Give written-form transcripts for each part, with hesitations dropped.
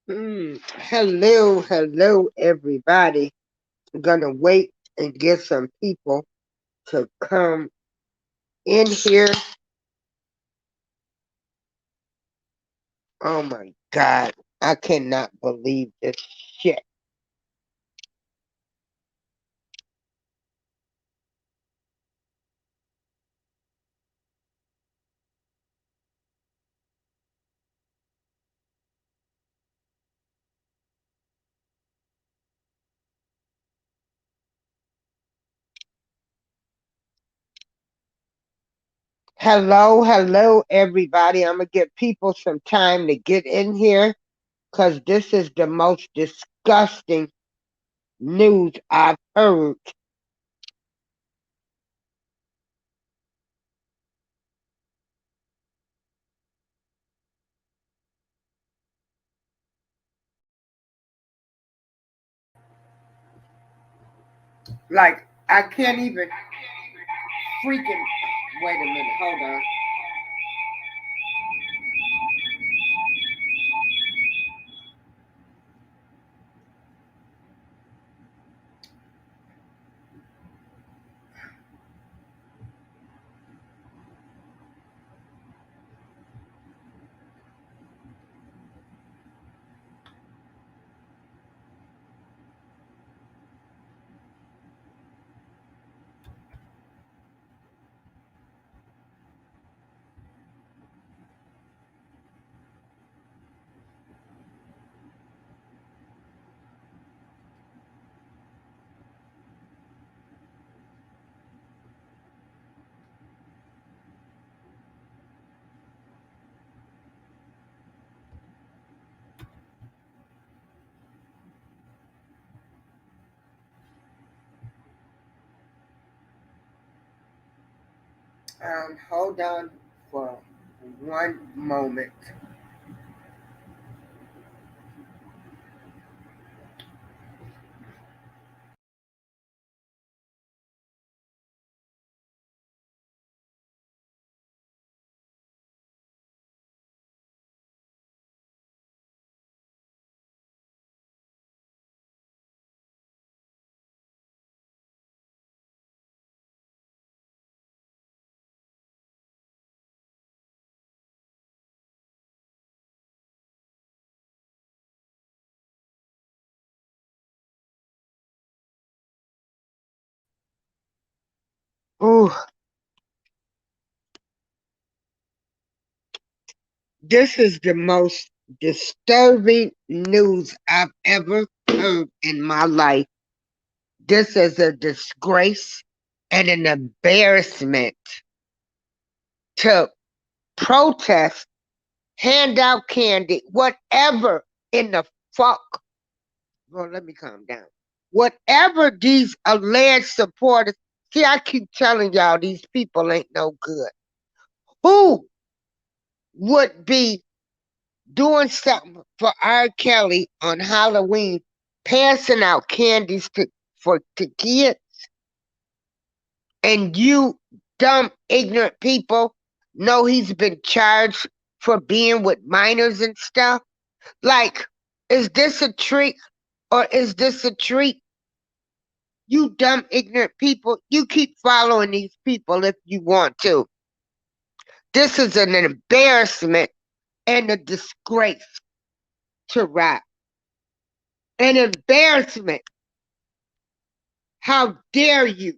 Hello, hello, everybody. I'm gonna wait and get some people to come in here. Oh my God, I cannot believe this shit. Hello, hello, everybody. I'm gonna give people some time to get in here because this is the most disgusting news I've heard. Like, I can't even freaking. Wait a minute, hold on. Hold on for one moment. Ooh, this is the most disturbing news I've ever heard in my life. This is a disgrace and an embarrassment to protest, hand out candy, whatever in the fuck. Well, let me calm down. Whatever these alleged supporters, see, I keep telling y'all these people ain't no good. Who would be doing something for R. Kelly on Halloween, passing out candies to kids, and you dumb ignorant people know he's been charged for being with minors and stuff? Like, is this a trick or is this a treat? You dumb ignorant people, you keep following these people if you want to. This is an embarrassment and a disgrace to rap. An embarrassment. How dare you?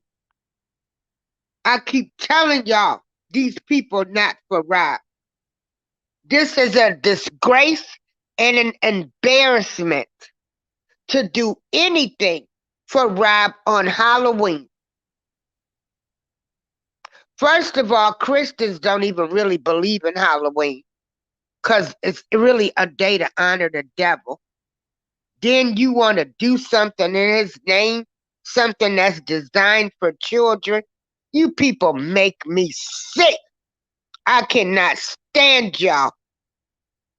I keep telling y'all, these people not for rap. This is a disgrace and an embarrassment to do anything for Rob on Halloween. First of all, Christians don't even really believe in Halloween because it's really a day to honor the devil. Then you want to do something in his name, something that's designed for children. You people make me sick. I cannot stand y'all.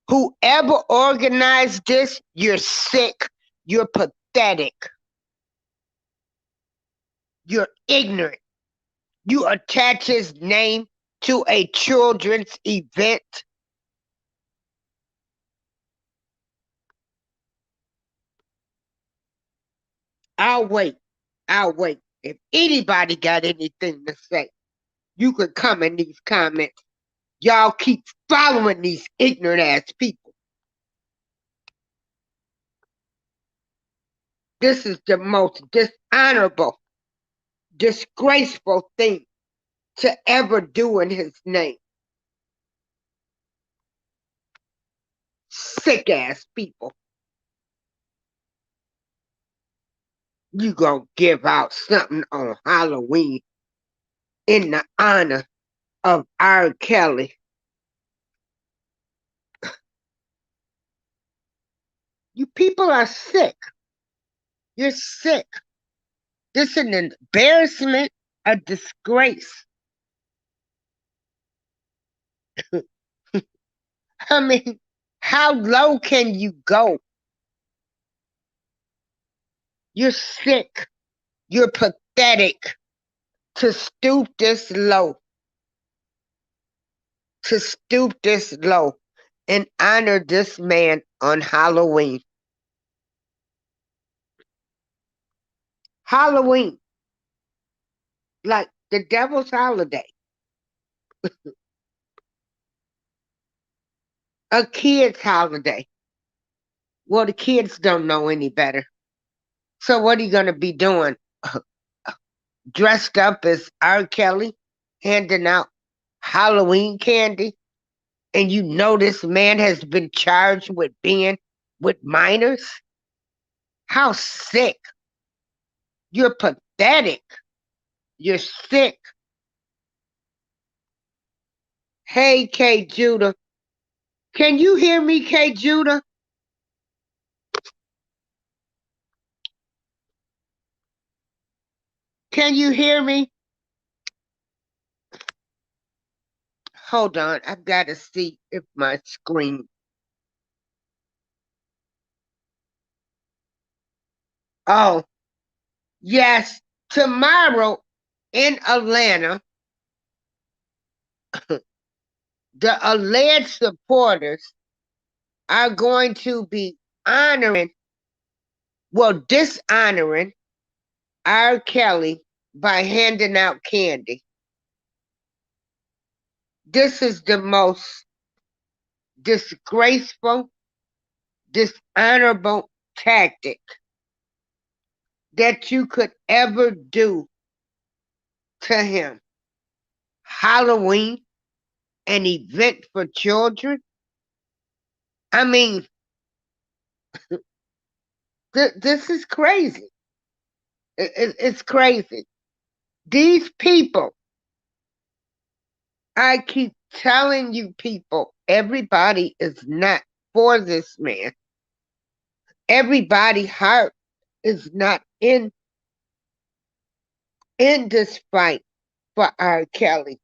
Whoever organized this, you're sick. You're pathetic. You're ignorant. You attach his name to a children's event. I'll wait. I'll wait. If anybody got anything to say, you could come in these comments. Y'all keep following these ignorant ass people. This is the most dishonorable, disgraceful thing to ever do in his name. Sick ass people. You gonna give out something on Halloween in the honor of R. Kelly. You people are sick. You're sick. This is an embarrassment, a disgrace. I mean, how low can you go? You're sick. You're pathetic to stoop this low. To stoop this low and honor this man on Halloween. Halloween, like the devil's holiday. A kid's holiday. Well, the kids don't know any better. So what are you going to be doing? Dressed up as R. Kelly, handing out Halloween candy? And you know this man has been charged with being with minors? How sick. You're pathetic. You're sick. Hey, K. Judah. Can you hear me, K. Judah? Can you hear me? Hold on. I've got to see if my screen. Oh, yes. Tomorrow in Atlanta, the alleged supporters are going to be dishonoring R. Kelly by handing out candy. This is the most disgraceful, dishonorable tactic that you could ever do to him. Halloween, an event for children. I mean, this is crazy. It's crazy. These people, I keep telling you people, everybody is not for this man. Everybody's heart is not in this fight for R. Kelly.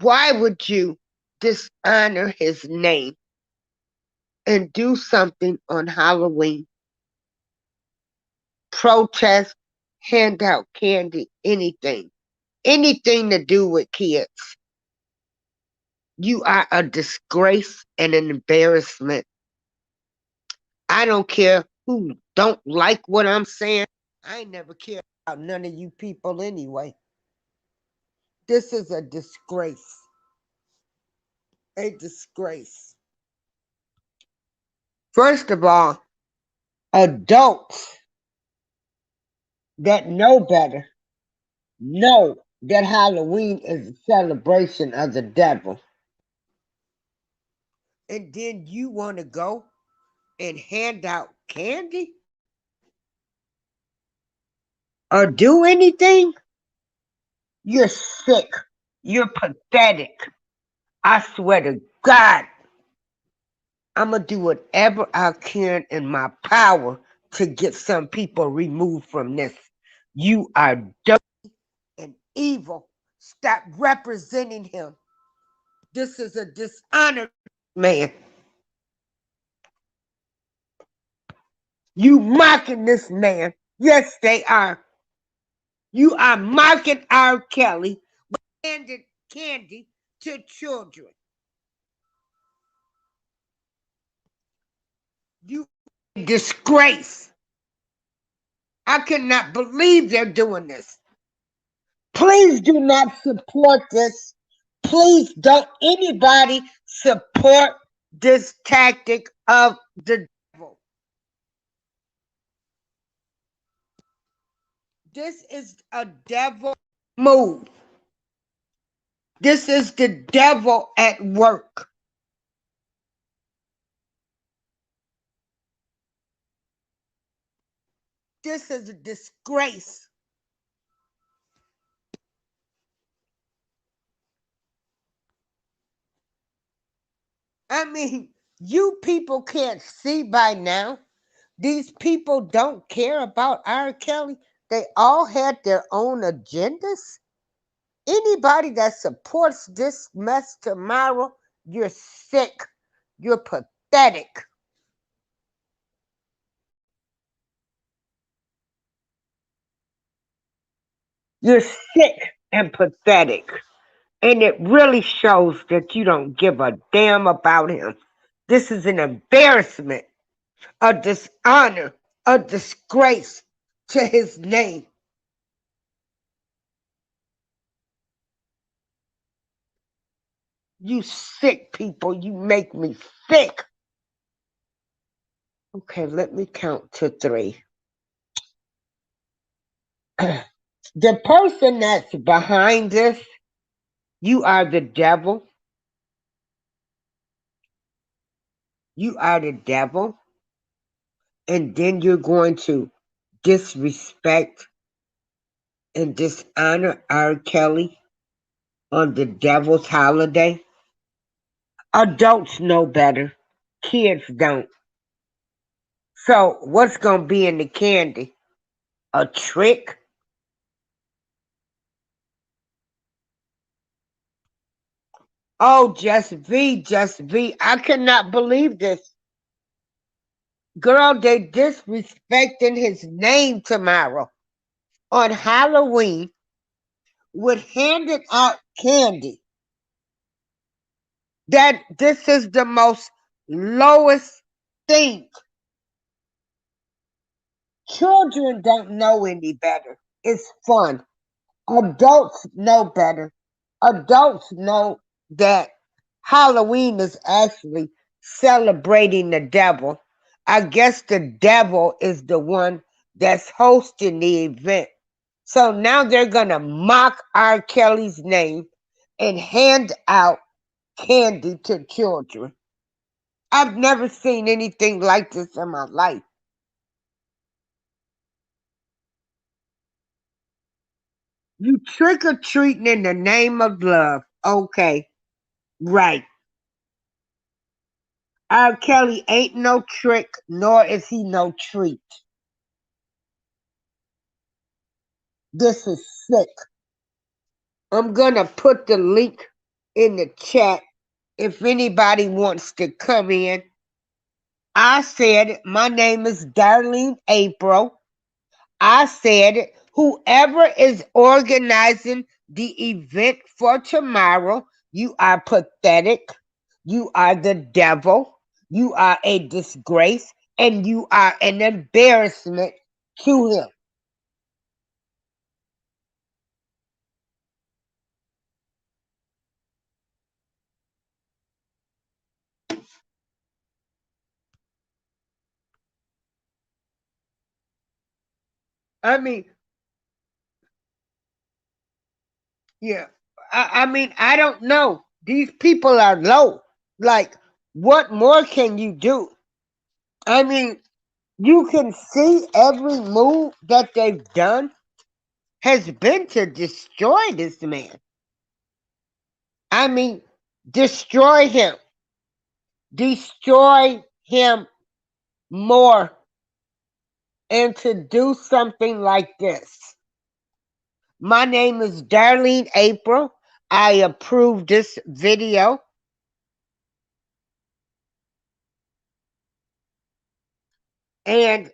Why would you dishonor his name and do something on Halloween? Protest, hand out candy, anything. Anything to do with kids. You are a disgrace and an embarrassment. I don't care who don't like what I'm saying. I ain't never cared about none of you people anyway. This is a disgrace. A disgrace. First of all, adults that know better know that Halloween is a celebration of the devil. And then you want to go and hand out candy? Or do anything? You're sick. You're pathetic. I swear to God, I'm going to do whatever I can in my power to get some people removed from this. You are dirty and evil. Stop representing him. This is a dishonored man. You mocking this man. Yes, they are. You are mocking R. Kelly with handed candy to children. You disgrace. I cannot believe they're doing this. Please do not support this. Please don't anybody support this tactic of the devil. This is a devil move. This is the devil at work. This is a disgrace. I mean, you people can't see by now. These people don't care about R. Kelly. They all had their own agendas. Anybody that supports this mess tomorrow, you're sick. You're pathetic. You're sick and pathetic. And it really shows that you don't give a damn about him. This is an embarrassment, a dishonor, a disgrace to his name. You sick people, you make me sick. Okay, let me count to 3. The person that's behind this, you are the devil. You are the devil. And then you're going to disrespect and dishonor R. Kelly on the devil's holiday. Adults know better. Kids don't. So what's going to be in the candy? A trick? Oh, just V. I cannot believe this. Girl, they disrespecting his name tomorrow on Halloween with handing out candy. That this is the most lowest thing. Children don't know any better. It's fun. Adults know better. Adults know that Halloween is actually celebrating the devil. I guess the devil is the one that's hosting the event. So now they're going to mock R. Kelly's name and hand out candy to children. I've never seen anything like this in my life. You trick or treating in the name of love. Okay, right. R. Kelly ain't no trick, nor is he no treat. This is sick. I'm gonna put the link in the chat if anybody wants to come in. I said it. My name is Darlene April. I said it. Whoever is organizing the event for tomorrow, you are pathetic. You are the devil. You are a disgrace. And you are an embarrassment to him. I mean, yeah. I mean, I don't know. These people are low. Like, what more can you do? I mean, you can see every move that they've done has been to destroy this man. I mean, destroy him. Destroy him more and to do something like this. My name is Darlene April. I approve this video. And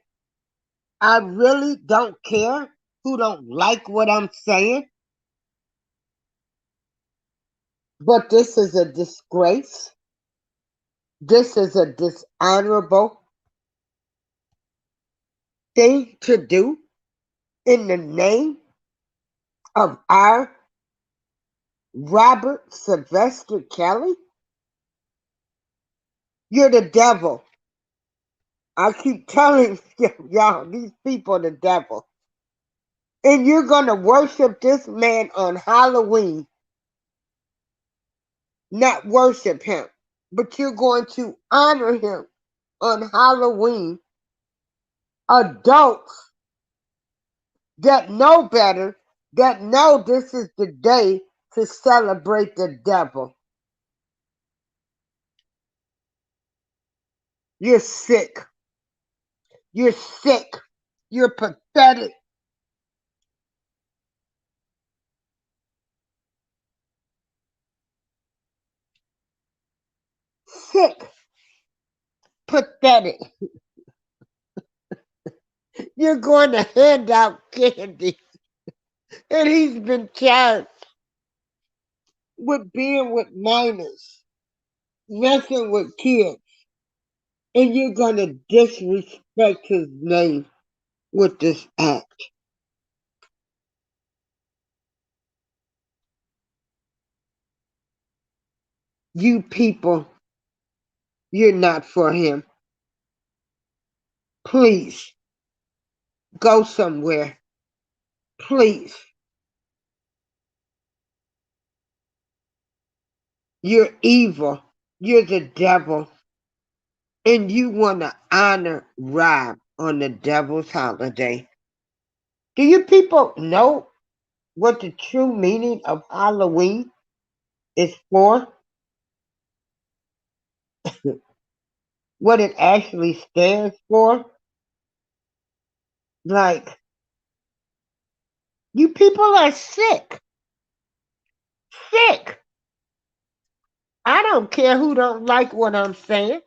I really don't care who don't like what I'm saying. But this is a disgrace. This is a dishonorable thing to do. in the name of our Robert Sylvester Kelly? You're the devil. I keep telling y'all, these people are the devil. And you're going to worship this man on Halloween. Not worship him, but you're going to honor him on Halloween. Adults that know better, that know this is the day to celebrate the devil. You're sick. You're sick. You're pathetic. Sick. Pathetic. You're going to hand out candy. And he's been charged with being with minors, messing with kids. And you're going to disrespect his name with this act. You people, you're not for him. Please, go somewhere. Please. You're evil. You're the devil. And you want to honor Rob on the devil's holiday. Do you people know what the true meaning of Halloween is for? What it actually stands for? Like, you people are sick. Sick. I don't care who don't like what I'm saying.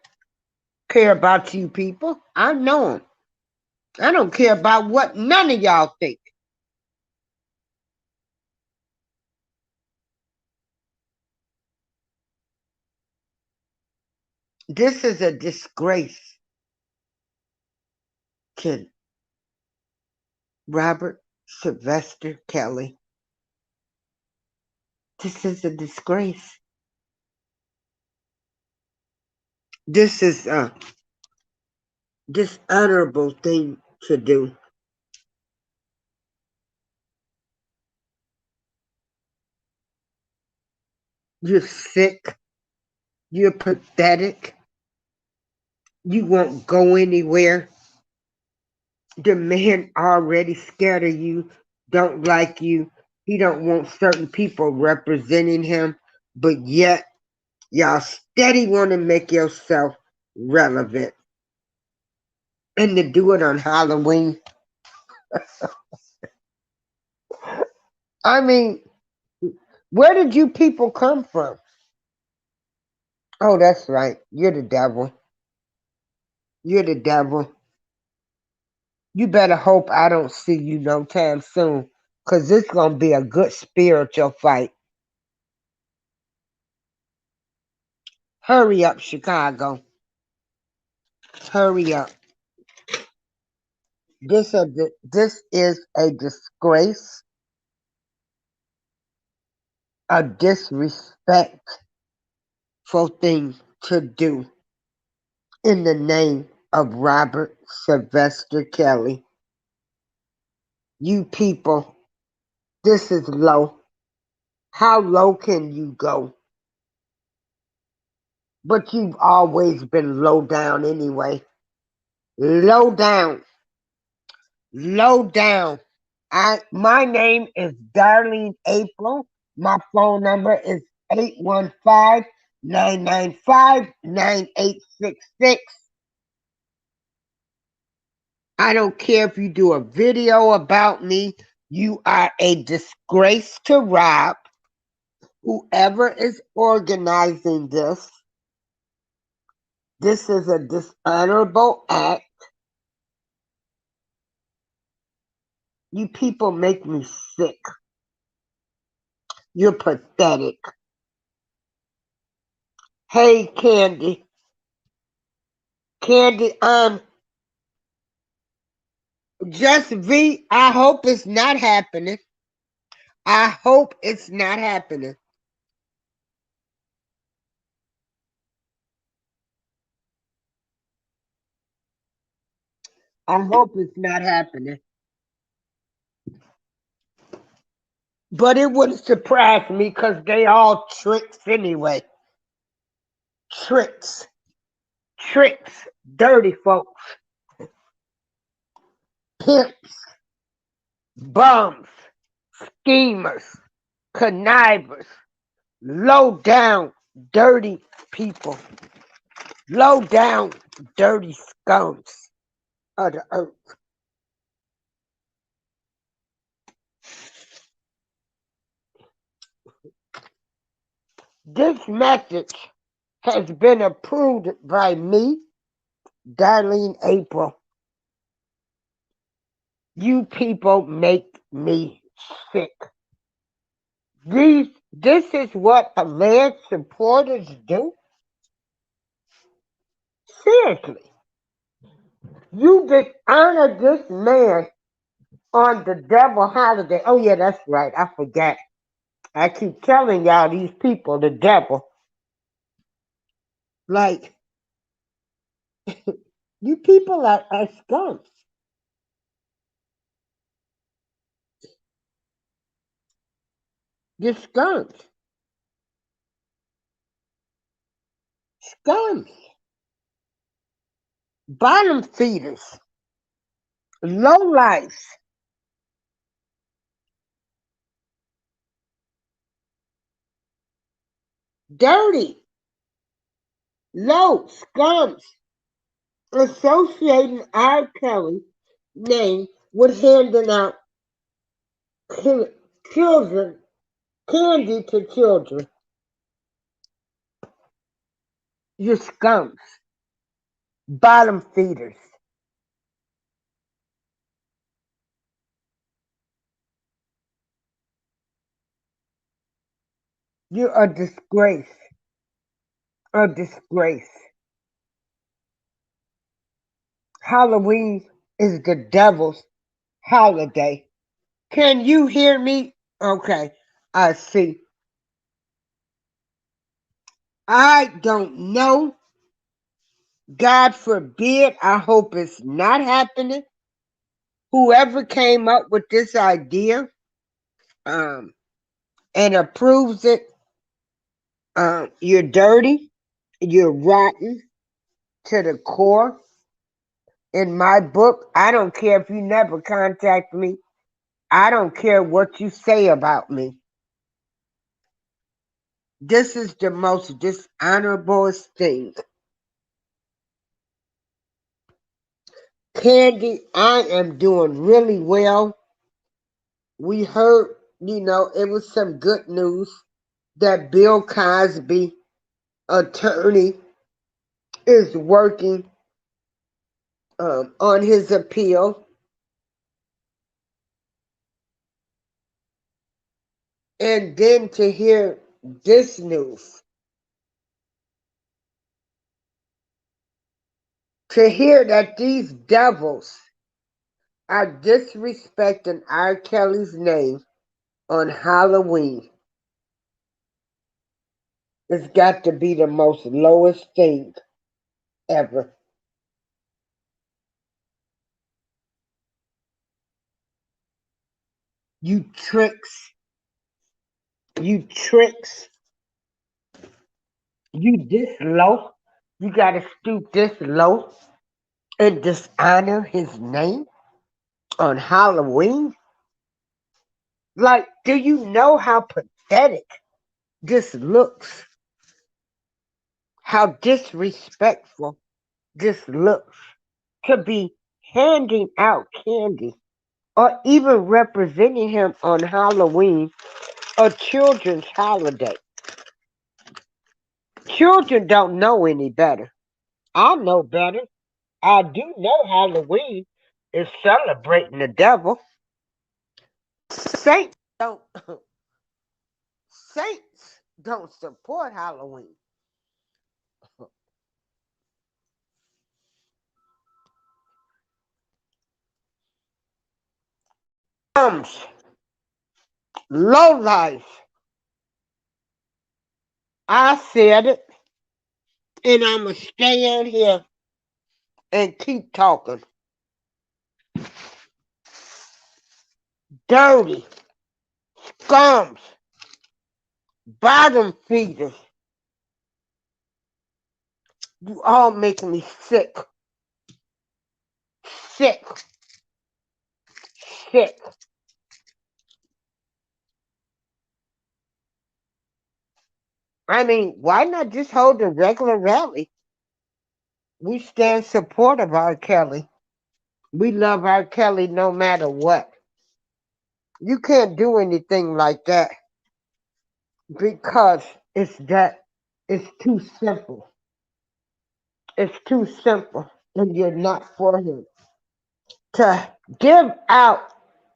Care about you people. I know them. I don't care about what none of y'all think. This is a disgrace to Robert Sylvester Kelly. This is a disgrace. This is a dishonorable thing to do. You're sick. You're pathetic. You won't go anywhere. The man already scared of you, don't like you. He don't want certain people representing him, but yet y'all steady want to make yourself relevant. And to do it on Halloween. I mean, where did you people come from? Oh, that's right. You're the devil. You're the devil. You better hope I don't see you no time soon, because this going to be a good spiritual fight. Hurry up, Chicago. Hurry up. This is a disgrace, a disrespectful thing to do in the name of Robert Sylvester Kelly. You people, this is low. How low can you go? But you've always been low down anyway. Low down. Low down. My name is Darlene April. My phone number is 815-995-9866. I don't care if you do a video about me. You are a disgrace to Rob. Whoever is organizing this is a dishonorable act. You people make me sick. You're pathetic. Hey, Candy. Candy, Just V, I hope it's not happening. I hope it's not happening. I hope it's not happening. But it wouldn't surprise me because they all tricks anyway. Tricks. Tricks. Dirty folks. Pimps. Bums. Schemers. Connivers. Low down. Dirty people. Low down. Dirty scums of the earth. This message has been approved by me, Darlene April. You people make me sick. This is what alleged supporters do? Seriously. You dishonor this man on the devil holiday. Oh, yeah, that's right. I forgot. I keep telling y'all these people, the devil. Like, you people are skunks. You're skunks. Skunks. Bottom feeders. Low lives. Dirty. Low scums. Associating R. Kelly name with handing out children candy to children. You're scums. Bottom feeders. You're a disgrace. A disgrace. Halloween is the devil's holiday. Can you hear me? Okay, I see. I don't know. God forbid. I hope it's not happening. Whoever came up with this idea um, and approves it, you're dirty. You're rotten to the core. In my book, I don't care if you never contact me. I don't care what you say about me. This is the most dishonorable thing. Candy, I am doing really well. We heard, it was some good news that Bill Cosby, attorney, is working on his appeal. And then to hear this news, to hear that these devils are disrespecting R. Kelly's name on Halloween, it's got to be the most lowest thing ever. You tricks, you tricks, you this low. You gotta stoop this low and dishonor his name on Halloween? Like, do you know how pathetic this looks? How disrespectful this looks to be handing out candy or even representing him on Halloween, a children's holiday. Children don't know any better. I know better. I do know Halloween is celebrating the devil. Saints don't Saints don't support Halloween. Low life. I said it, and I'ma stay on here and keep talking. Dirty, scums, bottom feeders. You all make me sick. Sick. Sick. I mean, why not just hold a regular rally? We stand support of R. Kelly. We love R. Kelly no matter what. You can't do anything like that because it's too simple. It's too simple, and you're not for him. To give out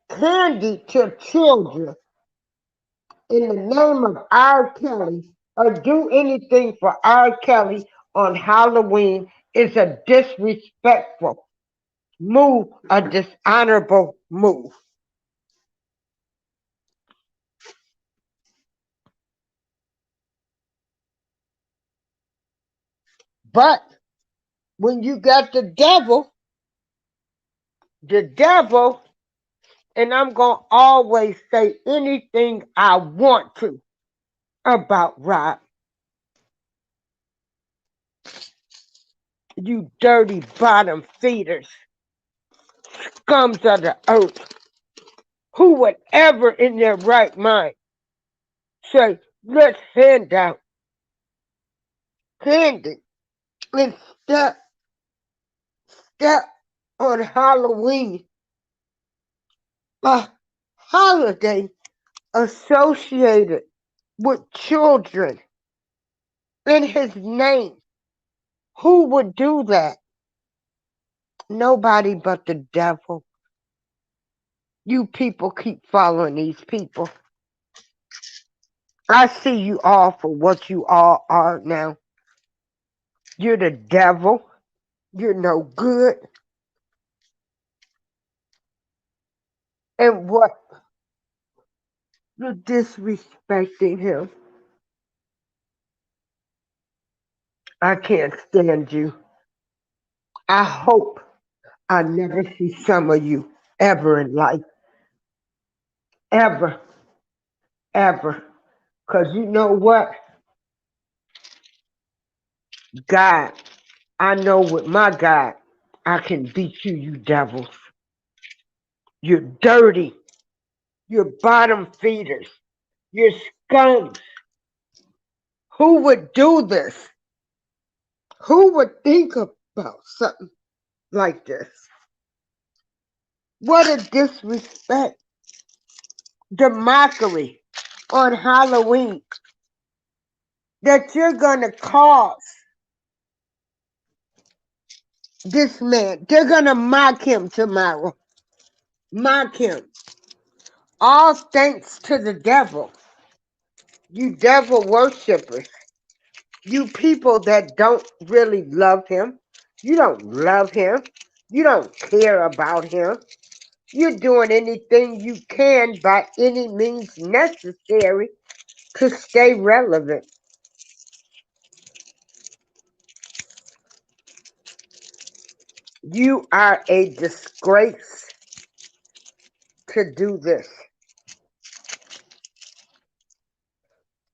candy to children in the name of R. Kelly or do anything for R. Kelly on Halloween is a disrespectful move, a dishonorable move. But when you got the devil, and I'm going to always say anything I want to about Rob, you dirty bottom feeders, scums of the earth, who would ever in their right mind say, let's hand out candy and step on Halloween, a holiday associated with children in his name. Who would do that? Nobody but the devil. You people keep following these people. I see you all for what you all are now. You're the devil. You're no good. And what? You're disrespecting him. I can't stand you. I hope I never see some of you ever in life. Ever. Ever. Because you know what? God, I know with my God, I can beat you, you devils. You're dirty. You're bottom feeders. You're scums. Who would do this? Who would think about something like this? What a disrespect. The mockery on Halloween that you're going to cause this man. They're going to mock him tomorrow. Mock him. All thanks to the devil. You devil worshippers. You people that don't really love him. You don't love him. You don't care about him. You're doing anything you can by any means necessary to stay relevant. You are a disgrace to do this.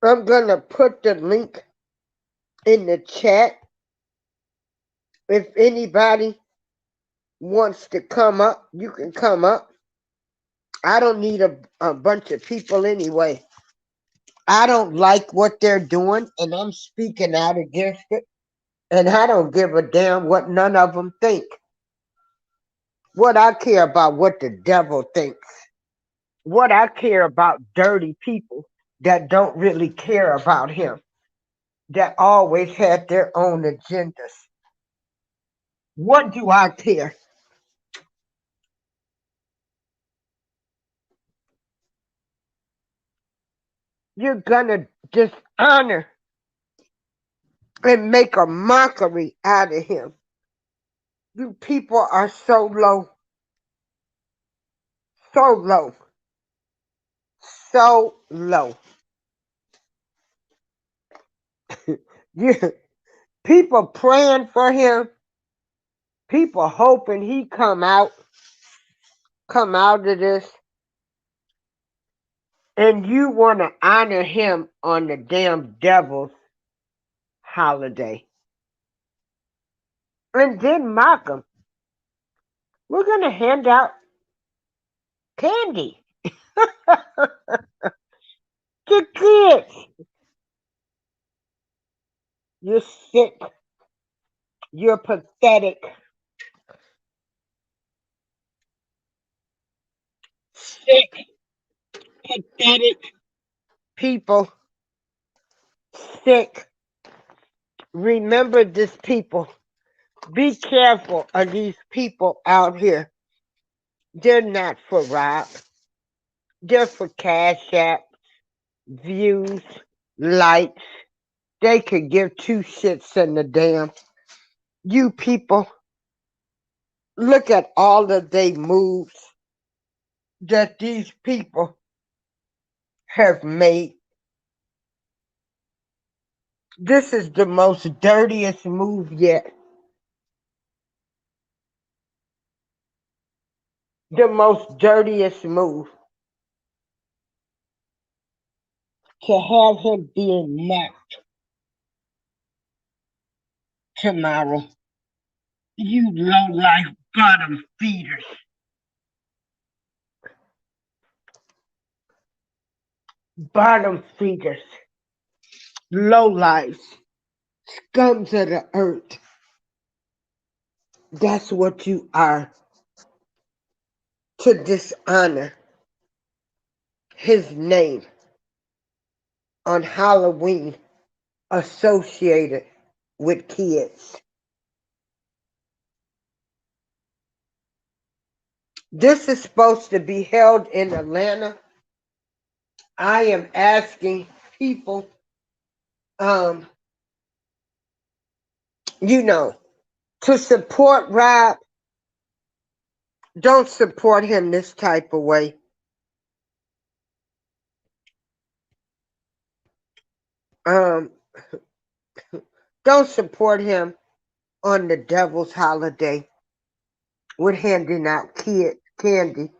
I'm going to put the link in the chat. If anybody wants to come up, you can come up. I don't need a bunch of people anyway. I don't like what they're doing, and I'm speaking out against it. And I don't give a damn what none of them think. What I care about what the devil thinks. What I care about dirty people that don't really care about him. That always had their own agendas. What do I care? You're gonna dishonor and make a mockery out of him. You people are so low, So low. So low. Yeah. People praying for him. People hoping he come out of this. And you want to honor him on the damn devil's holiday. And then mock him. We're going to hand out candy to kids. You're sick. You're pathetic. Sick, pathetic people. Sick. Remember this, people. Be careful of these people out here. They're not for Rob. They're for Cash App, views, likes. They could give two shits in the damn. You people, look at all of they moves that these people have made. This is the most dirtiest move yet. The most dirtiest move. To have him being mocked tomorrow. You low-life bottom feeders. Bottom feeders. Low-lives. Scums of the earth. That's what you are. To dishonor his name on Halloween associated with kids. This is supposed to be held in Atlanta. I am asking people, you know, to support Rob. Don't support him this type of way. Um, don't support him on the devil's holiday with handing out kid candy.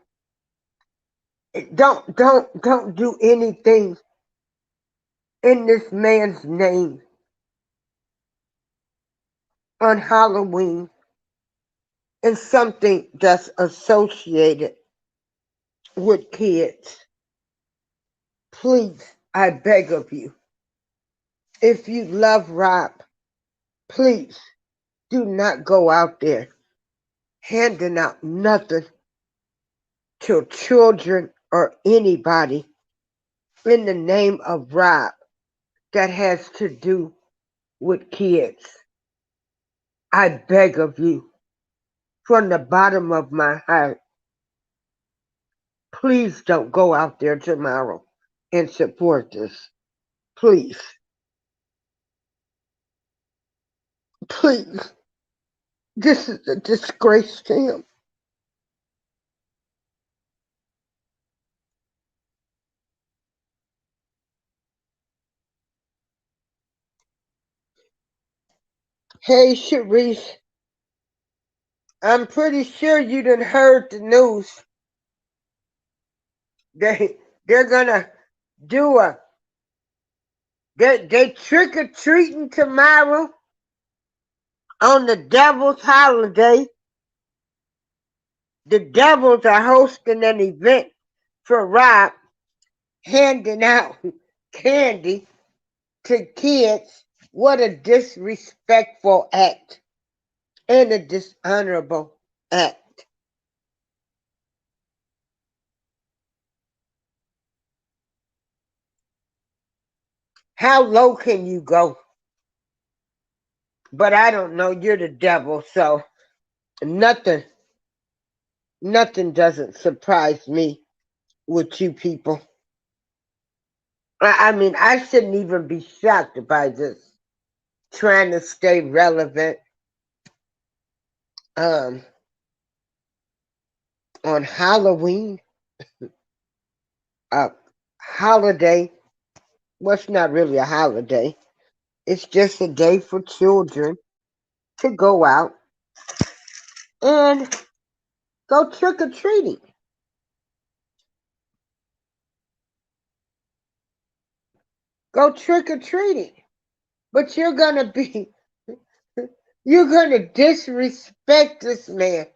Don't do anything in this man's name on Halloween and something that's associated with kids. Please, I beg of you. If you love Rob, please do not go out there handing out nothing to children or anybody in the name of Rob that has to do with kids. I beg of you, from the bottom of my heart, please don't go out there tomorrow and support this. Please. Please. This is a disgrace to him. Hey, Sharice, I'm pretty sure you done heard the news. They're gonna do they trick-or-treating tomorrow on the devil's holiday. The devils are hosting an event for Rob, handing out candy to kids. What a disrespectful act and a dishonorable act. How low can you go? But I don't know, you're the devil, so nothing doesn't surprise me with you people. I mean, I shouldn't even be shocked by this. Trying to stay relevant on Halloween. a holiday. Well, it's not really a holiday. It's just a day for children to go out and go trick or treating. Go trick or treating. But you're gonna disrespect this man.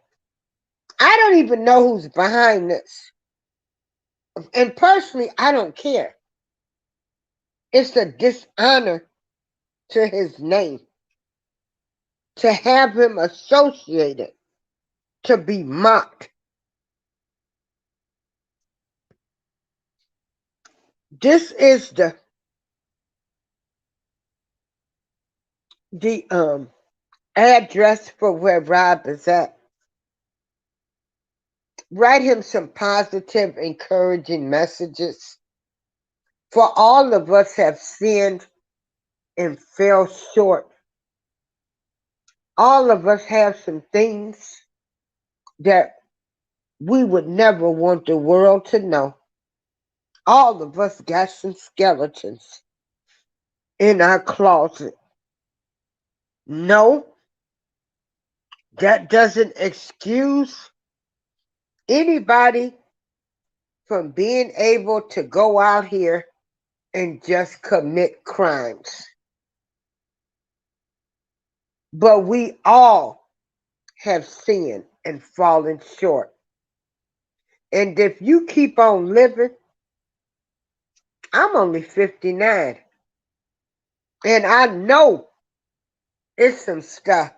I don't even know who's behind this. And personally, I don't care. It's a dishonor to his name to have him associated, to be mocked. This is the address for where Rob is at. Write him some positive, encouraging messages. For all of us have sinned and fell short. All of us have some things that we would never want the world to know. All of us got some skeletons in our closet. No, that doesn't excuse anybody from being able to go out here and just commit crimes. But we all have sinned and fallen short. And if you keep on living, I'm only 59. And I know it's some stuff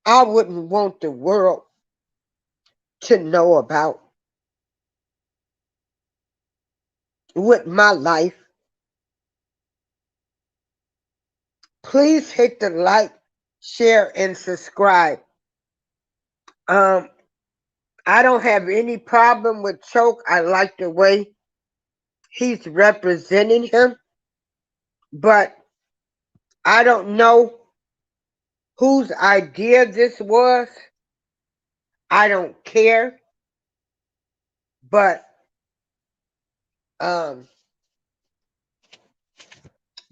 I wouldn't want the world to know about with my life. Please hit the like, share, and subscribe. I don't have any problem with Choke. I like the way he's representing him, but I don't know whose idea this was. I don't care, but um,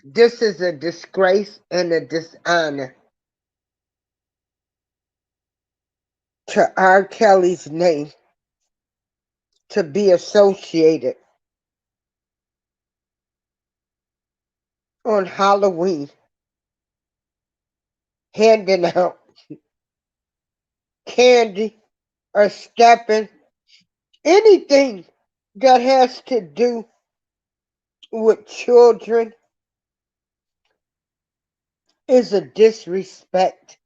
this is a disgrace and a dishonor to R. Kelly's name to be associated on Halloween handing out candy or stepping anything that has to do with children is a disrespect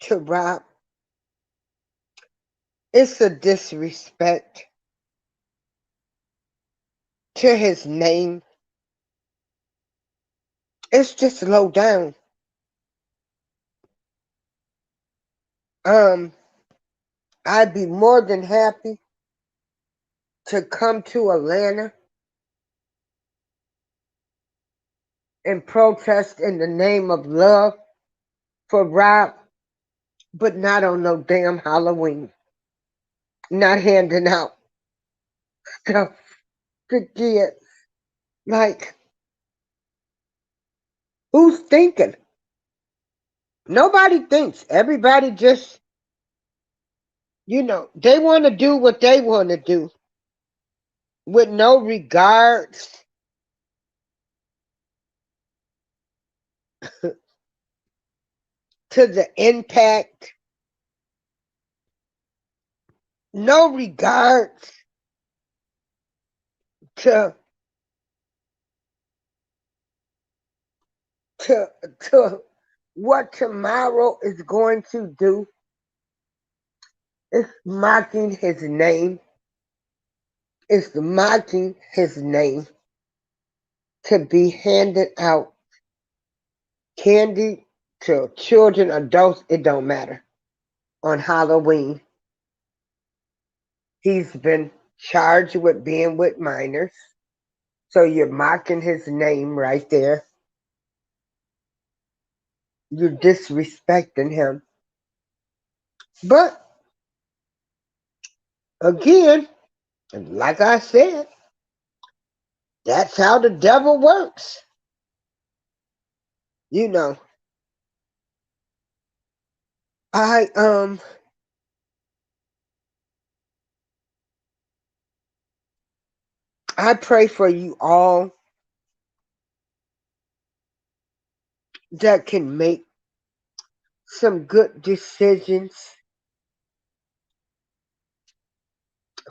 to Rob. It's a disrespect to his name. It's just low down. Um, I'd be more than happy to come to Atlanta and protest in the name of love for Rob, but not on no damn Halloween. Not handing out stuff to kids. Like, who's thinking? Nobody thinks. Everybody just, they want to do what they want to do with no regards to the impact, no regards to to to what tomorrow is going to do. It's mocking his name. It's mocking his name to be handed out candy to children, adults, it don't matter, on Halloween. He's been charged with being with minors. So you're mocking his name right there. You're disrespecting him. But again, like I said, that's how the devil works. You know, I I pray for you all that can make some good decisions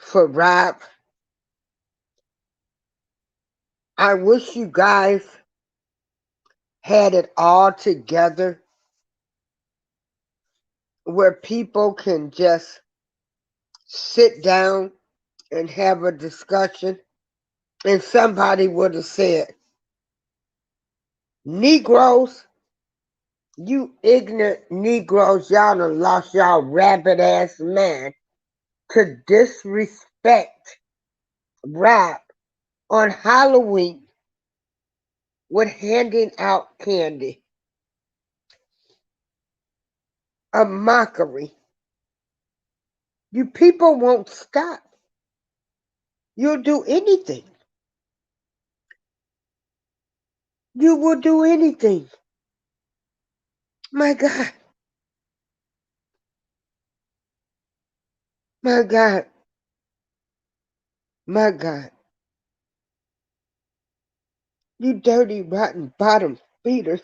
for Rob. I wish you guys had it all together where people can just sit down and have a discussion. And somebody would have said, Negroes, you ignorant Negroes, y'all done lost y'all rabbit ass man to disrespect rap on Halloween with handing out candy. A mockery. You people won't stop. You'll do anything. You will do anything. My God. My God. My God. You dirty, rotten bottom feeders.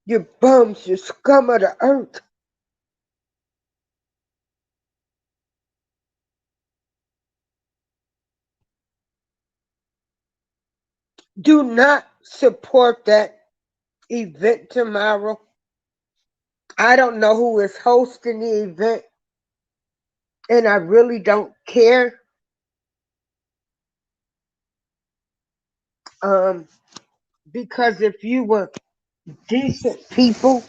You bums, you scum of the earth. Do not support that event tomorrow. I don't know who is hosting the event, and I really don't care. Because if you were decent people,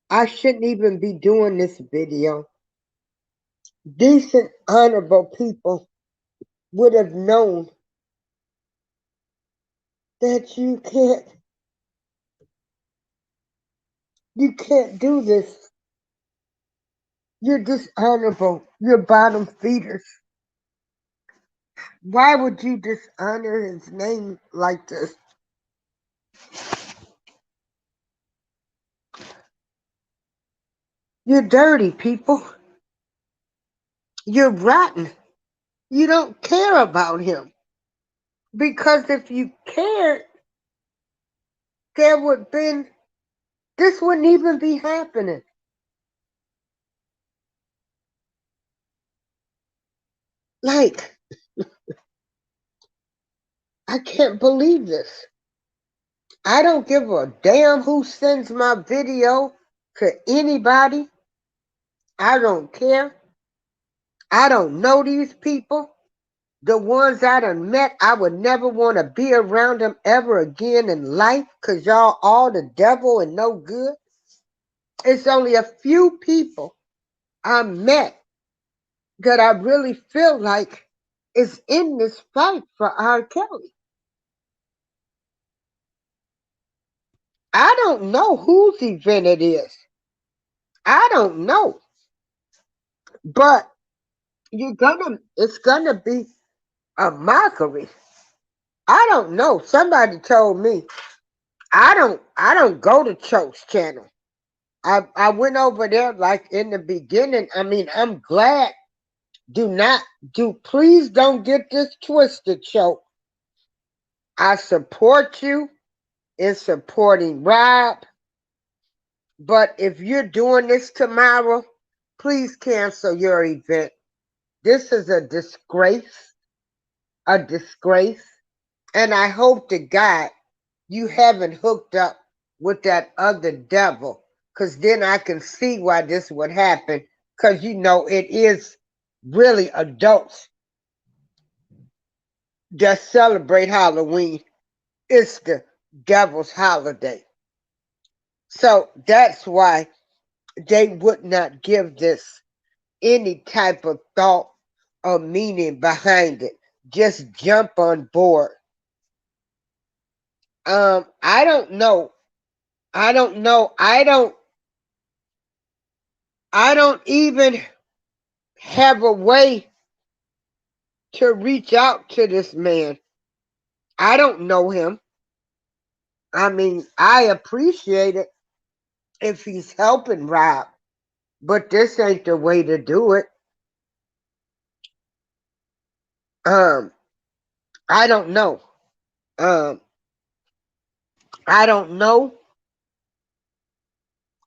I shouldn't even be doing this video. Decent, honorable people would have known that you can't do this. You're dishonorable. You're bottom feeders. Why would you dishonor his name like this? You're dirty, people. You're rotten. You don't care about him. Because if you cared, there would been, this wouldn't even be happening. Like, I can't believe this. I don't give a damn who sends my video to anybody. I don't care. I don't know these people. The ones I done met, I would never want to be around them ever again in life because y'all all the devil and no good. It's only a few people I met that I really feel like is in this fight for R. Kelly. I don't know whose event it is. I don't know. But it's gonna be a mockery. I don't know. Somebody told me I don't go to Cho's channel. I went over there like in the beginning. I mean, I'm glad. Please don't get this twisted, Cho. I support you in supporting Rob. But if you're doing this tomorrow, please cancel your event. This is a disgrace. A disgrace. And I hope to God you haven't hooked up with that other devil. Because then I can see why this would happen. Because, it is really adults that celebrate Halloween. It's the devil's holiday. So that's why they would not give this any type of thought or meaning behind it. Just jump on board. I don't know. I don't know. I don't even have a way to reach out to this man. I don't know him. I mean, I appreciate it if he's helping Rob, but this ain't the way to do it. Um, I don't know. Um, I don't know.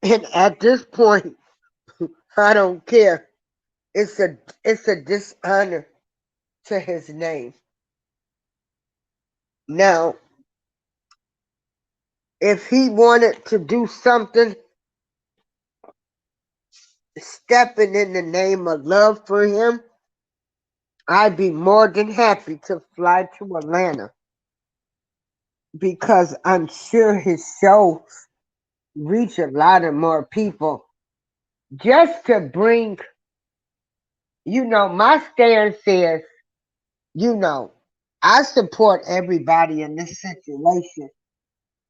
And at this point, I don't care. It's a dishonor to his name. Now, if he wanted to do something stepping in the name of love for him, I'd be more than happy to fly to Atlanta because I'm sure his shows reach a lot of more people just to bring, my stance is, you know, I support everybody in this situation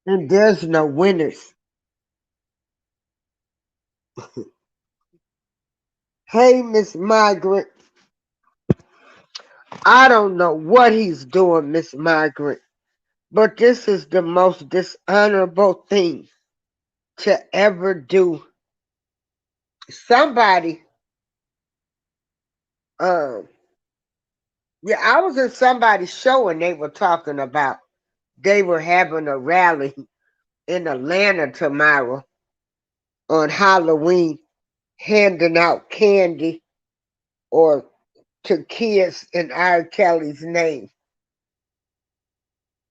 and there's no winners. Hey, Miss Margaret, I don't know what he's doing, Miss Margaret, but this is the most dishonorable thing to ever do. Somebody, um, yeah, I was in somebody's show and they were talking about they were having a rally in Atlanta tomorrow on Halloween, handing out candy or to kids in R. Kelly's name.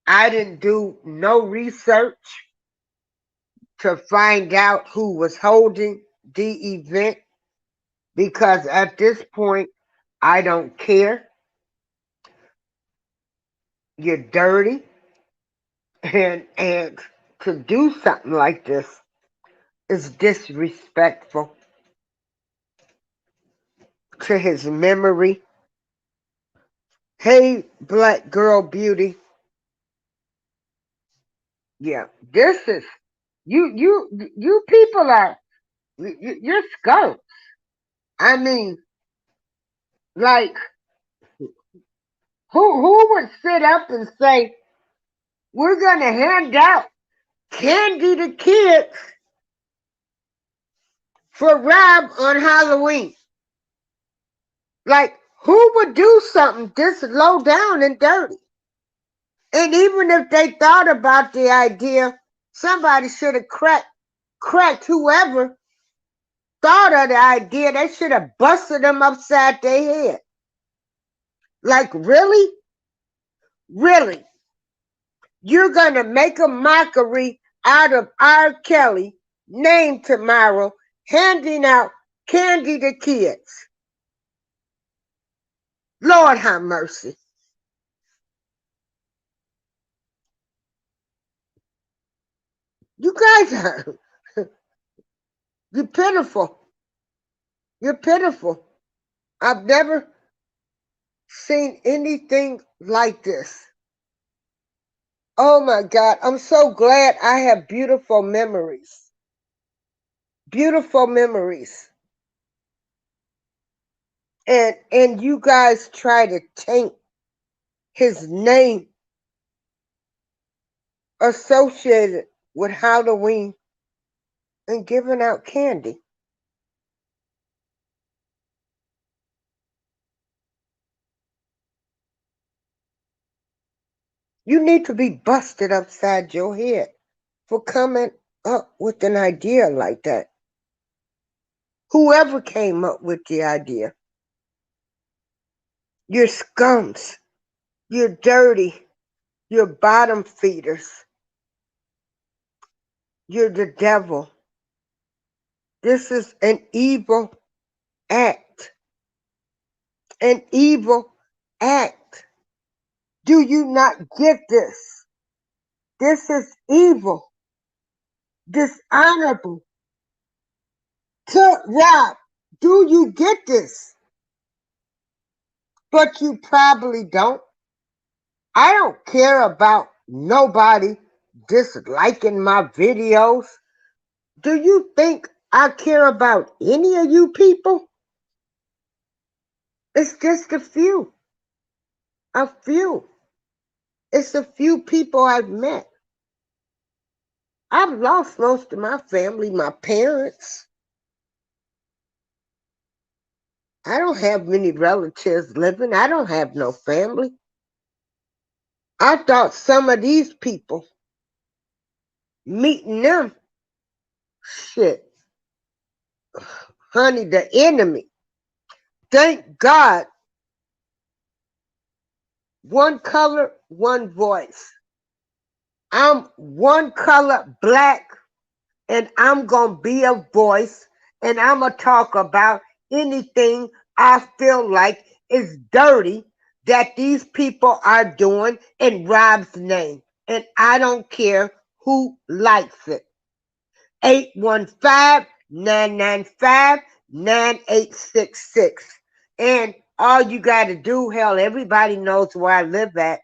I didn't do no research to find out who was holding the event because at this point, I don't care. You're dirty. And to do something like this is disrespectful to his memory. Hey, black girl beauty. Yeah, this is you people are you're skunks. I mean, like who would sit up and say we're gonna hand out candy to kids for Rob on Halloween? Like who would do something this low down and dirty? And even if they thought about the idea, somebody should have cracked whoever thought of the idea. They should have busted them upside their head. Like, really? Really? You're going to make a mockery out of R. Kelly name tomorrow, handing out candy to kids. Lord have mercy. You guys are, you're pitiful. You're pitiful. I've never seen anything like this. Oh my God, I'm so glad I have beautiful memories. Beautiful memories. And you guys try to taint his name associated with Halloween and giving out candy. You need to be busted upside your head for coming up with an idea like that. Whoever came up with the idea. You're scums. You're dirty. You're bottom feeders. You're the devil. This is an evil act. An evil act. Do you not get this? This is evil. Dishonorable. To Rob, do you get this? But you probably don't. I don't care about nobody disliking my videos. Do you think I care about any of you people? It's just a few. A few. It's a few people I've met. I've lost most of my family, my parents. I don't have many relatives living. I don't have no family. I thought some of these people, meeting them, shit, honey, the enemy. Thank God, one color, one voice. I'm one color black, and I'm going to be a voice, and I'm going to talk about anything I feel like is dirty that these people are doing in Rob's name. And I don't care who likes it. 815-995-9866. And all you got to do, hell, everybody knows where I live at.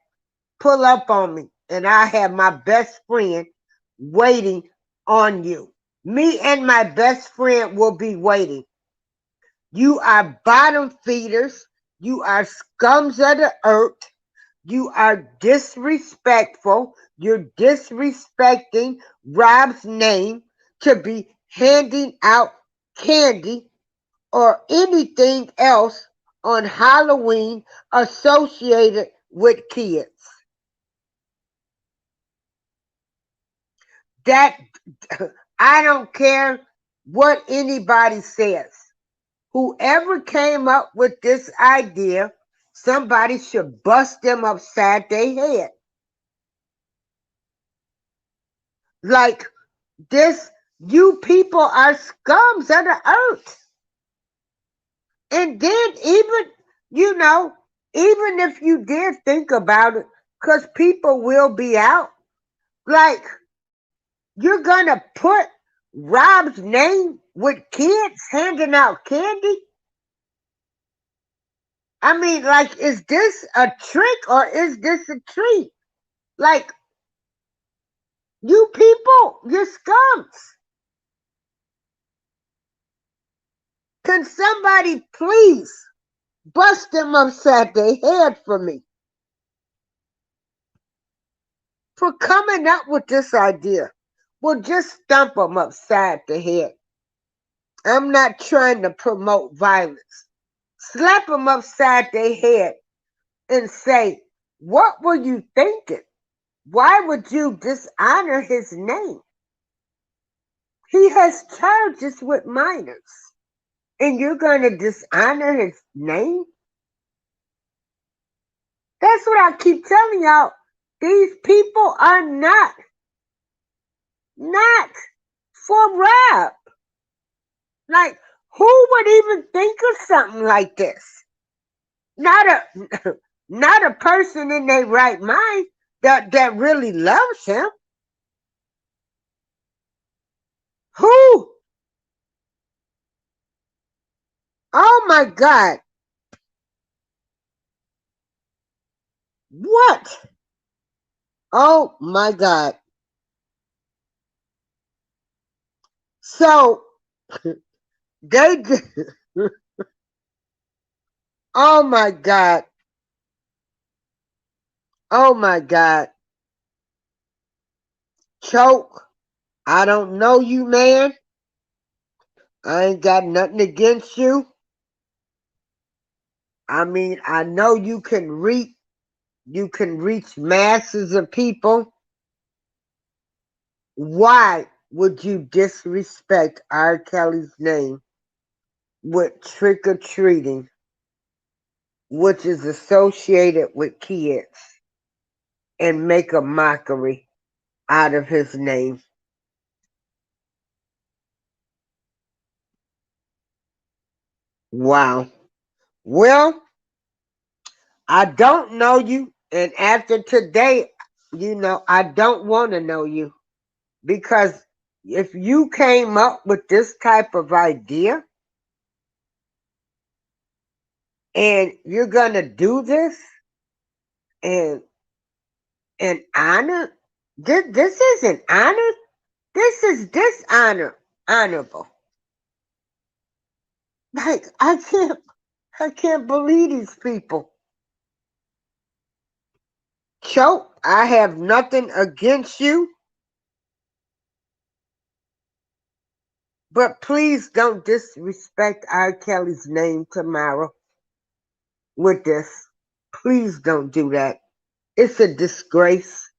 Pull up on me, and I have my best friend waiting on you. Me and my best friend will be waiting. You are bottom feeders. You are scums of the earth. You are disrespectful. You're disrespecting Rob's name to be handing out candy or anything else on Halloween associated with kids. That I don't care what anybody says. Whoever came up with this idea, somebody should bust them upside their head. Like this, you people are scums of the earth. And then even if you did think about it, because people will be out, like, you're gonna put Rob's name with kids handing out candy? I mean, like, is this a trick or is this a treat? Like, you people, you're scums. Can somebody please bust them upside their head for me? For coming up with this idea. Well, just stump them upside the head. I'm not trying to promote violence. Slap them upside their head and say, what were you thinking? Why would you dishonor his name? He has charges with minors. And you're going to dishonor his name? That's what I keep telling y'all. These people are not for rap. Like, who would even think of something like this? Not a person in their right mind that really loves him. Who? Oh my God. What? Oh my God. So they oh my God. Oh my God. Choke. I don't know you, man. I ain't got nothing against you. I mean, I know you can reach masses of people. Why would you disrespect R. Kelly's name with trick-or-treating, which is associated with kids, and make a mockery out of his name? Wow. Well, I don't know you, and after today, I don't want to know you, because if you came up with this type of idea and you're gonna do this and honor This isn't honored. This is honorable. Like I can't believe these people. Choke, I have nothing against you, but please don't disrespect R. Kelly's name tomorrow with this. Please don't do that. It's a disgrace.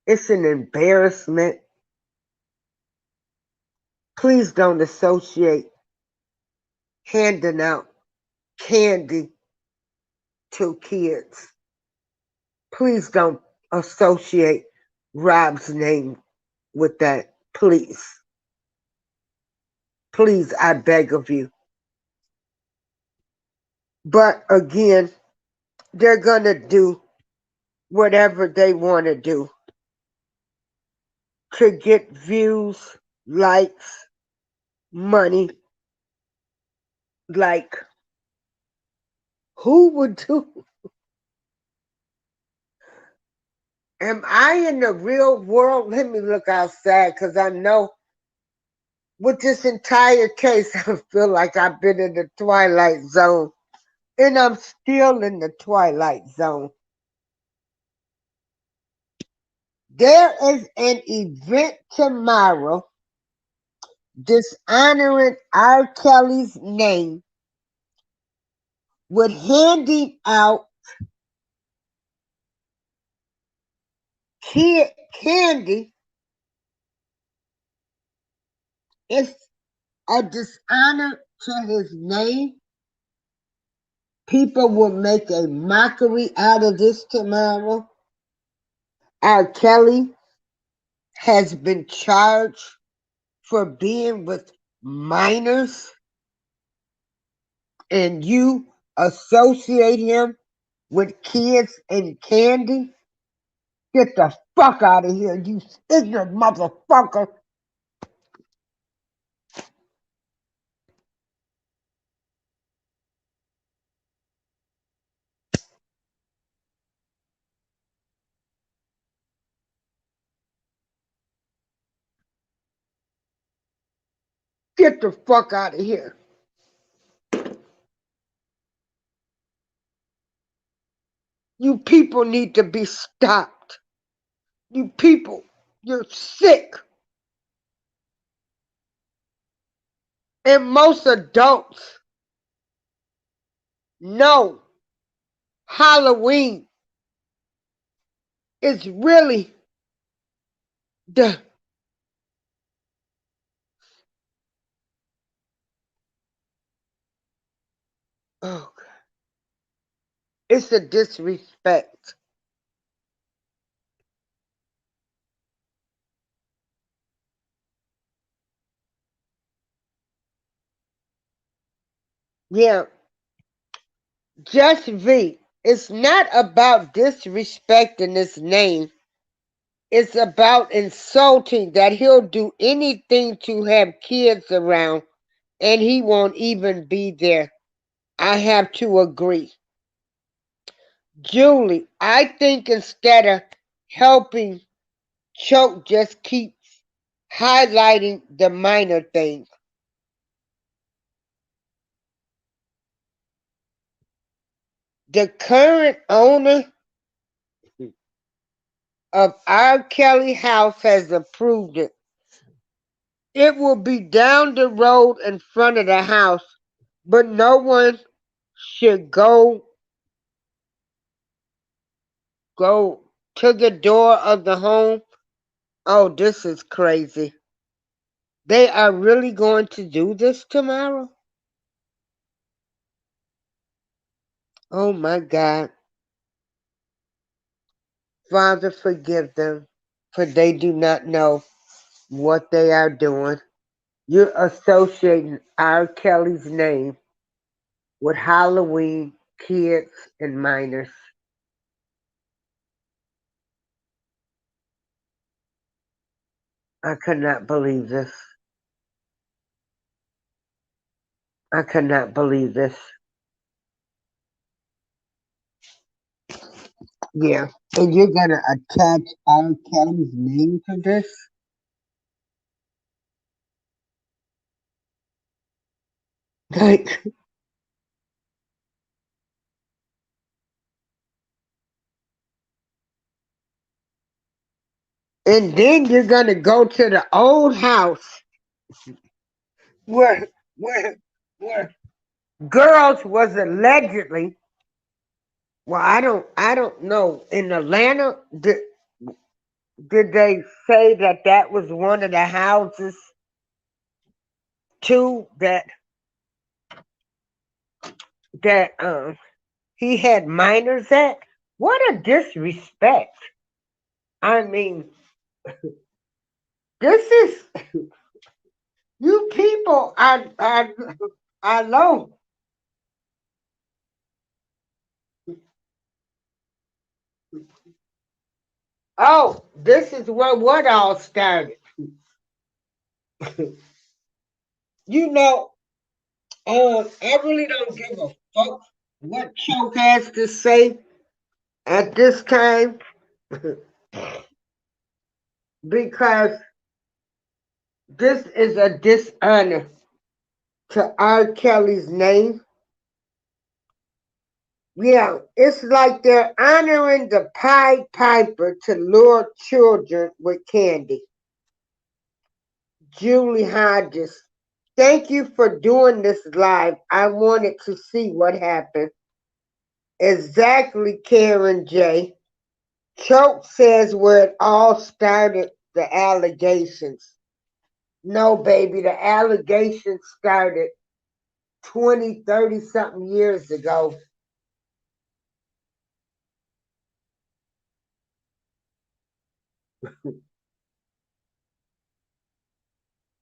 It's an embarrassment. Please don't associate handing out candy to kids. Please don't associate Rob's name with that. Please. Please, I beg of you. But again, they're going to do whatever they want to do to get views, likes, money. Like, who would do? Am I in the real world? Let me look outside because I know with this entire case, I feel like I've been in the twilight zone. And I'm still in the twilight zone. There is an event tomorrow dishonoring R. Kelly's name with handing out kid candy. It's a dishonor to his name. People will make a mockery out of this tomorrow. R. Kelly has been charged for being with minors, and you associate him with kids and candy. Get the fuck out of here, you ignorant motherfucker. Get the fuck out of here. You people need to be stopped. You people, you're sick. And most adults know Halloween is really the oh, it's a disrespect. Yeah, just V. It's not about disrespecting his name. It's about insulting that he'll do anything to have kids around and he won't even be there. I have to agree. Julie, I think instead of helping, Choke just keeps highlighting the minor things. The current owner of R. Kelly House has approved it. It will be down the road in front of the house, but no one should go to the door of the home. Oh, this is crazy. They are really going to do this tomorrow? Oh my God. Father, forgive them, for they do not know what they are doing. You're associating R. Kelly's name with Halloween, kids, and minors. I could not believe this. I could not believe this. Yeah. And you're gonna attach R. Kelly's name to this? Like, and then you're gonna go to the old house where where where girls was allegedly, well, I don't know. In Atlanta, did they say that that was one of the houses too that he had minors at? What a disrespect. I mean, this is you people are low. Oh, this is where what all started. You know, I really don't give a fuck what Choke has to say at this time because this is a dishonor to R. Kelly's name. Yeah, it's like they're honoring the Pied Piper to lure children with candy. Julie Hodges, thank you for doing this live. I wanted to see what happened. Exactly, Karen J. Choke says where it all started, the allegations. No, baby, the allegations started 20, 30 something years ago.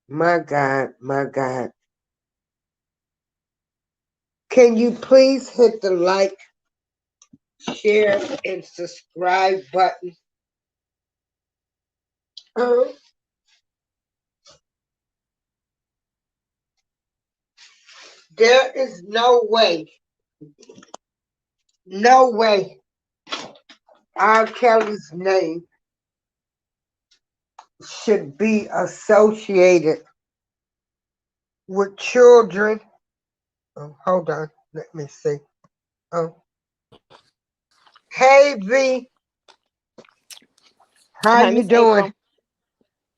My God, my God. Can you please hit the like, share, and subscribe button? Uh, there is no way R. Kelly's name should be associated with children. Oh, hold on, let me see. Oh, hey V, how Hi, you Miss doing? April.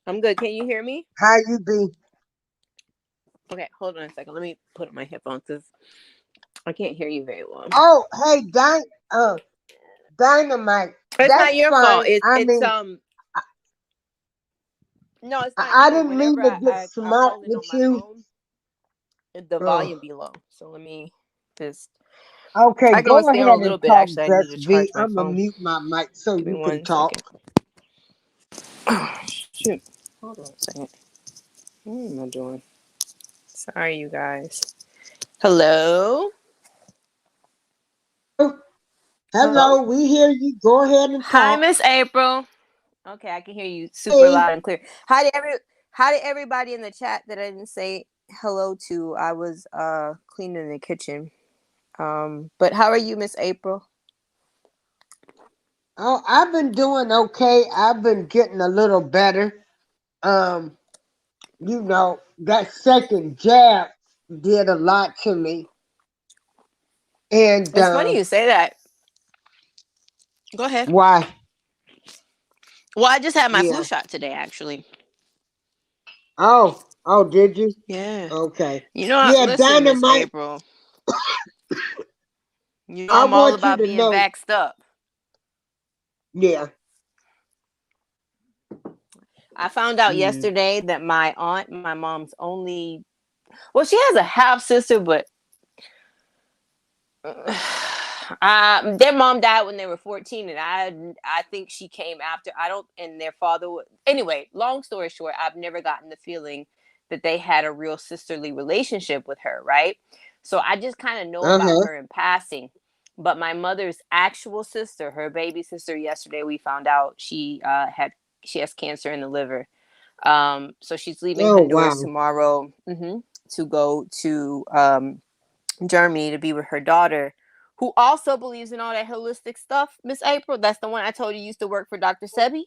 I'm good. Can you hear me? How you be? Okay, hold on a second. Let me put on my headphones because I can't hear you very well. Oh, hey, Dynamite. It's not That's your fault. fine. It's I it's mean, um no, it's not I you. didn't mean Whenever to I, get I, I smart call in with on my you. phone, the Oh, volume be low. So let me just okay, I can go only stay ahead on a and little bit. talk, Actually, I need Just to V. charge my I'm gonna phone. mute my mic so Give me you can one talk. second. Shoot. Hold on a second. What am I doing? Sorry, you guys. Hello? Hello, Hello? hello, we hear you. Go ahead and Hi, talk. Miss April. Okay, I can hear you super Hey, loud and clear. How did everybody in the chat that I didn't say hello to? I was cleaning the kitchen. But how are you, Miss April? oh, I've been doing okay. I've been getting a little better. Um, that second jab did a lot to me, and It's funny you say that. Go ahead. why? Well, I just had my flu Yeah. shot today, actually. Oh, did you? Yeah. Okay. You know, Yeah, listen, Miss Dynamite. April. You know, I I'm all want you about to being know. vaxxed up. Yeah. I found out Mm. yesterday that my aunt, my mom's only, well, she has a half sister, but their mom died when they were 14, and I think she came after. I don't, and their father. Anyway, long story short, I've never gotten the feeling that they had a real sisterly relationship with her, right? So I just kind of know Uh about huh. her in passing. But my mother's actual sister, her baby sister, yesterday we found out she has cancer in the liver. So she's leaving Oh Honduras wow. tomorrow to go to Germany to be with her daughter, who also believes in all that holistic stuff, Miss April. That's the one I told you used to work for Dr. Sebi.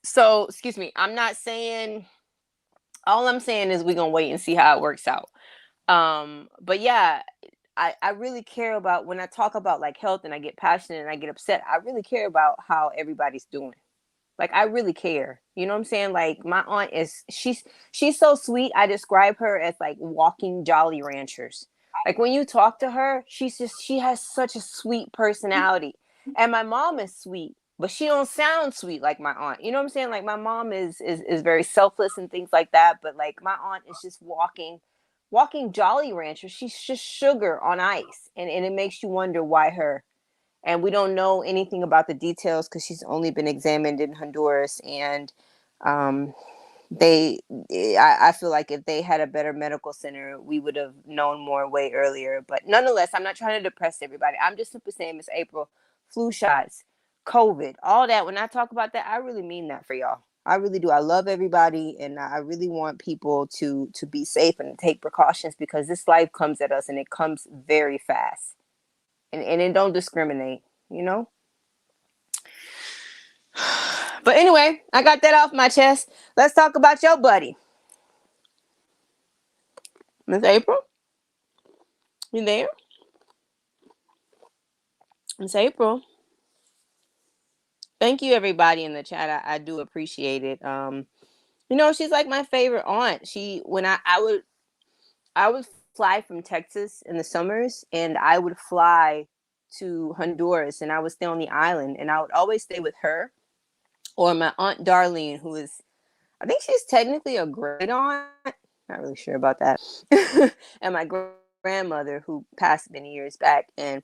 So, excuse me, I'm not saying, all I'm saying is we're gonna wait and see how it works out. But yeah, I really care about, when I talk about like health and I get passionate and I get upset, I really care about how everybody's doing. Like, I really care. You know what I'm saying? Like, my aunt is, she's so sweet. I describe her as like walking Jolly Ranchers. Like, when you talk to her, she has such a sweet personality. And my mom is sweet, but she don't sound sweet like my aunt. You know what I'm saying? Like, my mom is very selfless and things like that, but like my aunt is just walking Jolly Rancher. She's just sugar on ice. And it makes you wonder why her. And we don't know anything about the details because she's only been examined in Honduras. And um, they, I feel like if they had a better medical center, we would have known more way earlier. But nonetheless, I'm not trying to depress everybody. I'm just simply saying, Miss April, flu shots, COVID, all that. When I talk about that, I really mean that for y'all. I really do. I love everybody, and I really want people to be safe and take precautions, because this life comes at us and it comes very fast. And it don't discriminate, you know? But anyway, I got that off my chest. Let's talk about your buddy. Miss April? You there? Miss April? Thank you, everybody in the chat. I do appreciate it. She's like my favorite aunt. When I would fly from Texas in the summers, and I would fly to Honduras, and I would stay on the island, and I would always stay with her or my aunt Darlene, who is, I think she's technically a great aunt. Not really sure about that. And my grandmother, who passed many years back, and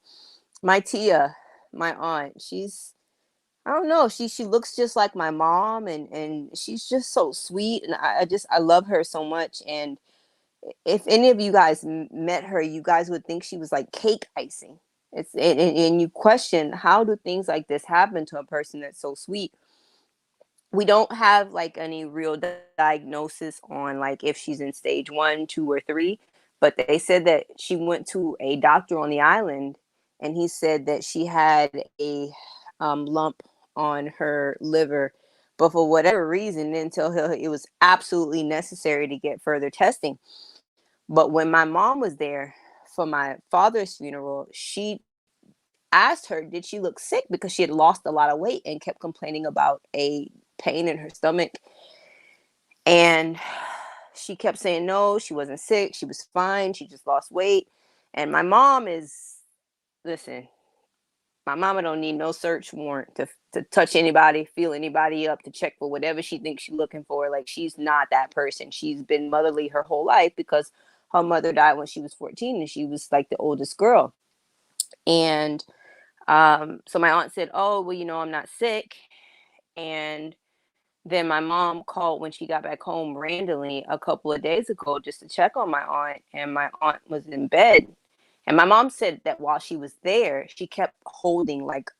my tia, my aunt. I don't know. She looks just like my mom, and she's just so sweet, and I love her so much. And if any of you guys met her, you guys would think she was like cake icing. And you question, how do things like this happen to a person that's so sweet? We don't have like any real diagnosis on like if she's in stage 1, 2, or 3, but they said that she went to a doctor on the island, and he said that she had a lump on her liver, but for whatever reason, until it was absolutely necessary to get further testing. But when my mom was there for my father's funeral, she asked her, did she look sick, because she had lost a lot of weight and kept complaining about a pain in her stomach. And she kept saying no, she wasn't sick, she was fine, she just lost weight. And my mom is, listen, my mama don't need no search warrant to touch anybody, feel anybody up, to check for whatever she thinks she's looking for. Like, she's not that person. She's been motherly her whole life, because her mother died when she was 14, and she was like the oldest girl. And so my aunt said, oh, well, I'm not sick. And then my mom called when she got back home randomly a couple of days ago just to check on my aunt, and my aunt was in bed. And my mom said that while she was there, she kept holding like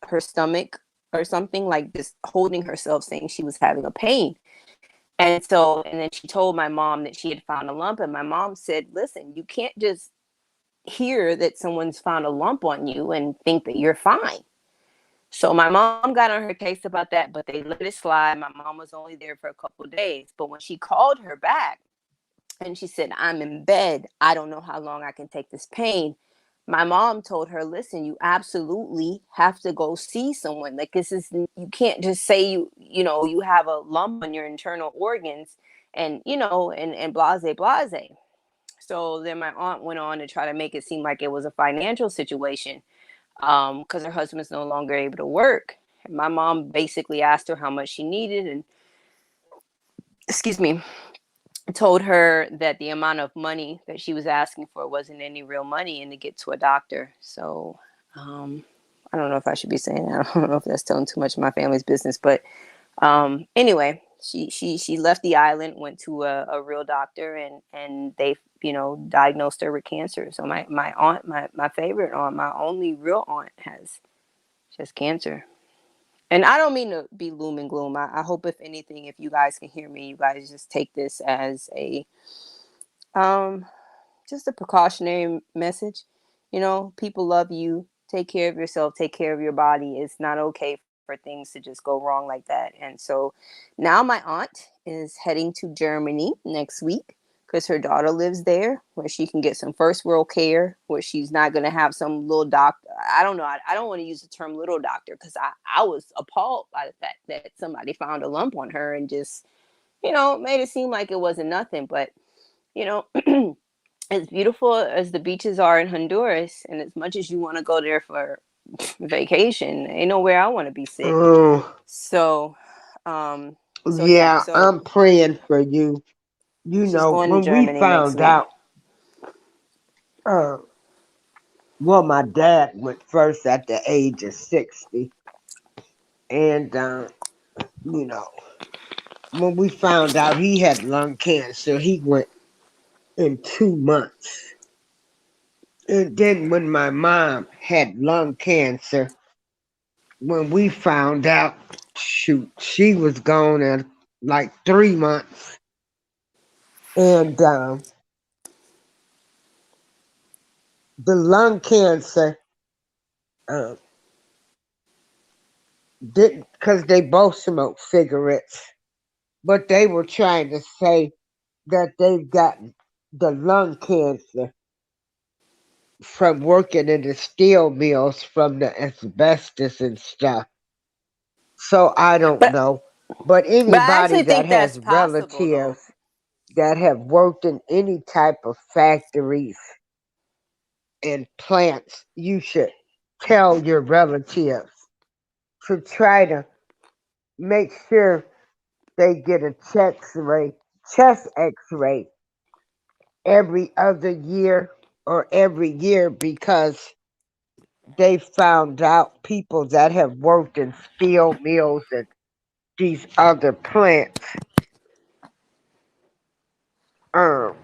her stomach or something, like just holding herself, saying she was having a pain. And then she told my mom that she had found a lump, and my mom said, listen, you can't just hear that someone's found a lump on you and think that you're fine. So my mom got on her case about that, but they let it slide. My mom was only there for a couple of days. But when she called her back and she said, I'm in bed, I don't know how long I can take this pain, my mom told her, listen, you absolutely have to go see someone. Like, you can't just say you have a lump on your internal organs, and blase blase. So then my aunt went on to try to make it seem like it was a financial situation, because her husband's no longer able to work. And my mom basically asked her how much she needed, and, excuse me, told her that the amount of money that she was asking for wasn't any real money, and to get to a doctor. So I don't know if I should be saying that. I don't know if that's telling too much of my family's business, but anyway, she left the island, went to a real doctor, and they diagnosed her with cancer. So my aunt, my favorite aunt, my only real aunt, has just cancer. And I don't mean to be gloom and gloom. I hope, if anything, if you guys can hear me, you guys just take this as a just a precautionary message. People love you. Take care of yourself. Take care of your body. It's not okay for things to just go wrong like that. And so now my aunt is heading to Germany next week because her daughter lives there where she can get some first world care, where she's not going to have some little doctor. I don't know. I don't want to use the term little doctor because I was appalled by the fact that somebody found a lump on her and just, made it seem like it wasn't nothing. But, you know, as beautiful as the beaches are in Honduras, and as much as you want to go there for vacation, ain't nowhere I want to be sick. Oh, So, um, so yeah, yeah, so I'm praying for you. she's going to When we Germany next found week. out, uh, well, my dad went first at the age of 60. And, you know, when we found out he had lung cancer, he went in 2 months. And then when my mom had lung cancer, when we found out, shoot, she was gone in like 3 months. And the lung cancer uh, didn't, because they both smoked cigarettes, but they were trying to say that they've gotten the lung cancer from working in the steel mills from the asbestos and stuff. So I don't But know. But but I anybody actually that think has that's possible relatives though. that have worked in any type of factories and plants, you should tell your relatives to try to make sure they get a chest x-ray every other year or every year because they found out people that have worked in steel mills and these other plants, um,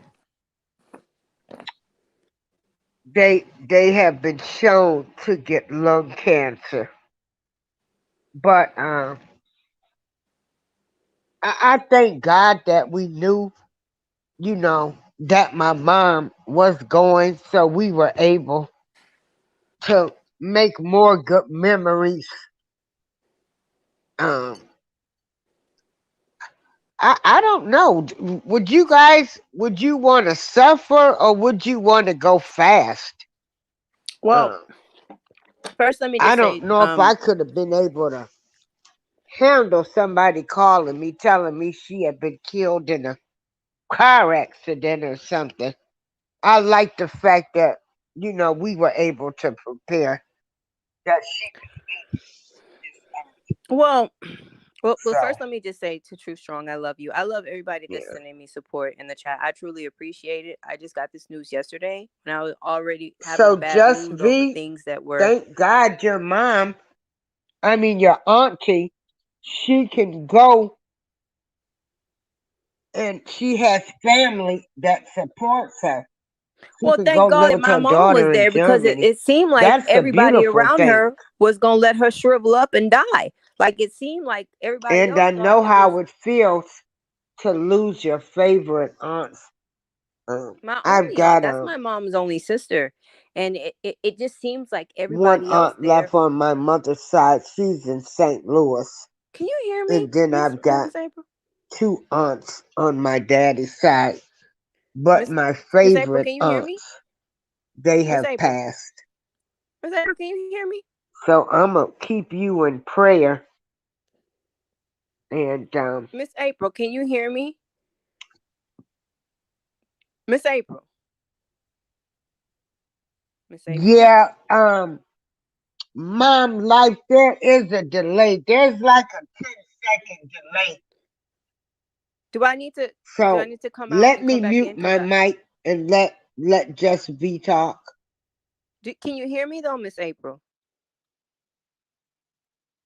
they have been shown to get lung cancer. But I thank God that we knew, that my mom was going, so we were able to make more good memories. Um, I don't know. Would you want to suffer or would you want to go fast? Well, Um, first let me I just don't say, know if I could have been able to handle somebody calling me telling me she had been killed in a car accident or something. I like the fact that, we were able to prepare that she well, well, so first let me just say to Truth Strong, I love you. I love everybody that's yeah. sending me support in the chat. I truly appreciate it. I just got this news yesterday, and I was already having a So bad just mood over V, things that were. thank God your mom, I mean your auntie, she can go and she has family that supports her. She Well, can go thank live God that with my her mom was daughter in there because it, Germany. it seemed like That's a everybody beautiful around thing. her was gonna let her shrivel up and die. Like it seemed like everybody And else I thought know it was how it feels to lose your favorite aunts. my I've only aunt. got That's my mom's only sister, and it just seems like one everybody else aunt there. left on my mother's side. She's in St. Louis. Can you hear me, And then Miss I've got Miss April? two aunts on my daddy's side. But Miss my Miss April, favorite can you hear me? aunts, they Miss have April, passed. Miss April, can you hear me? So I'm going to keep you in prayer. And Miss April, can you hear me? Miss April, Miss April. yeah, mom, life, there is a delay. There's like a 10-second delay. Do I need to do I So need to come out let and me come back mute in? my mic and let just V talk. Can you hear me though, Miss April?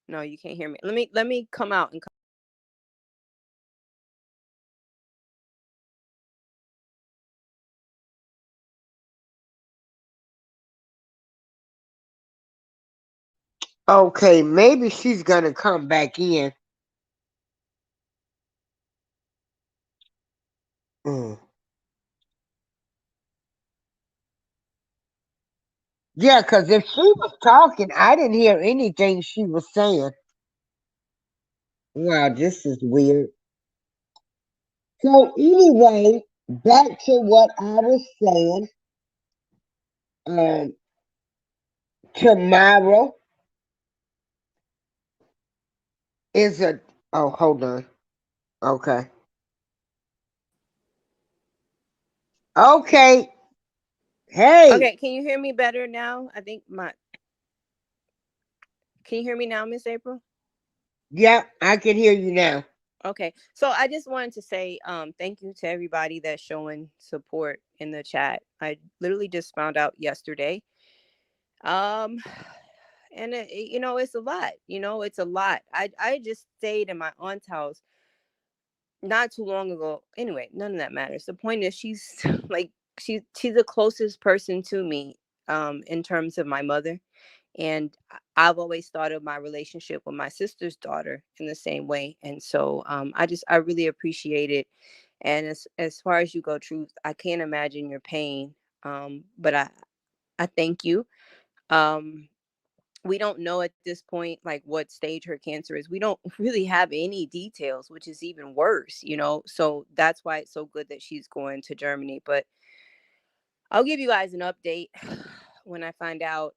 No, you can't hear me. Let me come out and Okay, maybe she's gonna come back in. Mm. Yeah, because if she was talking, I didn't hear anything she was saying. Wow, this is weird. So anyway, back to what I was saying. Um, Tomorrow is a. Oh, hold on. Okay. Okay. Hey. Okay, can you hear me better now? I think my Can you hear me now, Miss April? Yeah, I can hear you now. Okay. So I just wanted to say thank you to everybody that's showing support in the chat. I literally just found out yesterday. Um and it's a lot. It's a lot. I just stayed in my aunt's house not too long ago. Anyway, none of that matters. The point is she's like she's the closest person to me in terms of my mother. And I've always thought of my relationship with my sister's daughter in the same way. And so I really appreciate it. And as far as you go, Truth, I can't imagine your pain. But I thank you. Um, we don't know at this point like what stage her cancer is. We don't really have any details, which is even worse. So that's why it's so good that she's going to Germany. But I'll give you guys an update when I find out.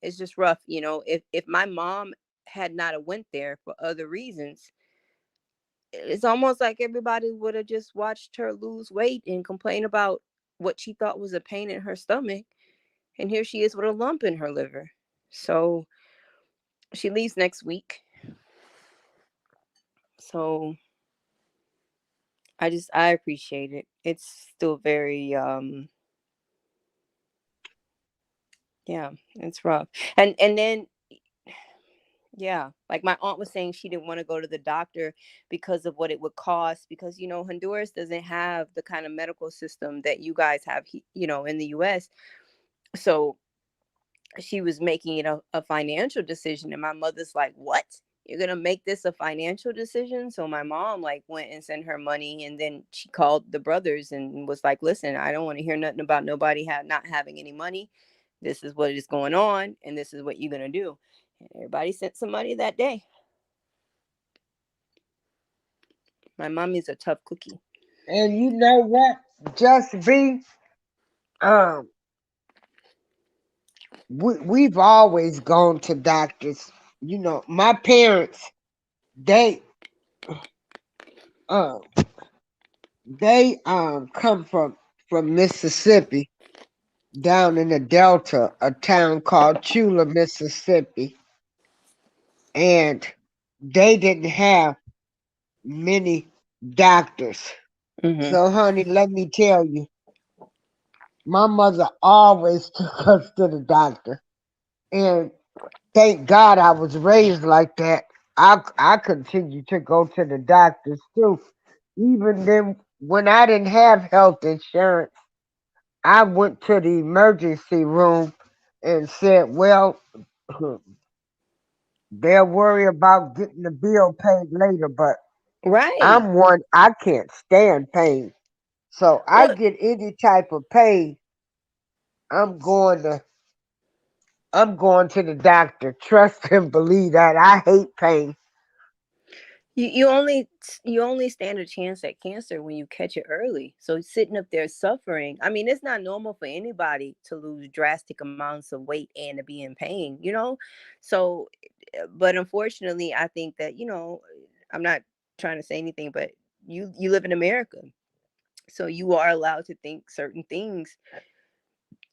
It's just rough. If my mom had not have went there for other reasons, it's almost like everybody would have just watched her lose weight and complain about what she thought was a pain in her stomach, and here she is with a lump in her liver. So she leaves next week. So I appreciate it. It's still very yeah, it's rough. And then yeah, like my aunt was saying she didn't want to go to the doctor because of what it would cost, because Honduras doesn't have the kind of medical system that you guys have in the US. So she was making it a financial decision, and my mother's like, what, you're gonna make this a financial decision? So my mom like went and sent her money, and then she called the brothers and was like, listen, I don't want to hear nothing about nobody not having any money. This is what is going on, and this is what you're gonna do. And everybody sent some money that day. My mommy's a tough cookie. And you know what? Just be um we've always gone to doctors. My parents, they um they come from Mississippi, down in the Delta, a town called Chula, Mississippi. And they didn't have many doctors. Mm-hmm. So honey, let me tell you, my mother always took us to the doctor. And thank God I was raised like that. I continue to go to the doctors too. Even then, when I didn't have health insurance, I went to the emergency room and said, well, they'll worry about getting the bill paid later, but Right. I'm one, I can't stand pain. So I Well, get any type of pain, I'm going to I'm going to the doctor. Trust and believe that. I hate pain. you only stand a chance at cancer when you catch it early. So sitting up there suffering, I mean, it's not normal for anybody to lose drastic amounts of weight and to be in pain. So but unfortunately I think that I'm not trying to say anything, but you live in America, so you are allowed to think certain things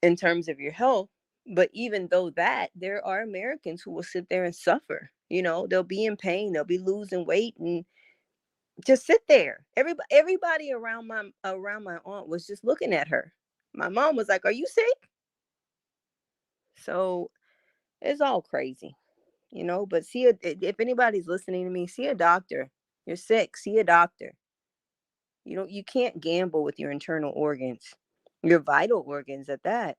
in terms of your health. But even though that, there are Americans who will sit there and suffer. They'll be in pain, they'll be losing weight, and just sit there. Everybody around my aunt was just looking at her. My mom was like, "Are you sick?" So it's all crazy. But if anybody's listening to me, see a doctor. You're sick, see a doctor. You can't gamble with your internal organs, your vital organs at that.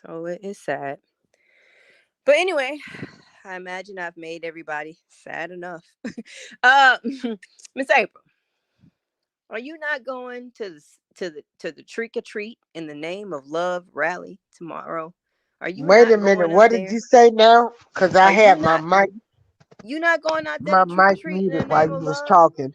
So it's sad. But anyway, I imagine I've made everybody sad enough. uh, Miss April, Are you not going to the trick or treat in the name of love rally tomorrow? Are you Wait a not minute. going up What did there? you say now? Because I Are you had not you not going out there my to trick or mic treat in the muted while name you of was love? talking.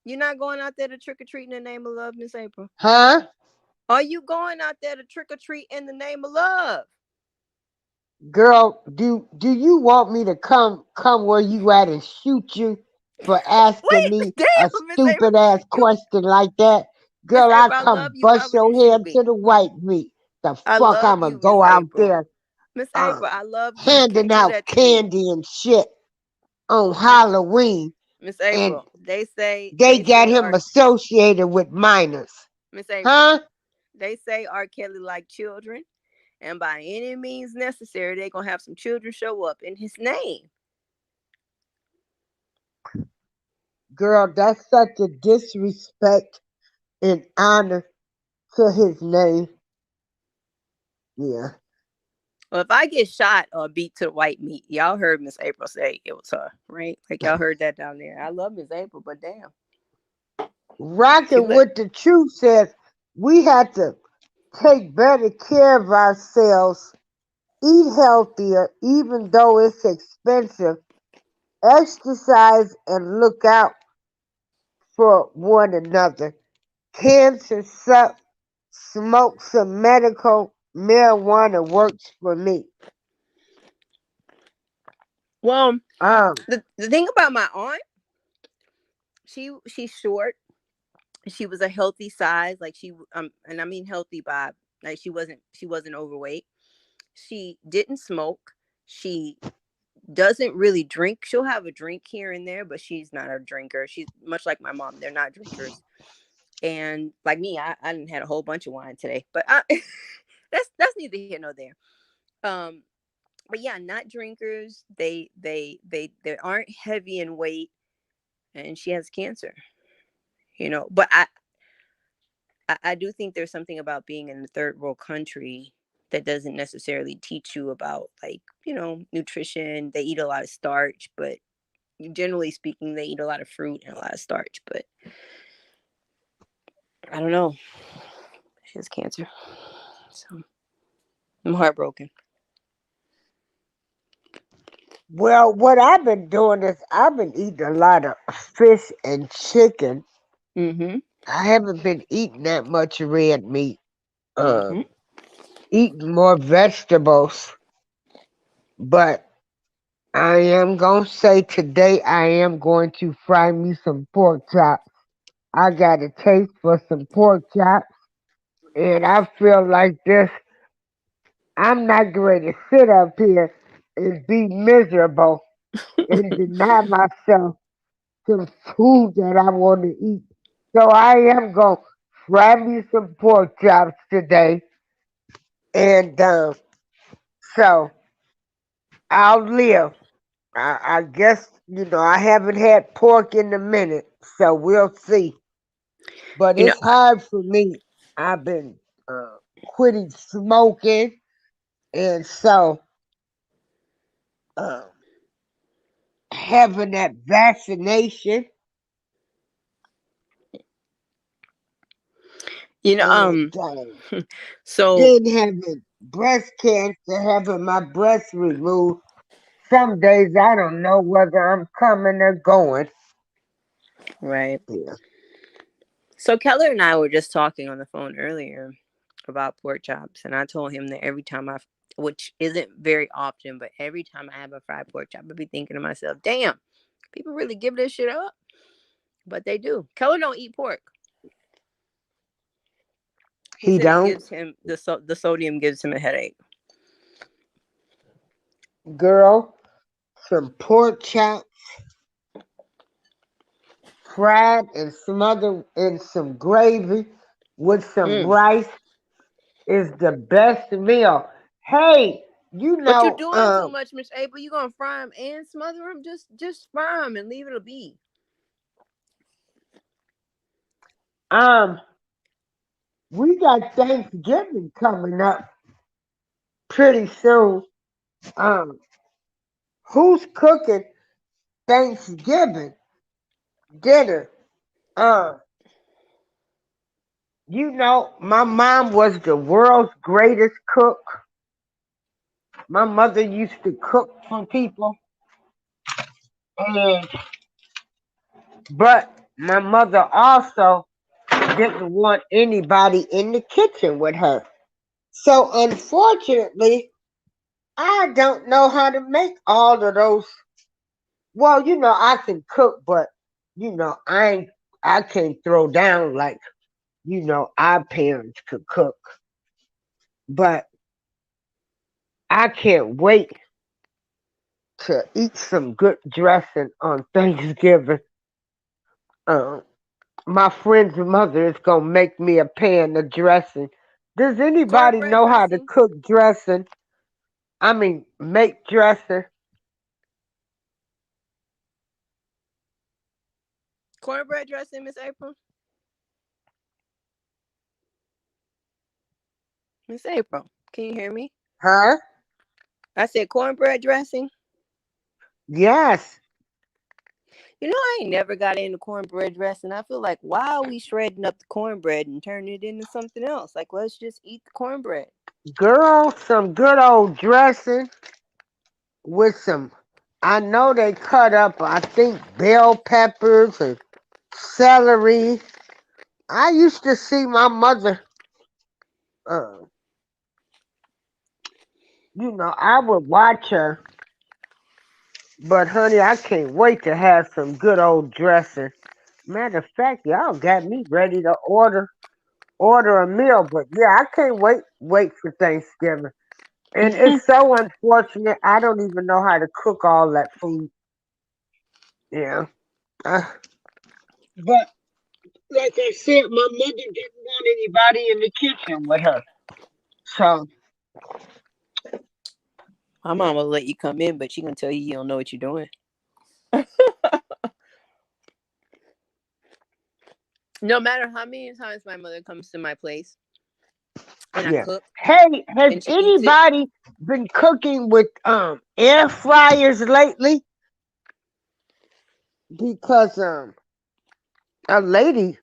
You're not going out there to trick or treat in the name of love, Miss April. Huh? Are you going out there to trick or treat in the name of love? Girl, do you want me to come where you at and shoot you for asking Wait, me a damn, Miss April. stupid ass You question like that? Miss Girl, I April, I love come you. Why bust would you your shoot head me? to the white meat. The I fuck love I'ma you, Miss go out April. there Miss um April, I love you. You handing can't do out that to me. candy and shit on Miss Halloween, Miss and April. they They got say him our associated with minors. Miss April. Huh? They say R. Kelly like children, and by any means necessary, they're gonna have some children show up in his name. Girl, that's such a disrespect and honor to his name. Yeah. Well, if I get shot or beat to the white meat, y'all heard Miss April say it was her, right? Like y'all heard that down there. I love Miss April, but damn, she Rocking lit. with the truth says we have to take better care of ourselves, eat healthier, even though it's expensive, exercise, and look out for one another. Cancer sucks. Smoke some medical marijuana works for me. Well, Um, the thing about my aunt, she's short. She was a healthy size, like and I mean healthy by like she wasn't overweight. She didn't smoke. She doesn't really drink. She'll have a drink here and there, but she's not a drinker. She's much like my mom. They're not drinkers. And like me, I didn't had a whole bunch of wine today, but that's neither here nor there. Um, but yeah, not drinkers. They aren't heavy in weight, and she has cancer. But I do think there's something about being in a third world country that doesn't necessarily teach you about like nutrition. They eat a lot of starch, but generally speaking, they eat a lot of fruit and a lot of starch. But I don't know. She has cancer, so I'm heartbroken. well, what I've been doing is I've been eating a lot of fish and chicken. Mm-hmm. I haven't been eating that much red meat. Mm-hmm. Eating more vegetables, but I am gonna say today I am going to fry me some pork chops. I got a taste for some pork chops, and I feel like this. I'm not going to sit up here and be miserable and deny myself some food that I want to eat. So I am gonna fry me some pork chops today, and so I'll live. I guess I haven't had pork in a minute, so we'll see. But You know, it's hard for me. I've been quitting smoking, and so uh, having that vaccination, you know. and So then having breast cancer, having my breast removed. Some days I don't know whether I'm coming or going. right. Yeah. So Keller and I were just talking on the phone earlier about pork chops, and I told him that every time which isn't very often, but every time I have a fried pork chop, I be thinking to myself, "Damn, people really give this shit up." But they do. Keller don't eat pork. He He said it don't, gives him the sodium gives him a headache. girl. Some pork chops fried and smothered in some gravy with some Mm. rice is the best meal. Hey, you But you're know, doing too much, Miss April. You gonna fry them and smother them? Just fry them and leave it be. um, we got Thanksgiving coming up pretty soon. Um, who's cooking? Thanksgiving dinner. Uh, my mom was the world's greatest cook. My mother used to cook for people, and but my mother also didn't want anybody in the kitchen with her. So unfortunately, I don't know how to make all of those. Well, I can cook, but I can't throw down like our parents could cook. But I can't wait to eat some good dressing on Thanksgiving. Um, my friend's mother is gonna make me a pan of dressing. Does anybody Cornbread know how to dressing. cook dressing? I mean, make dressing. Cornbread dressing, Miss April. Miss April, can you hear me? Huh? I said cornbread dressing. Yes. I ain't never got into cornbread dressing. I feel like, why are we shredding up the cornbread and turning it into something else? Like, let's just eat the cornbread. Girl, some good old dressing with some. I know they cut up, I think, bell peppers and celery. I used to see my mother, uh, I would watch her, but honey, I can't wait to have some good old dressing. Matter of fact, y'all got me ready to order a meal, but yeah, I can't wait for Thanksgiving. And it's so unfortunate. I don't even know how to cook all that food. Yeah. Uh, but like I said, my mother didn't want anybody in the kitchen with her. So My mom will let you come in, but she gonna tell you don't know what you're doing. No matter how many times my mother comes to my place and I yeah. cook Hey, has and she eats it, anybody been cooking with air fryers lately? Because a lady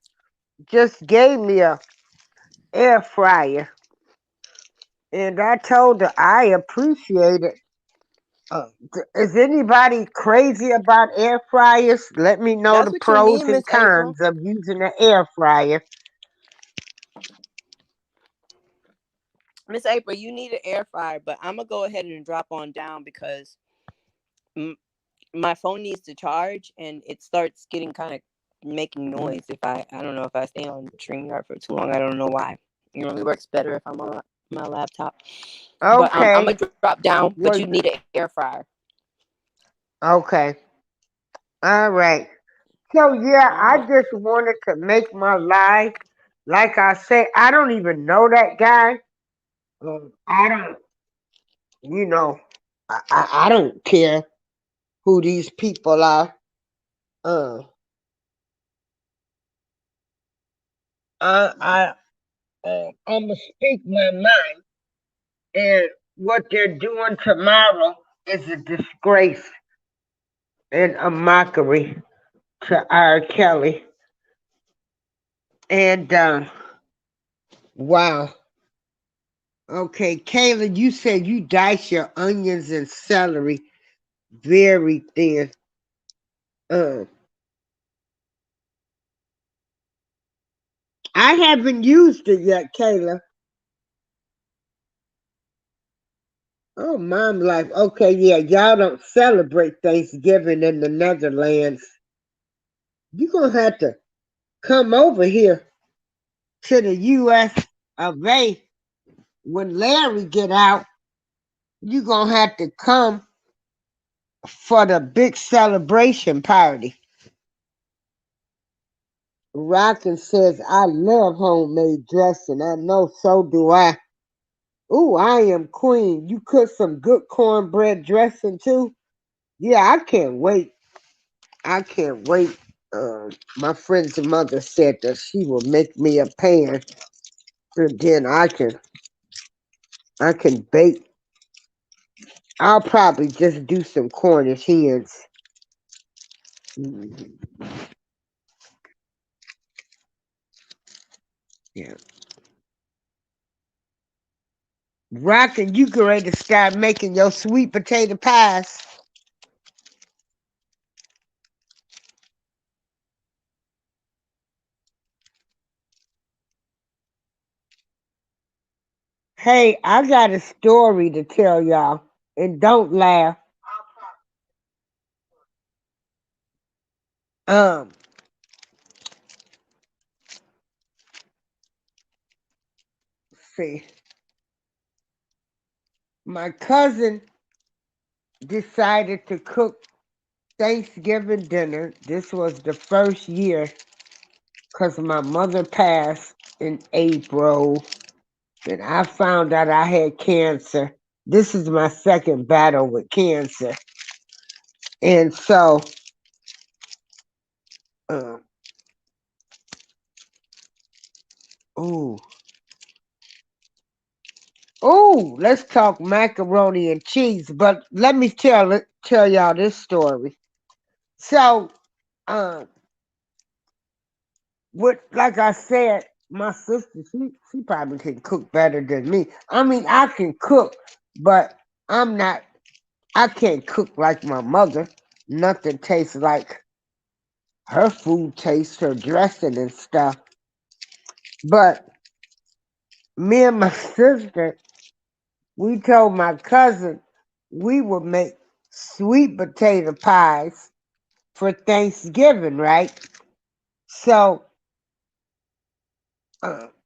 just gave me a air fryer, and I told her I appreciate it. Is anybody crazy about air fryers? Let me know that's the what you pros need, and Miss April. cons of using an air fryer. Miss April, you need an air fryer, but I'm gonna go ahead and drop on down because m- my phone needs to charge and it starts getting kind of making noise if I don't know if I stay on StreamYard for too long. I don't know why. It works better if I'm on my laptop. But I'm Okay. gonna drop down, but you Well, need an air fryer. okay. All right. So yeah, All I right. just wanted to make my life. Like I say, I don't even know that guy. I don't, you know, I don't care who these people are. Uh, I'ma speak my mind, and what they're doing tomorrow is a disgrace and a mockery to R. Kelly. And wow. Okay, Kayla, you said you dice your onions and celery very thin. Uh, I haven't used it yet, Kayla. Oh, mom life. Okay, yeah, y'all don't celebrate Thanksgiving in the Netherlands. You're gonna have to come over here to the US of A when Larry get out. You're gonna have to come for the big celebration party. Rockin says, I love homemade dressing. I know so do I. Ooh, I am queen. You cook some good cornbread dressing too? Yeah, I can't wait. I can't wait. My friend's mother said that she will make me a pan, and then I can bake. I'll probably just do some Cornish hens. Mhm. Yeah. Rockin', you get ready to start making your sweet potato pies. Hey, I got a story to tell y'all. And don't laugh. Um, see, my cousin decided to cook Thanksgiving dinner. This was the first year because my mother passed in April. And I found out I had cancer. This is my second battle with cancer. And so, uh, ooh, let's talk macaroni and cheese. But let me tell y'all this story. So, um, like I said, my sister, she probably can cook better than me. I mean, I can cook, but I'm not. I can't cook like my mother. Nothing tastes like her food tastes, her dressing and stuff. But me and my sister, we told my cousin we would make sweet potato pies for Thanksgiving, right? So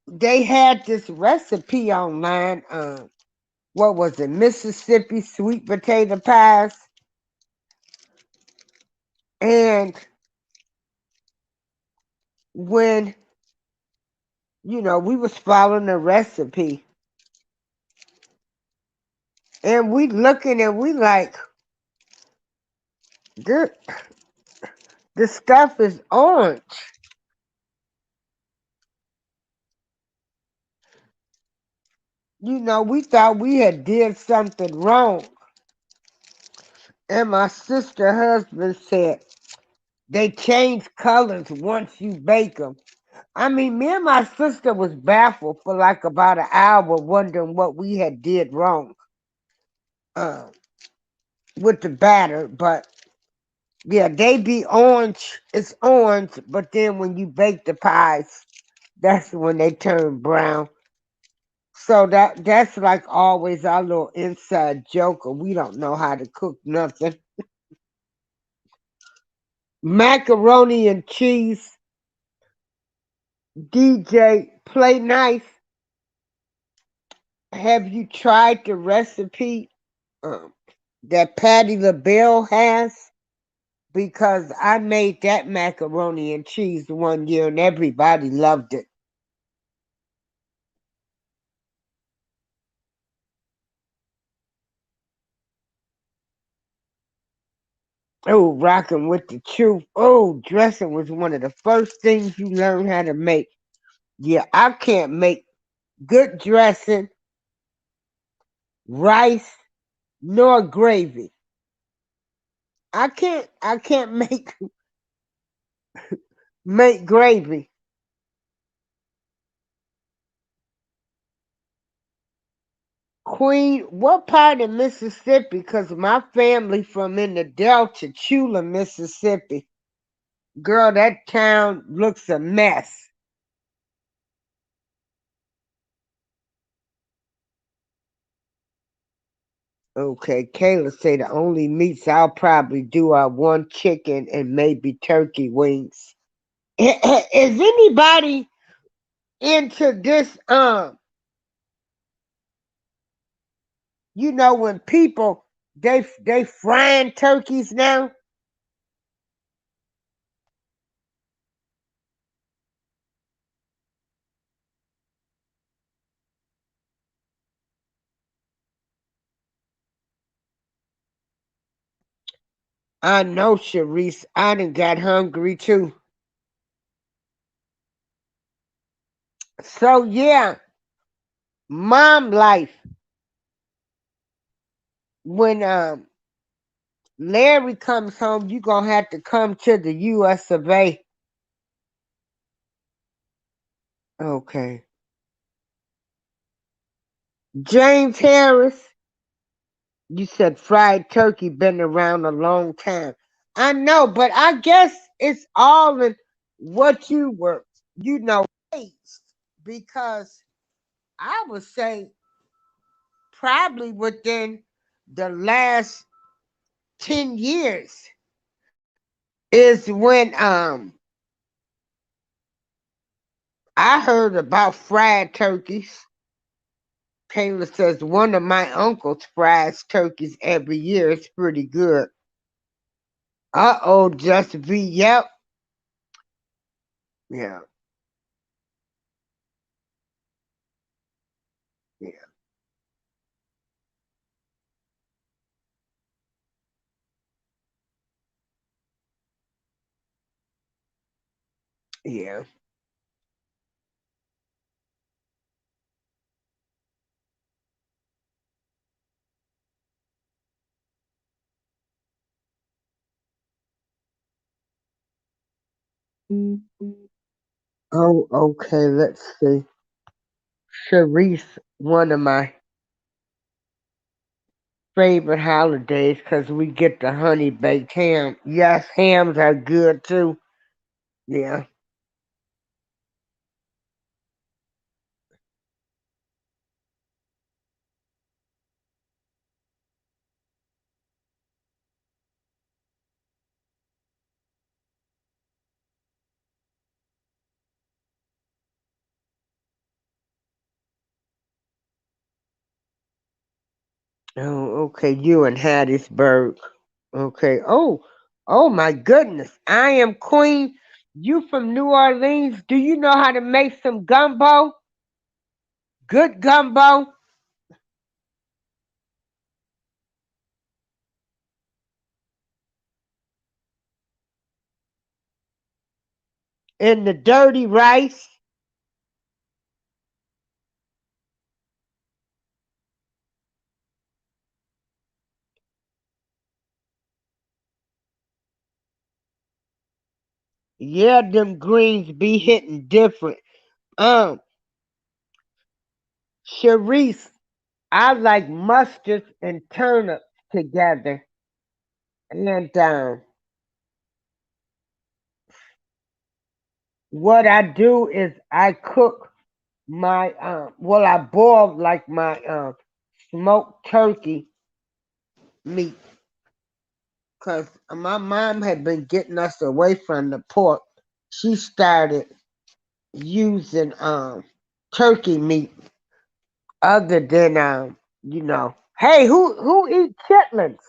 they had this recipe online. What was it? Mississippi sweet potato pies. And when, we was following the recipe and we looking and we like, this, the stuff is orange. We thought we had did something wrong. And my sister husband said they change colors once you bake them. I mean, me and my sister was baffled for like about an hour, wondering what we had did wrong uh, with the batter. But yeah, they be orange. It's orange, but then when you bake the pies, that's when they turn brown. So that's like always our little inside joke. We don't know how to cook nothing. Macaroni and cheese. DJ Play Nice. Have you tried the recipe um, that Patty LaBelle has? Because I made that macaroni and cheese one year and everybody loved it. Oh, rocking with the truth. Oh, dressing was one of the first things you learn how to make. Yeah, I can't make good dressing, rice, nor gravy. I can't make gravy. Queen, what part of Mississippi? Because my family from in the Delta, Chula, Mississippi. Girl, that town looks a mess. Okay, Kayla say the only meats I'll probably do are one chicken and maybe turkey wings. Is anybody into this? When people they frying turkeys now. I know, Sharice. I done got hungry too. So yeah, mom life when Larry comes home, you gonna have to come to the US of A. Okay. James Harris, you said fried turkey been around a long time. I know, but I guess it's all in what you were, raised. Because I would say probably within the last 10 years is when I heard about fried turkeys. Kayla says one of my uncles fries turkeys every year. It's pretty good. Uh-oh, just V. Yep. Yeah, yeah, yeah, Oh, okay, let's see. Sharice, one of my favorite holidays because we get the honey baked ham. Yes, hams are good too. Yeah. Oh, okay. You in Hattiesburg. Okay. Oh my goodness. I am Queen. You from New Orleans. Do you know how to make some gumbo? Good gumbo and the dirty rice. Yeah, them greens be hitting different. Um, Sharice, I like mustard and turnips together. And what I do is I cook my I boil like my smoked turkey meat because my mom had been getting us away from the pork. She started using turkey meat other than Hey, who eat chitlins?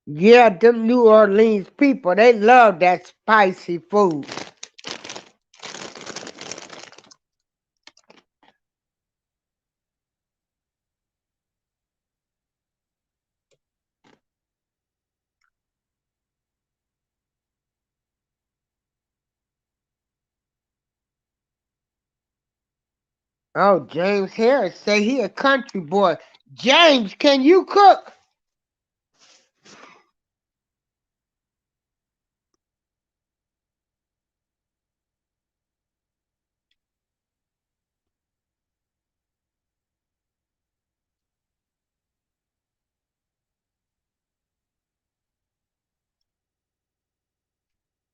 Yeah, them New Orleans people, they love that spicy food. Oh, James Harris say he a country boy. James, can you cook?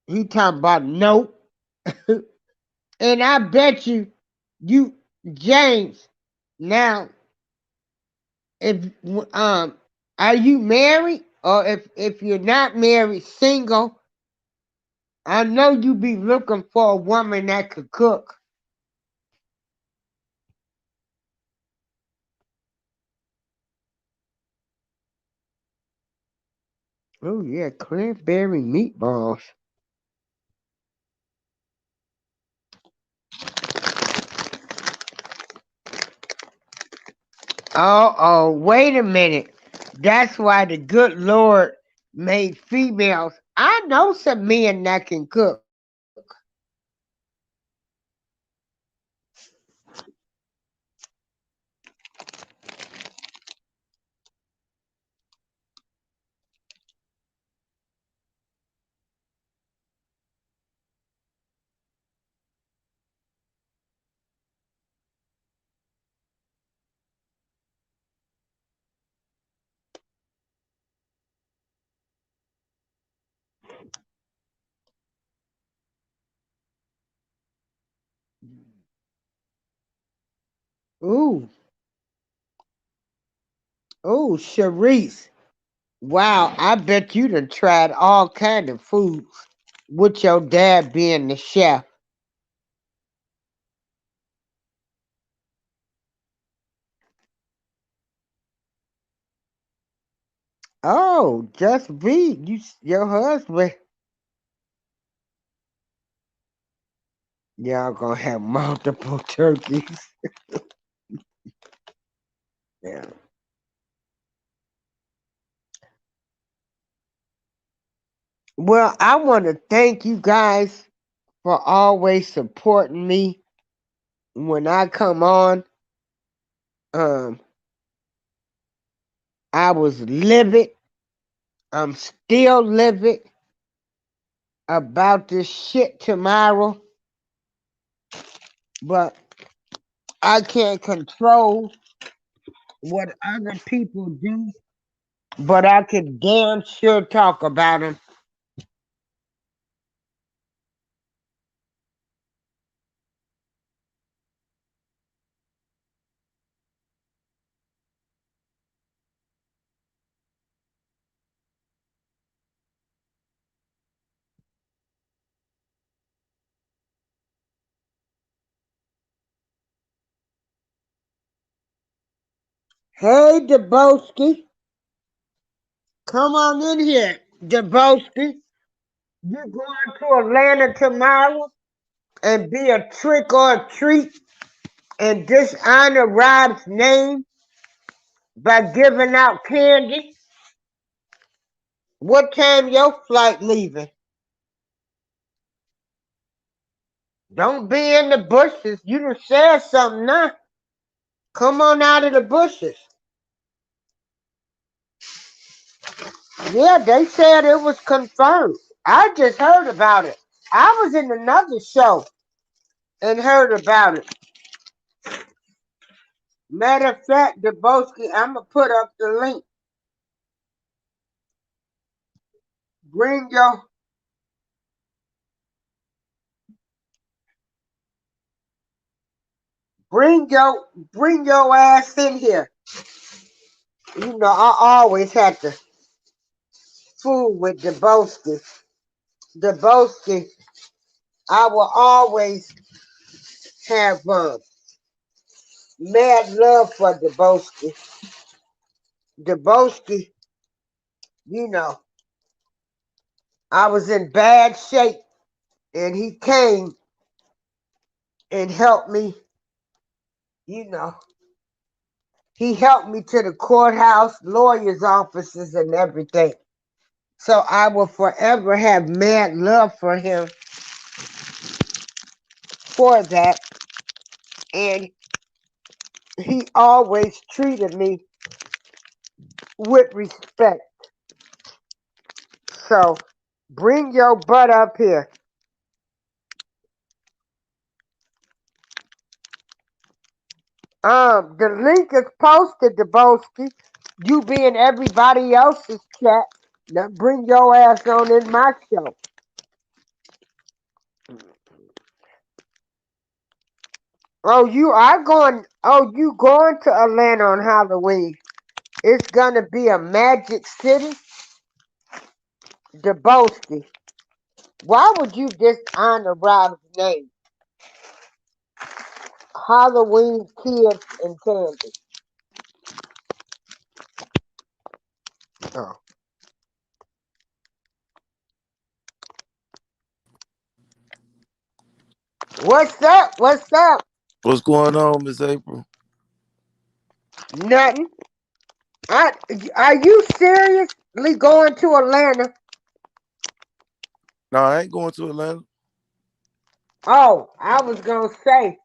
He talking about nope. And I bet you, James. Now, if are you married or if you're not married, single? I know you be looking for a woman that could cook. Oh yeah, cranberry meatballs. Oh, wait a minute. That's why the good Lord made females. I know some men that can cook. Ooh, ooh, Sharice. Wow, I bet you done tried all kind of foods with your dad being the chef. Oh, just be your husband. Y'all gonna have multiple turkeys. Yeah. Well, I want to thank you guys for always supporting me when I come on. Um, I was livid. I'm still livid about this shit tomorrow, but I can't control what other people do, but I can damn sure talk about them. Hey, Deboski, come on in here. Deboski, you going to Atlanta tomorrow and be a trick or a treat and dishonor Rob's name by giving out candy? What time your flight leaving? Don't be in the bushes. You done said something now. Come on out of the bushes. Yeah, they said it was confirmed. I just heard about it. I was in another show and heard about it. Matter of fact, Deboski, I'm gonna put up the link. Bring your bring your ass in here. You know, I always had to fool with Deboski. Deboski, I will always have mad love for Deboski. Deboski, you know, I was in bad shape and he came and helped me, you know. He helped me to the courthouse, lawyers' offices, and everything. So I will forever have mad love for him for that. And he always treated me with respect. So bring your butt up here. The link is posted to Boski. You be in everybody else's chat. Now bring your ass on in my show. Oh, you are going. Oh, you going to Atlanta on Halloween? It's gonna be a magic city, Deboski. Why would you dishonor Rob's name? Halloween kids and candy. Oh. What's up? What's up? What's going on, Miss April? Nothing. I, are you seriously going to Atlanta? No, I ain't going to Atlanta. Oh, I was gonna say,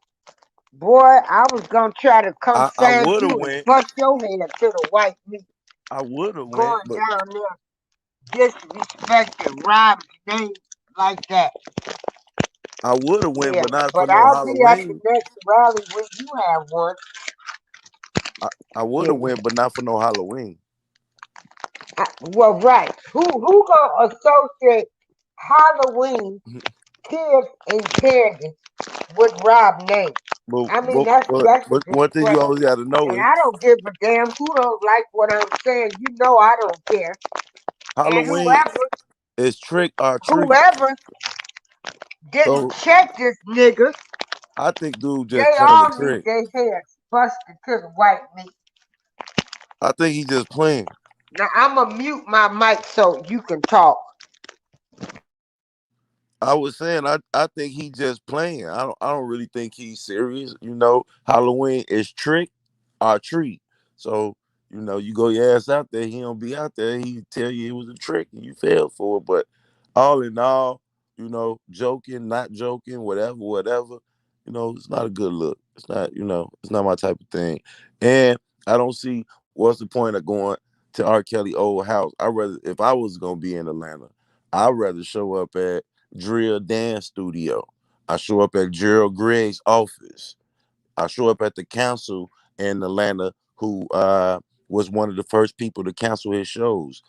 boy, I was gonna try to come I find would you have and went. bust your head to the white meat I would have went, going but down there disrespecting Rob's name like that. I would have went, Yeah, but not for but no I'll be at the Halloween. next rally when you have one. I, I would Yeah. have went, but not for no Halloween. Well, right. Who gonna associate Halloween, kids, and candy with Rob name? But I mean, but but, that's a but one thing you disgrace. always got to know And is I don't give a damn who don't like what I'm saying. You know I don't care. And Halloween is trick or treat. whoever didn't So check this nigga, I think dude they just playing a all need trick. their heads busted to the white meat. I think he just playing. Now I'm gonna mute my mic so you can talk. I was saying I think he just playing. I don't really think he's serious. Halloween is trick or treat. So, you go your ass out there, he don't be out there, he tell you it was a trick and you fell for it. But all in all, joking, not joking, whatever, whatever, it's not a good look. It's not my type of thing. And I don't see what's the point of going to R. Kelly old house. I rather if I was gonna be in Atlanta, I'd rather show up at Drill Dance Studio. I show up at Gerald Gregg's office. I show up at the council in Atlanta, who was one of the first people to cancel his shows.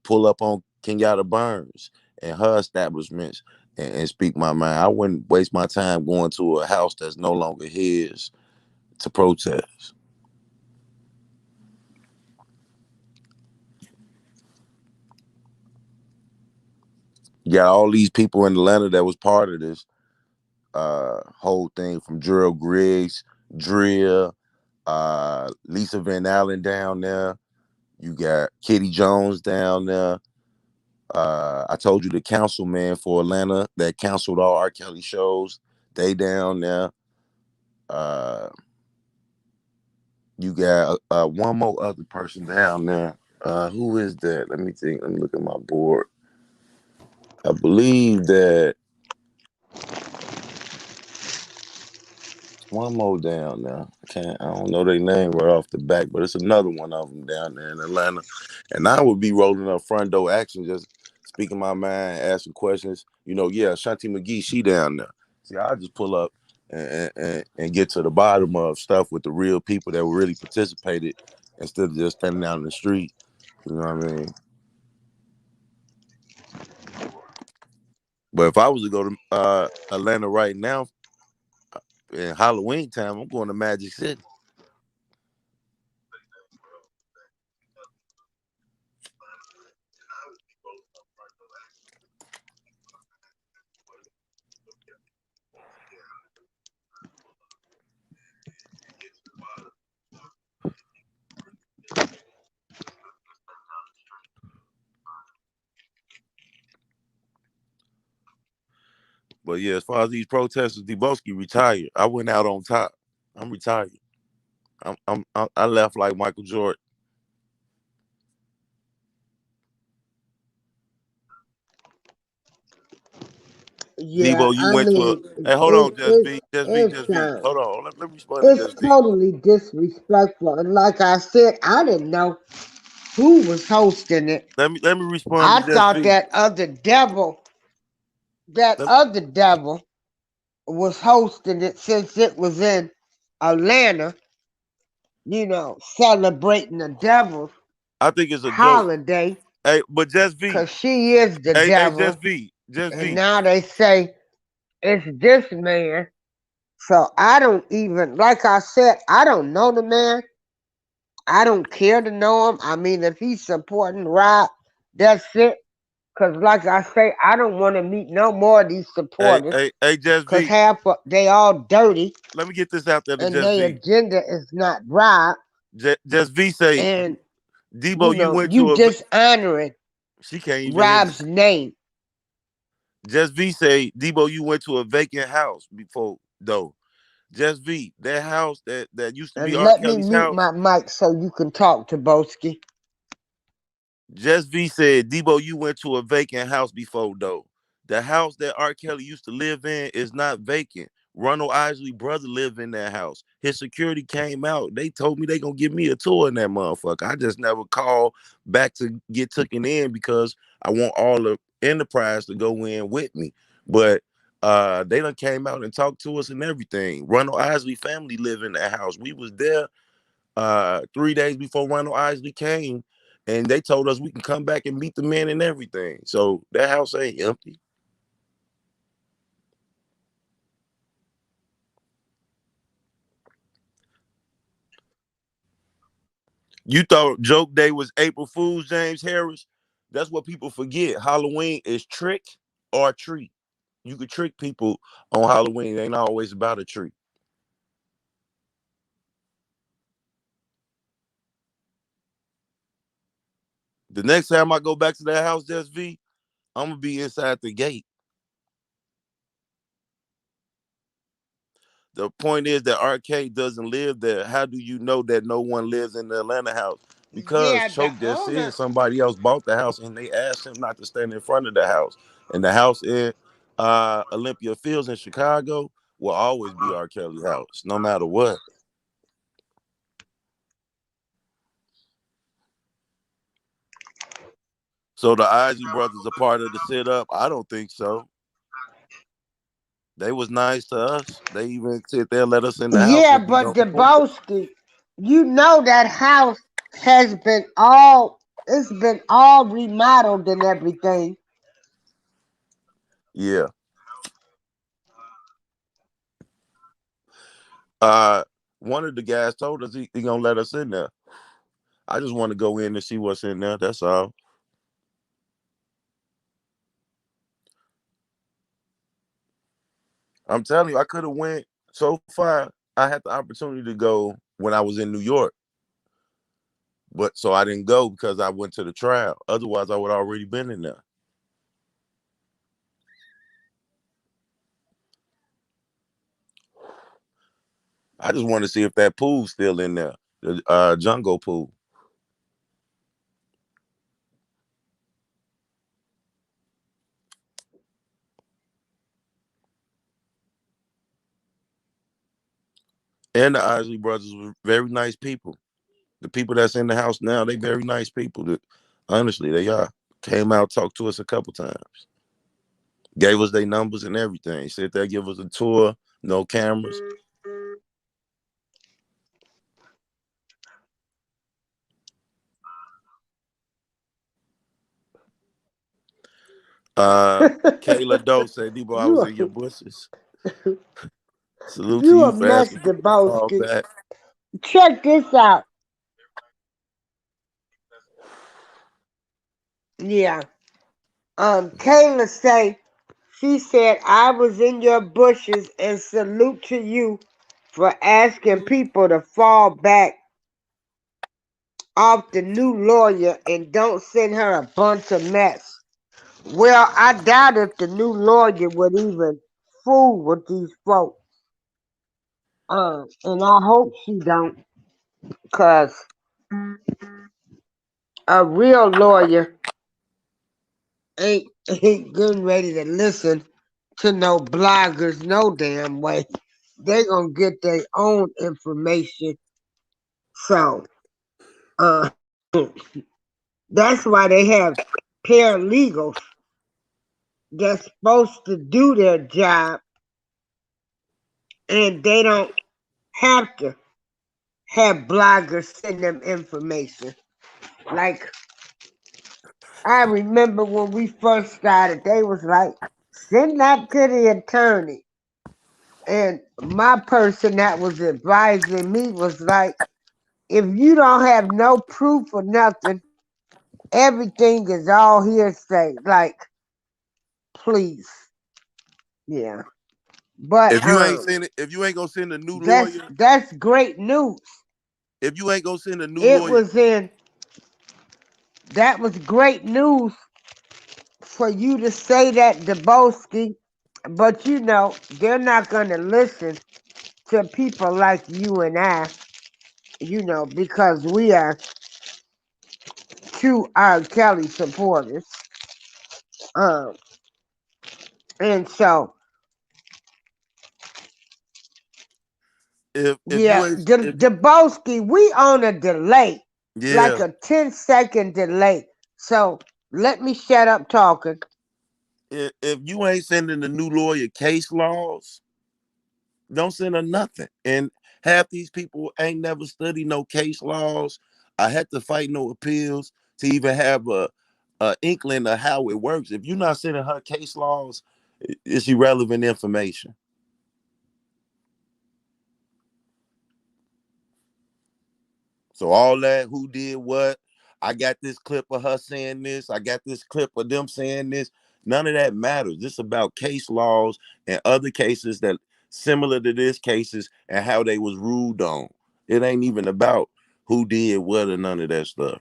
Pull up on Kenyatta Burns and her establishments and speak my mind. I wouldn't waste my time going to a house that's no longer his to protest. You got all these people in Atlanta that was part of this whole thing, from Gerald Griggs, Drill, Lisa Van Allen down there. You got Kitty Jones down there. I told you the councilman for Atlanta that canceled all R. Kelly shows. They down there. Uh, you got one more other person down there. Who is that? Let me think. Let me look at my board. I believe that one more down there. I don't know their name right off the back, but it's another one of them down there in Atlanta. And I would be rolling up front door action, just speaking my mind, asking questions. Yeah, Shanti McGee, she down there. See, I just pull up and get to the bottom of stuff with the real people that really participated instead of just standing out in the street. You know what I mean? But if I was to go to Atlanta right now in Halloween time, I'm going to Magic City. But yeah, as far as these protesters, Deboski retired. I went out on top. I'm retired. I left like Michael Jordan. Yeah, Debo, you I went to a. mean, Hey, hold it, on, just it's V, just V, it's just V. Hold on, let me respond to it's just V. totally disrespectful. And like I said, I didn't know who was hosting it. Let me respond to I just thought V. that Let, other devil was hosting it since it was in Atlanta, celebrating the devil's I think it's a dope. holiday Hey, but just V. because she is the Hey, devil. just V, just And V. now they say it's this man. So I don't even, like I said, I don't know the man. I don't care to know him. I mean, if he's supporting Rob, that's it. Because, like I say, I don't want to meet no more of these supporters. Hey, just Because V. they all dirty Let me get this out there to and just their V. agenda is not Rob. Just V say, And, Debo, you went you to a. dishonoring She can't even hear me. Rob's name. Just V say, Debo, you went to a vacant house before though. Just V, that house that used to be And R. let me Kelly's mute house. my mic so you can talk to Boski. Just V said, Debo, you went to a vacant house before though. The house that R. Kelly used to live in is not vacant. Ronald Isley brother lived in that house. His security came out. They told me they gonna give me a tour in that motherfucker. I just never called back to get taken in because I want all the enterprise to go in with me. But they done came out and talked to us and everything. Ronald Isley family live in that house. We was there 3 days before Ronald Isley came, and they told us we can come back and meet the men and everything. So that house ain't empty. You thought joke day was April Fool's, James Harris? That's what people forget. Halloween is trick or treat. You could trick people on Halloween. It ain't always about a treat. The next time I go back to that house, just V, I'm gonna be inside the gate. The point is that RK doesn't live there. How do you know that no one lives in the Atlanta house? Because Yeah, the Choke just owner. said somebody else bought the house and they asked him not to stand in front of the house. And the house in Olympia Fields in Chicago will always be R. Kelly's house, no matter what. So the Isley brothers are part of the sit up? I don't think so. They was nice to us. They even sit there, let us in the house Yeah, if we but don't want to. Deboski, you know that house has been all it's been all remodeled and everything. Yeah. Uh, one of the guys told us he gonna let us in there. I just want to go in and see what's in there. That's all. I'm telling you, I could have went so far. I had the opportunity to go when I was in New York, but so I didn't go because I went to the trial. Otherwise, I would already been in there. I just want to see if that pool's still in there, the jungle pool. And the Isley brothers were very nice people. The people that's in the house now, they very nice people. Honestly, they are. Came out, talked to us a couple times, gave us their numbers and everything. Sit there, give us a tour, no cameras. Kayla Doe said, Debo, I was you in your bushes. Salute to you a you for mess, asking for me to call Deboski. back. Check this out. Yeah. Kayla say she said I was in your bushes and salute to you for asking people to fall back off the new lawyer and don't send her a bunch of mess. Well, I doubt if the new lawyer would even fool with these folks. And I hope she don't, cause a real lawyer ain't getting ready to listen to no bloggers no damn way. They gonna get their own information. So, uh, that's why they have paralegals that's supposed to do their job, and they don't have to have bloggers send them information. Like, I remember when we first started, they was like, send that to the attorney. And my person that was advising me was like, if you don't have no proof or nothing, everything is all hearsay. Like, please. Yeah. But If you ain't gonna send a new that's lawyer, that's great news. if you ain't gonna send a new It lawyer, was in that was great news for you to say that, Debosky, but they're not going to listen to people like you and I, because we are true R. Kelly supporters. Um, and so, If you yeah, ain't if Debosky, we on a delay, like yeah, a 10-second delay. So let me shut up talking. if you ain't sending the new lawyer case laws, don't send her nothing. And half these people ain't never studied no case laws. I had to fight no appeals to even have a inkling of how it works. If you're not sending her case laws, it's irrelevant information. So all that, who did what, I got this clip of her saying this, I got this clip of them saying this. None of that matters. This is about case laws and other cases that similar to this cases and how they was ruled on. It ain't even about who did what or none of that stuff.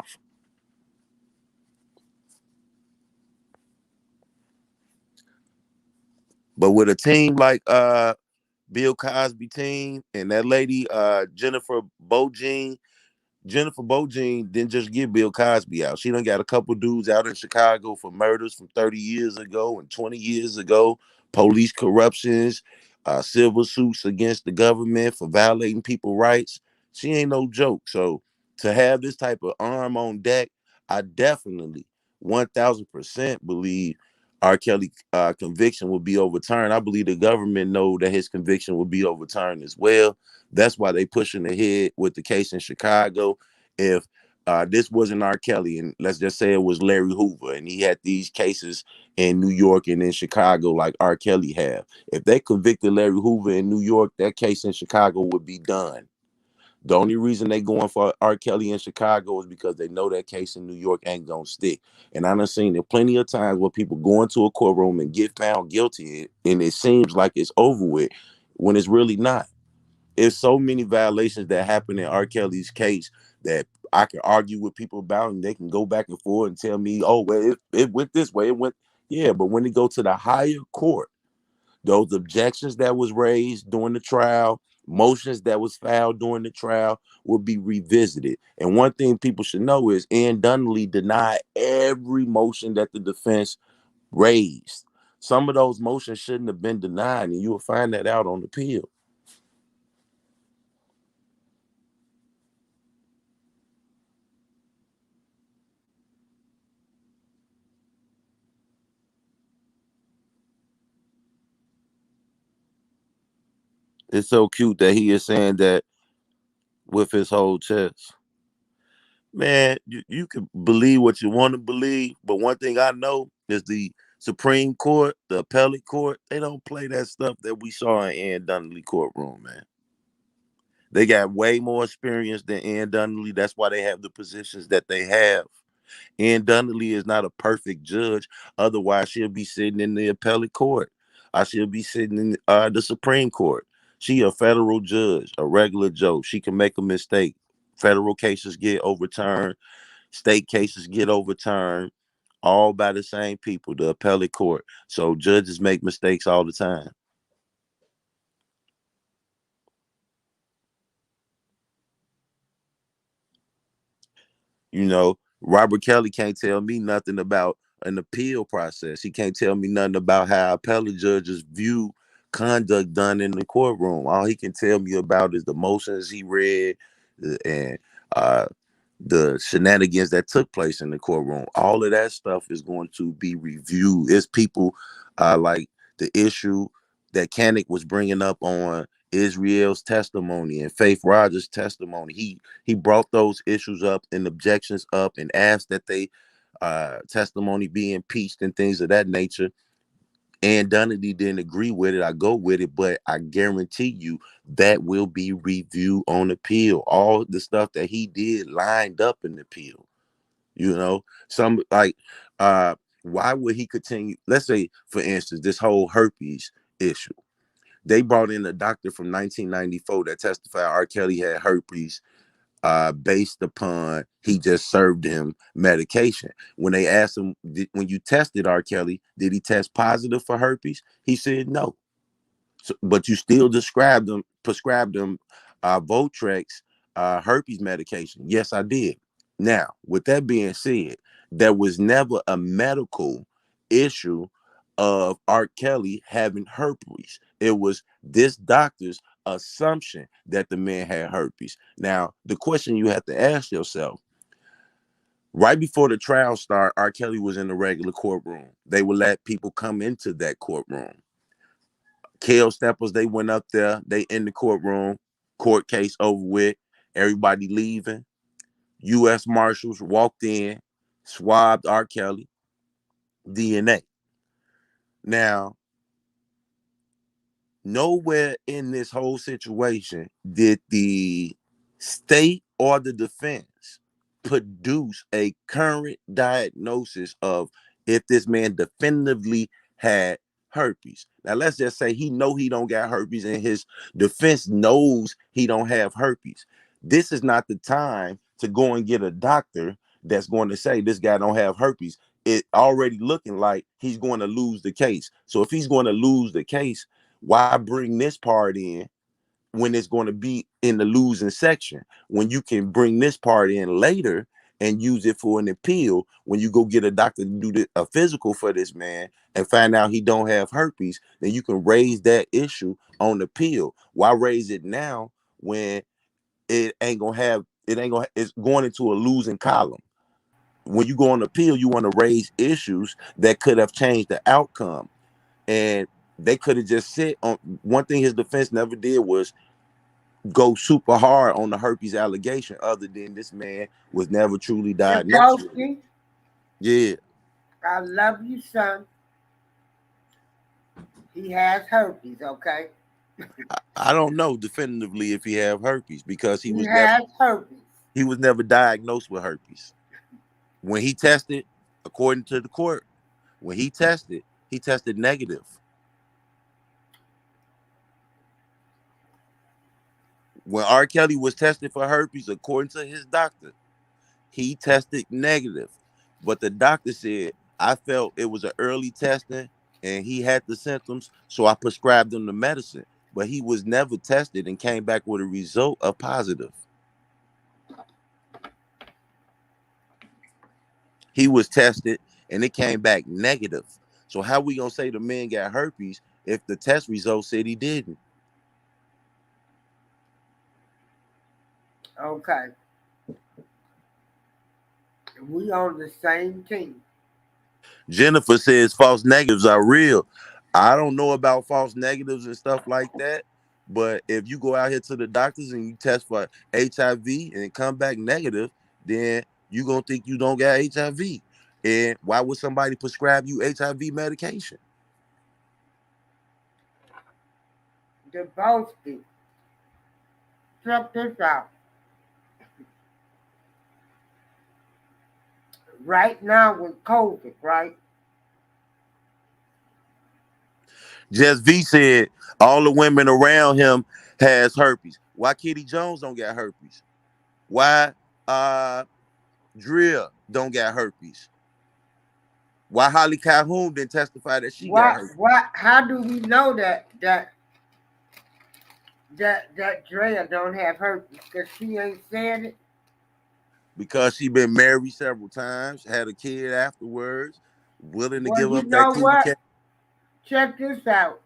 But with a team like Bill Cosby team and that lady Jennifer Bojin didn't just get Bill Cosby out. She done got a couple dudes out in Chicago for murders from 30 years ago and 20 years ago, police corruptions, civil suits against the government for violating people's rights. She ain't no joke. So to have this type of arm on deck, I definitely 1000% believe R. Kelly conviction will be overturned. I believe the government know that his conviction will be overturned as well. That's why they pushing ahead with the case in Chicago. If this wasn't R. Kelly, and let's just say it was Larry Hoover, and he had these cases in New York and in Chicago like R. Kelly have. If they convicted Larry Hoover in New York, that case in Chicago would be done. The only reason they going for R. Kelly in Chicago is because they know that case in New York ain't gonna stick. And I done seen it plenty of times where people go into a courtroom and get found guilty, and it seems like it's over with when it's really not. There's so many violations that happen in R. Kelly's case that I can argue with people about, and they can go back and forth and tell me, "Oh, well, it went this way, it went." Yeah, but when it go to the higher court, those objections that was raised during the trial, motions that was filed during the trial will be revisited. And one thing people should know is Ann Dunley denied every motion that the defense raised. Some of those motions shouldn't have been denied, and you will find that out on appeal. It's so cute that he is saying that with his whole chest. Man, you can believe what you want to believe, but one thing I know is the Supreme Court, the appellate court, they don't play that stuff that we saw in Ann Dunley courtroom, man. They got way more experience than Ann Dunley. That's why they have the positions that they have. Ann Dunley is not a perfect judge. Otherwise, she'll be sitting in the appellate court. I she'll be sitting in the Supreme Court. She a federal judge, a regular Joe. She can make a mistake. Federal cases get overturned. State cases get overturned. All by the same people, the appellate court. So judges make mistakes all the time. You know, Robert Kelly can't tell me nothing about an appeal process. He can't tell me nothing about how appellate judges view conduct done in the courtroom. All he can tell me about is the motions he read and uh, the shenanigans that took place in the courtroom. All of that stuff is going to be reviewed. It's people like the issue that Kanik was bringing up on Israel's testimony and Faith Rogers' testimony. He brought those issues up and objections up and asked that they testimony be impeached and things of that nature. And Dunity didn't agree with it. I go with it, but I guarantee you that will be reviewed on appeal. All the stuff that he did lined up in the appeal. You know, some like why would he continue? Let's say, for instance, this whole herpes issue. They brought in a doctor from 1994 that testified R. Kelly had herpes based upon he just served him medication. When they asked him, when you tested R. Kelly, did he test positive for herpes? He said no. So, but you still prescribed them Votrex herpes medication. Yes, I did. Now, with that being said, there was never a medical issue of R. Kelly having herpes. It was this doctor's assumption that the man had herpes. Now, the question you have to ask yourself, right before the trial started, R. Kelly was in the regular courtroom. They would let people come into that courtroom. Kale steppers, they went up there, they in the courtroom, court case over with, everybody leaving. U.S. Marshals walked in, swabbed R. Kelly, DNA. Now, nowhere in this whole situation did the state or the defense produce a current diagnosis of if this man definitively had herpes. Now let's just say he don't got herpes and his defense knows he don't have herpes. This is not the time to go and get a doctor that's going to say this guy don't have herpes. It already looking like he's going to lose the case. So if he's going to lose the case, why bring this part in when it's going to be in the losing section? When you can bring this part in later and use it for an appeal when you go get a doctor to do a physical for this man and find out he don't have herpes, then you can raise that issue on the appeal. Why raise it now when it's going into a losing column? When you go on appeal, you want to raise issues that could have changed the outcome. And they could have just sit on one thing his defense never did was go super hard on the herpes allegation, other than this man was never truly And diagnosed with it. Posty, Yeah. I love you, son. He has herpes, okay? I don't know definitively if he have herpes because He has herpes. he was never diagnosed with herpes. When he tested, according to the court, when he tested negative. When R. Kelly was tested for herpes, according to his doctor, he tested negative. But the doctor said, I felt it was an early testing and he had the symptoms, so I prescribed him the medicine. But he was never tested and came back with a result of positive. He was tested and it came back negative. So how we gonna say the man got herpes if the test results said he didn't? Okay. We on the same team. Jennifer says false negatives are real. I don't know about false negatives and stuff like that, but if you go out here to the doctors and you test for HIV and it come back negative, then you gonna think you don't got HIV. And why would somebody prescribe you HIV medication? The Posty. Check this out. Right now with COVID, right? Just V said all the women around him has herpes. Why Kitty Jones don't got herpes? Why Drea don't got herpes? Why Holly Calhoun didn't testify that she got herpes? How do we know that Drea don't have herpes? Because she ain't said it. Because she been married several times, had a kid afterwards, willing to Well, give you up that know kitty what? cat. Check this out.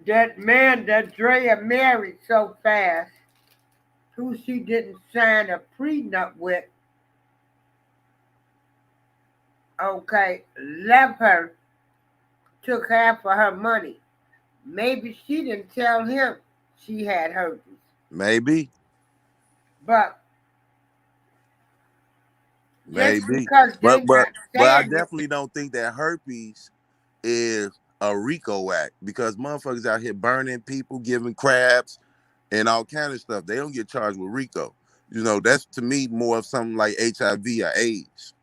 That man that Drea married so fast, who she didn't sign a prenup with, okay, left her, took half of her money. Maybe she didn't tell him she had herpes. Maybe, But just maybe, because but they but not but I saying it, definitely don't think that herpes is a RICO act because motherfuckers out here burning people, giving crabs, and all kind of stuff. They don't get charged with RICO. You know, that's to me more of something like HIV or AIDS.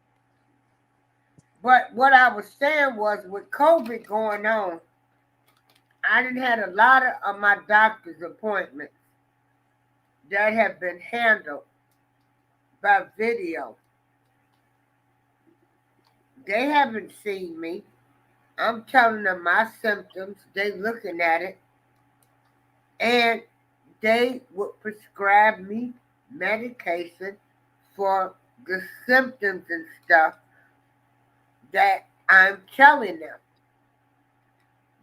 but what I was saying was with COVID going on, I didn't had a lot of my doctor's appointments that have been handled by video. They haven't seen me. I'm telling them my symptoms. They looking at it, and they would prescribe me medication for the symptoms and stuff that I'm telling them.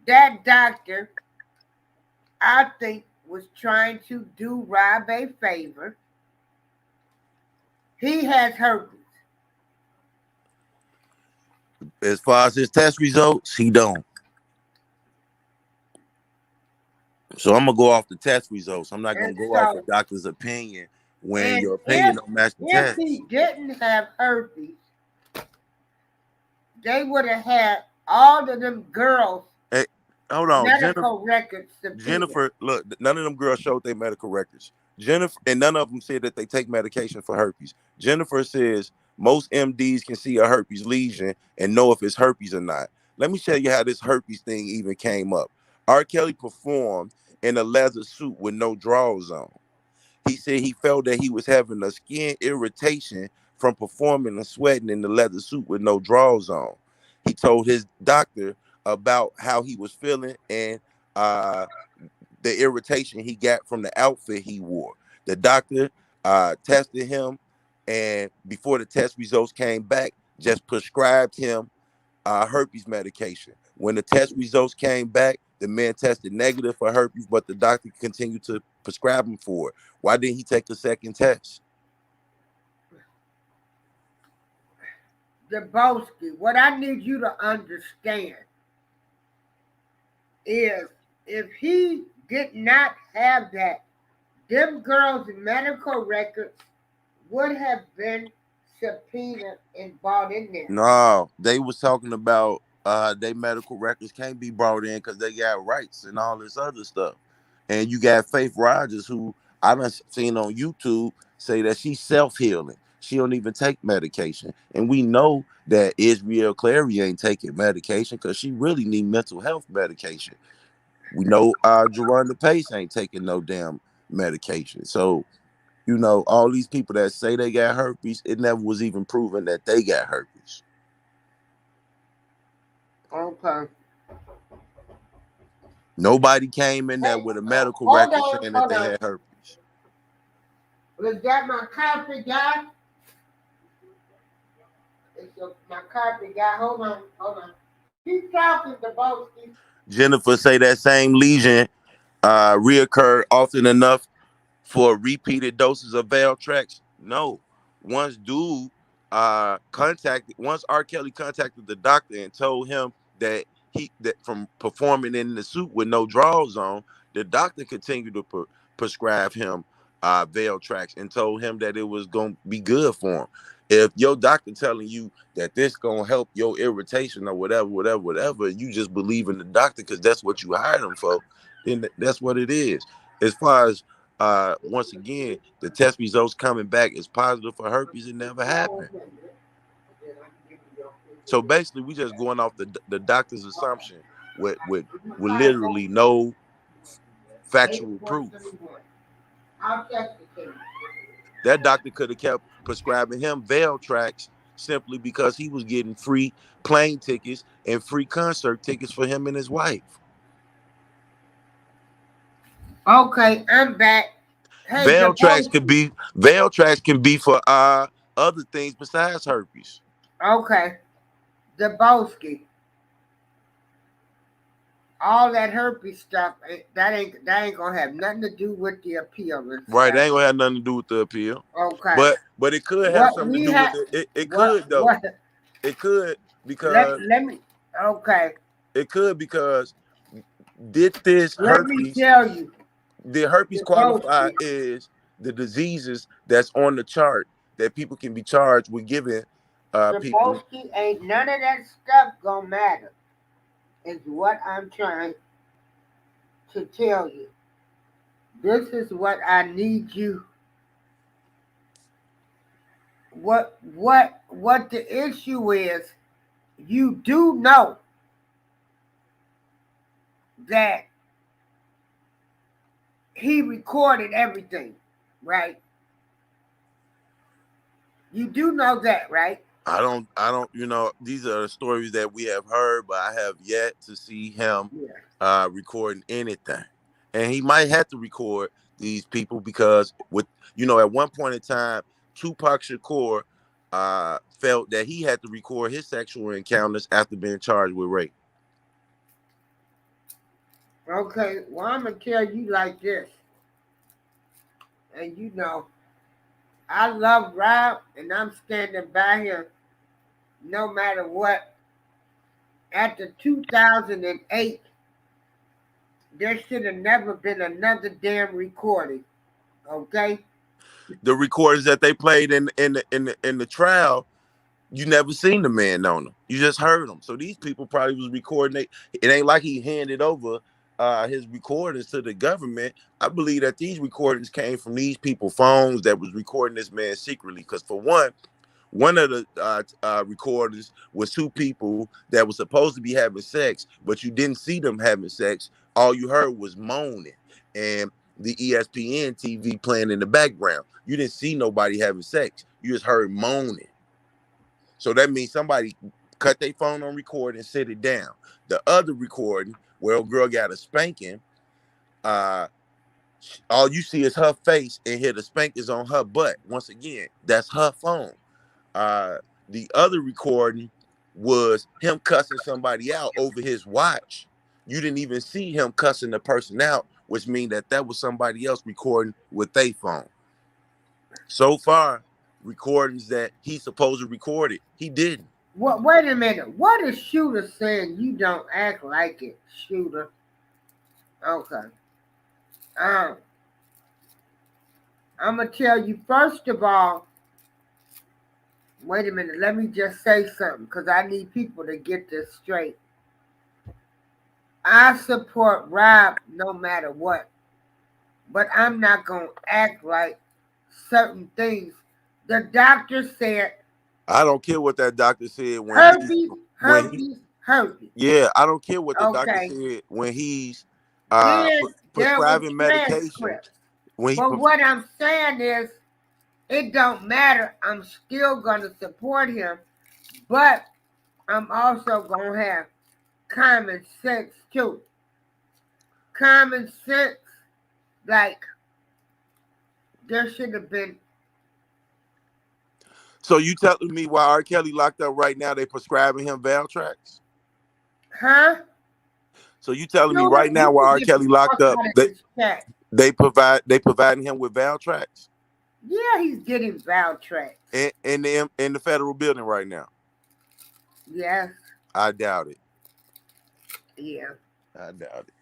That doctor, I think, was trying to do Rob a favor. He has herpes. As far as his test results, he don't. So I'm gonna go off the test results. I'm not gonna And go off a so, doctor's opinion when and your opinion don't match the if test. he didn't have herpes, they would have had all of them girls' Hey, hold on, medical records subpoenaed. Jennifer. Look, none of them girls showed their medical records. Jennifer, and none of them said that they take medication for herpes. Jennifer says most MDs can see a herpes lesion and know if it's herpes or not. Let me tell you how this herpes thing even came up. R. Kelly performed in a leather suit with no drawers on. He said he felt that he was having a skin irritation from performing and sweating in the leather suit with no drawers on. He told his doctor about how he was feeling and uh, the irritation he got from the outfit he wore. The doctor tested him, and before the test results came back, just prescribed him herpes medication. When the test results came back, the man tested negative for herpes, but the doctor continued to prescribe him for it. Why didn't he take a second test? Debowski, what I need you to understand is if he did not have that, them girls' medical records would have been subpoenaed and brought in there. No, they was talking about they medical records can't be brought in because they got rights and all this other stuff. And you got Faith Rogers, who I done seen on YouTube say that she's self-healing. She don't even take medication. And we know that Israel Clary ain't taking medication because she really need mental health medication. We know Jerronda Pace ain't taking no damn medication. So, you know, all these people that say they got herpes, it never was even proven that they got herpes. Okay. Nobody came in there Hey, with a medical hold record on, saying that hold they on. had herpes. Was that my carpet guy? It's my carpet guy. Hold on, hold on. Keep talking, Debowski. Jennifer say that same lesion reoccurred often enough for repeated doses of Valtrex? No. Once R. Kelly contacted the doctor and told him that that from performing in the suit with no drawers on, the doctor continued to prescribe him Valtrex and told him that it was gonna be good for him. If your doctor telling you that this gonna help your irritation or whatever, whatever, whatever, you just believe in the doctor because that's what you hired him for, then that's what it is. As far as once again, the test results coming back is positive for herpes. It never happened. So basically, we just going off the doctor's assumption with literally no factual proof. I'll check the case. That doctor could have kept prescribing him Valtrex simply because he was getting free plane tickets and free concert tickets for him and his wife. Okay, I'm back. Hey, Valtrex can be for other things besides herpes. Okay, Debowski. All that herpes stuff, that ain't gonna have nothing to do with the appeal and Right, stuff. that ain't gonna have nothing to do with the appeal. Okay. But it could have What something to we do with have it. It what could though. what It could let because let me okay. it could because did this Let me herpes tell you, the herpes qualify Debowski. as the diseases that's on the chart that people can be charged with giving people. Debowski ain't none of that stuff gonna matter. Is what I'm trying to tell you. This is what I need you. What the issue is? You do know that he recorded everything. right? You do know that, right? I don't, these are stories that we have heard, but I have yet to see him Yeah. recording anything. And he might have to record these people because at one point in time, Tupac Shakur felt that he had to record his sexual encounters after being charged with rape. Okay, well, I'm going to tell you like this. And I love Rob, and I'm standing by him no matter what. After 2008, there should have never been another damn recording. Okay? The recordings that they played in the trial, you never seen the man on them. You just heard them. So these people probably was recording. It ain't like he handed over his recordings to the government. I believe that these recordings came from these people phones that was recording this man secretly. Because for one of the recordings was two people that were supposed to be having sex, but you didn't see them having sex. All you heard was moaning and the ESPN TV playing in the background. You didn't see nobody having sex. You just heard moaning. So that means somebody cut their phone on record and sit it down. The other recording, where a girl got a spanking, uh, all you see is her face and hear the spankers on her butt. Once again, that's her phone. Uh, the other recording was him cussing somebody out over his watch. You didn't even see him cussing the person out, which means that was somebody else recording with their phone. So far, recordings that he's supposed to record it, he didn't. What? Wait a minute. What is Shooter saying? You don't act like it, Shooter. Okay. Um, I'm gonna tell you first of all. Wait a minute. Let me just say something because I need people to get this straight. I support Rob no matter what, but I'm not gonna act like certain things. The doctor said I don't care what that doctor said herpes, when he herpes, herpes. yeah, I don't care what the doctor Okay. said when he's Then there was prescribing medication. transcripts. When he But what I'm saying is, it don't matter. I'm still gonna support him, but I'm also gonna have common sense too. Common sense, like there should have been. So you telling me why R. Kelly locked up right now? They prescribing him Valtrex? Huh? So you telling me Shooter, right now you why can R. get the Kelly locked fuck up? out of They this chat. they providing him with Valtrex? Yeah, he's getting Valtrex. In the federal building right now. Yes. I doubt it. Yeah. I doubt it.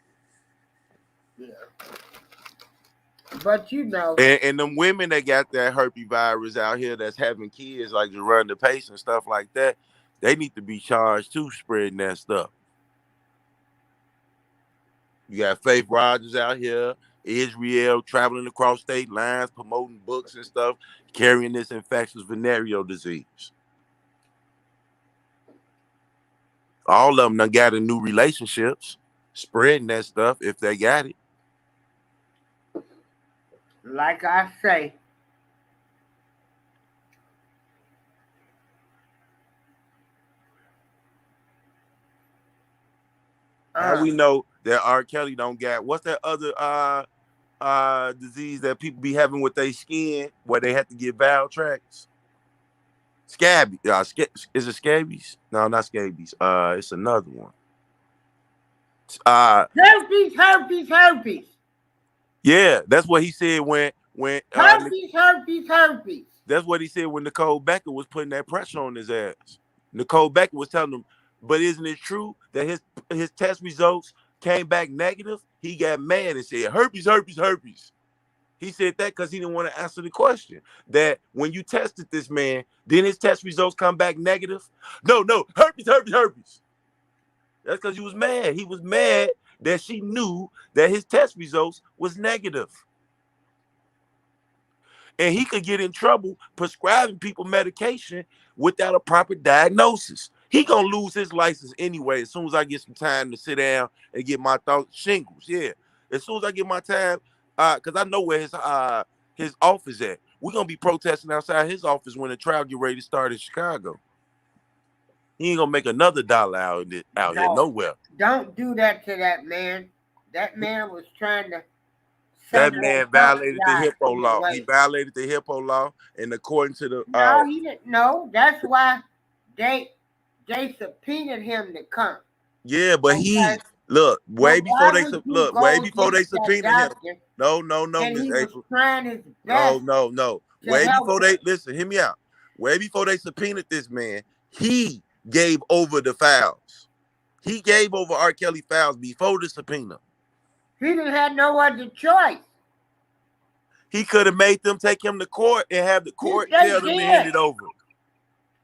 Yeah. But And them women that got that herpes virus out here that's having kids like to run the pace and stuff like that, they need to be charged too spreading that stuff. You got Faith Rogers out here, Israel traveling across state lines, promoting books and stuff, carrying this infectious venereal disease. All of them done got in new relationships, spreading that stuff if they got it. like I say, How we know that R. Kelly don't got what's that other disease that people be having with their skin where they have to get Valtrex? Scabby. Is it scabies? No, not scabies. It's another one. herpes, herpes, herpes. Yeah, that's what he said when Herpes, herpes, herpes. that's what he said when Nicole Becker was putting that pressure on his ass. Nicole Becker was telling him, but isn't it true that his test results came back negative? He got mad and said, herpes, herpes, herpes. He said that because he didn't want to answer the question. That when you tested this man, didn't his test results come back negative? No, herpes, herpes, herpes. That's because he was mad. He was mad that she knew that his test results was negative. And he could get in trouble prescribing people medication without a proper diagnosis. He gonna lose his license anyway as soon as I get some time to sit down and get my thoughts. Shingles, yeah. As soon as I get my time, because I know where his office at? We're gonna be protesting outside his office when the trial get ready to start in Chicago. He ain't gonna make another dollar out here No, nowhere. don't do that to that man. That man was trying to That save that man puppy violated the life HIPPO in the law. He way. violated the HIPPO law, and according to the No, he didn't know. That's why they they subpoenaed him to come. yeah, but he Okay. look But why would you way go before they against that subpoena him. doctor No, and Miss he was April. trying his No, best no. to Way help before him? they listen, hear me out. Way before they subpoenaed this man, he gave over the files. He gave over R. Kelly files before the subpoena. He didn't have no other choice. He could have made them take him to court and have the court They tell them to hand did. it over.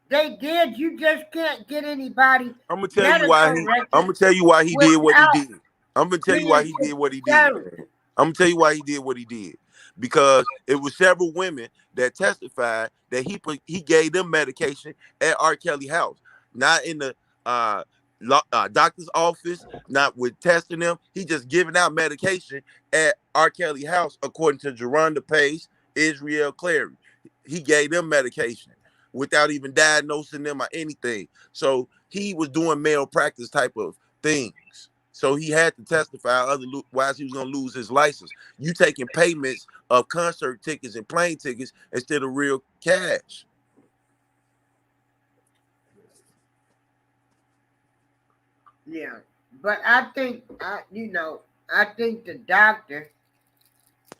They did. You just can't get anybody I'm gonna tell you why medical he. I'm records gonna tell you why he did what he without did. I'm gonna tell you why being he put did what he did, search. man. I'm gonna tell you why he did what he did. Because it was several women that testified that he gave them medication at R. Kelly house, not in the doctor's office, not with testing them. He just giving out medication at R. Kelly house, according to Geronda Pace, Israel Clary. He gave them medication without even diagnosing them or anything. So he was doing malpractice type of things. So he had to testify, otherwise he was gonna lose his license. You taking payments of concert tickets and plane tickets instead of real cash. Yeah, but I think I think the doctor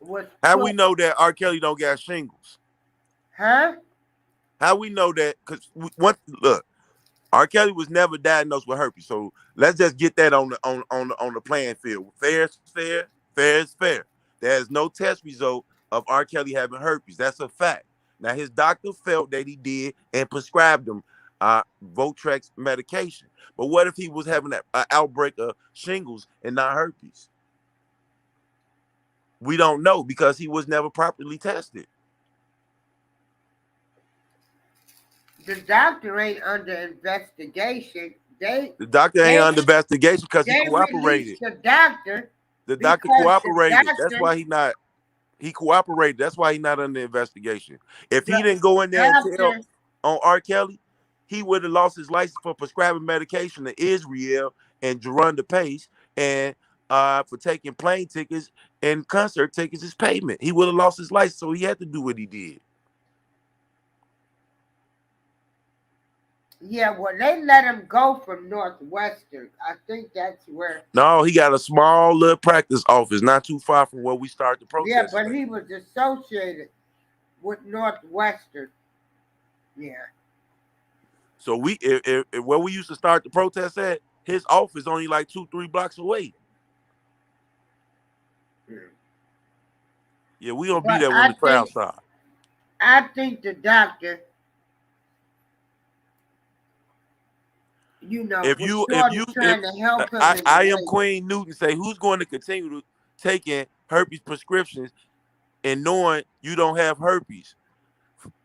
was How we put, know that R. Kelly don't got shingles? huh? How we know that? Because look, R. Kelly was never diagnosed with herpes. So let's just get that on the playing field. Fair is fair, fair is fair. There's no test result of R. Kelly having herpes. That's a fact. Now his doctor felt that he did and prescribed him Votrex medication. But what if he was having an outbreak of shingles and not herpes? We don't know because he was never properly tested. The doctor ain't under investigation. The doctor ain't They under investigation because he they released cooperated. the doctor The doctor because the cooperated. That's doctor why he cooperated. That's why he's not under investigation. If the he didn't go in there and tell doctor on R. Kelly, he would have lost his license for prescribing medication to Israel and Geronda Pace and for taking plane tickets and concert tickets as payment. He would have lost his license, so he had to do what he did. yeah, well they let him go from Northwestern. I think that's where No, he got a small little practice office not too far from where we started the yeah, protest but at. he was associated with Northwestern. Yeah. So if where we used to start the protest at, his office only like 2-3 blocks away. Yeah, we gonna be But there when the trial starts. I think the doctor, If was you sort if of trying to help him in I the am way. Queen Newton say who's going to continue to taking herpes prescriptions and knowing you don't have herpes,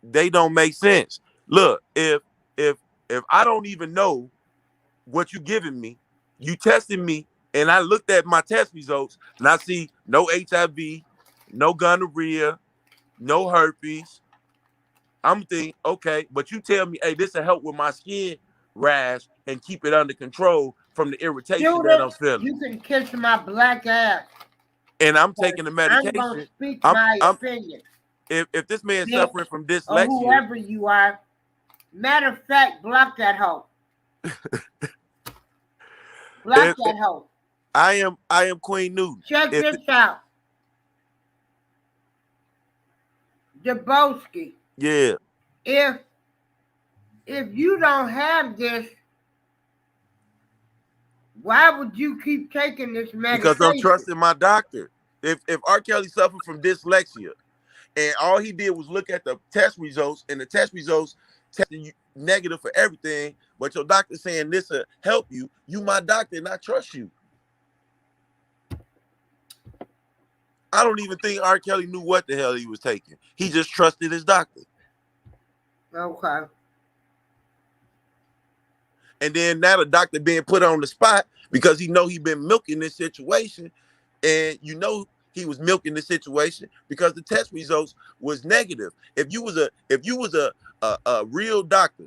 they don't make sense. Look, if if I don't even know what you giving me, you testing me, and I looked at my test results and I see no HIV, no gonorrhea, no herpes. I'm thinking, okay, but you tell me, hey, this will help with my skin rash and keep it under control from the irritation that I'm Student, feeling. you can kiss my black ass. And I'm 'Cause taking the I'm gonna medication. speak I'm my I'm opinion, if this man's suffering bitch, from or dyslexia, whoever you are. Matter of fact, block that hoe. Block if that hoe. I am Queen Newton. Check If this out. Debowski, yeah, if you don't have this, why would you keep taking this because I'm medication? trusting my doctor. If R. Kelly suffered from dyslexia and all he did was look at the test results and the test results testing you negative for everything, but your doctor saying this will help you, you my doctor and I trust you. I don't even think R. Kelly knew what the hell he was taking. He just trusted his doctor. Okay. And then now the doctor being put on the spot because he know he been milking this situation, and he was milking the situation because the test results was negative. If you was a real doctor,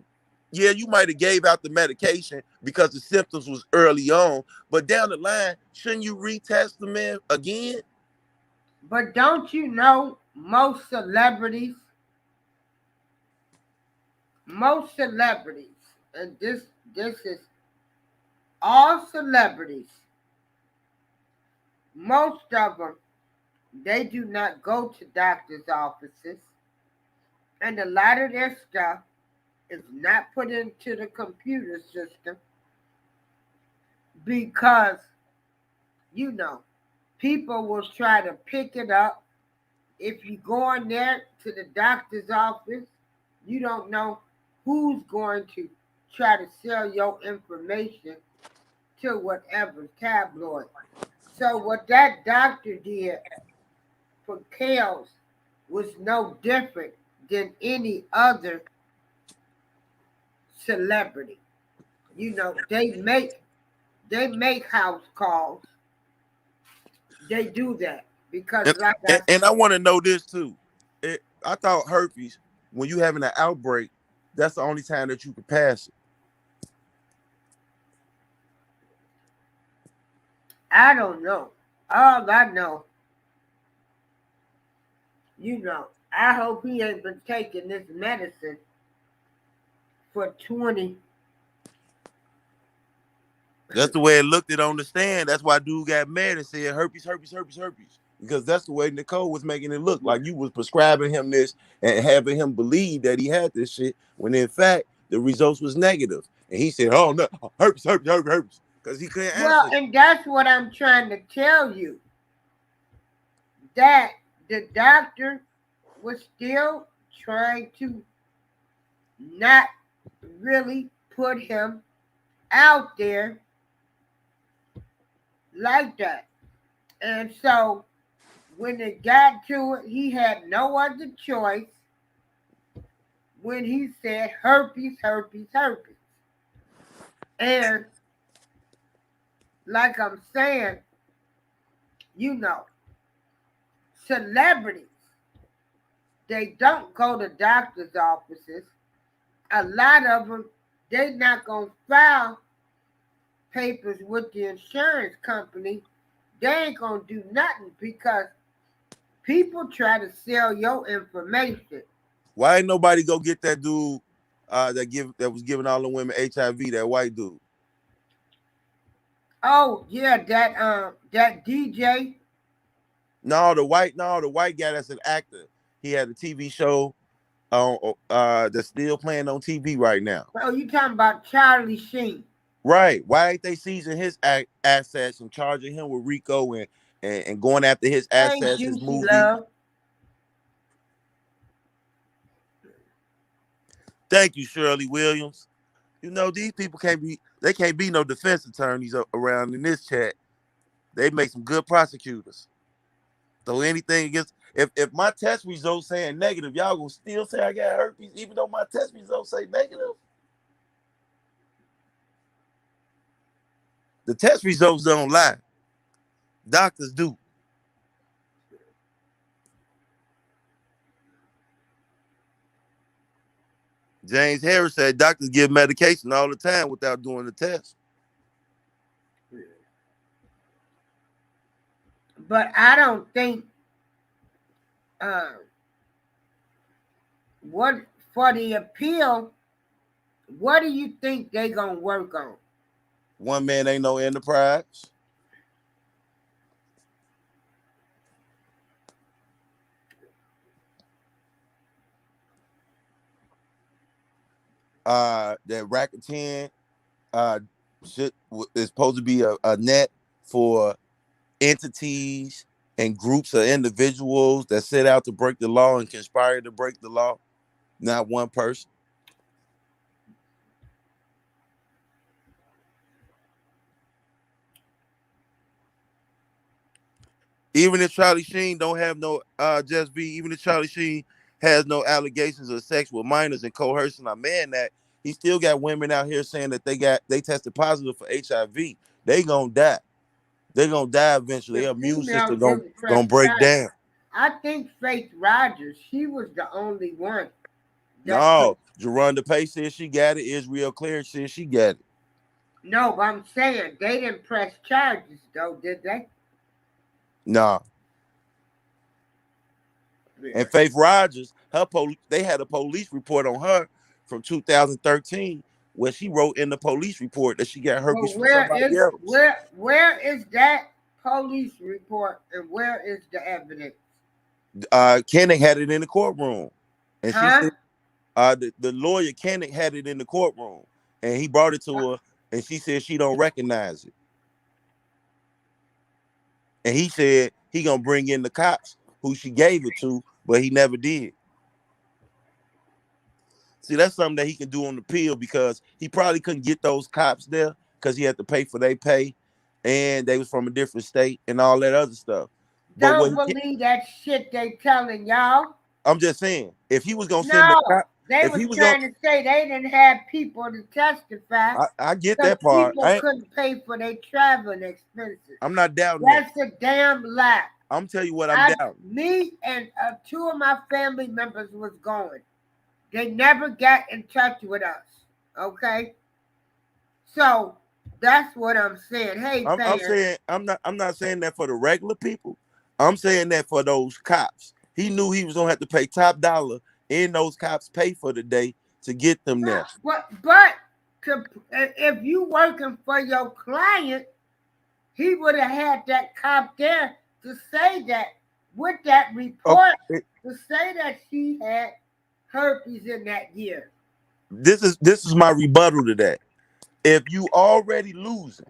yeah, you might have gave out the medication because the symptoms was early on, but down the line, shouldn't you retest the man again? But don't you know most celebrities, and this is all celebrities, most of them, they do not go to doctor's offices, and a lot of their stuff is not put into the computer system because, you know, people will try to pick it up. If you go in there to the doctor's office, you don't know who's going to try to sell your information to whatever tabloid. So what that doctor did for Kales was no different than any other celebrity. You know, they make house calls. They do that because, And like I and, said, and I want to know this too. I thought herpes, when you having an outbreak, that's the only time that you could pass it. I don't know. All I know, I hope he ain't been taking this medicine for 20. That's the way it looked it on the stand. That's why dude got mad and said herpes, herpes, herpes, herpes. Because that's the way Nicole was making it look like you was prescribing him this and having him believe that he had this shit when in fact the results was negative. And he said, "Oh no, herpes, herpes, herpes, herpes," because he couldn't Well, answer. and that's what I'm trying to tell you, that the doctor was still trying to not really put him out there like that. And so when it got to it, he had no other choice when he said herpes, herpes, herpes. And like I'm saying, you know, celebrities, they don't go to doctor's offices. A lot of them, they not going to file papers with the insurance company. They ain't going to do nothing because people try to sell your information. Why ain't nobody go get that dude that was giving all the women HIV, that white dude? Oh yeah, that DJ. No, the white guy that's an actor. He had a TV show on that's still playing on TV right now. Oh, you talking about Charlie Sheen? Right. Why ain't they seizing his assets and charging him with RICO and going after his Hey, assets, his Juicy movie? Love. Thank you, Shirley Williams. You know, these people can't be no defense attorneys around in this chat. They make some good prosecutors. So anything against, if my test results saying negative, y'all gonna still say I got herpes, even though my test results say negative? The test results don't lie. Doctors do. James Harris said doctors give medication all the time without doing the test. But I don't think uh, what for the appeal. What do you think they gonna work on? One man ain't no enterprise. That racketeering shit is supposed to be a net for entities and groups of individuals that set out to break the law and conspire to break the law, not one person. Even if Charlie Sheen don't have no just be, even if Charlie Sheen has no allegations of sex with minors and coercing a man, that he still got women out here saying that they tested positive for HIV. They gonna die. They're gonna die eventually. The Their immune female system didn't press gonna break charges. down. I think Faith Rogers, she was the only one that put. No, Jerronda Pace said she got it. Israel Clare said she got it. No, but I'm saying they didn't press charges though, did they? Nah. Yeah. And Faith Rogers, they had a police report on her from 2013 where she wrote in the police report that she got herpes Well, from somebody else. where is that police report and where is the evidence? Kennick had it in the courtroom, and she Huh? said the lawyer Kennick had it in the courtroom, and he brought it to her, and she said she don't recognize it, and he said he gonna bring in the cops who she gave it to, but he never did. See, that's something that he can do on the appeal because he probably couldn't get those cops there because he had to pay for their pay, and they was from a different state and all that other stuff. But Don't what believe that shit they telling y'all. I'm just saying, if he was gonna send the No, cop, they if was he was gonna, trying to say they didn't have people to testify I get because that part. people couldn't pay for their traveling expenses. I'm not doubting that. That's a damn lie. I'm telling you what I'm doubting. Me and two of my family members was going. They never got in touch with us. Okay, so that's what I'm saying. Hey, I'm saying I'm not saying that for the regular people. I'm saying that for those cops. He knew he was gonna have to pay top dollar, and those cops pay for the day to get them there. But if you working for your client, he would have had that cop there to say that with that report to say that she had herpes in that year. This is my rebuttal to that. If you already losing,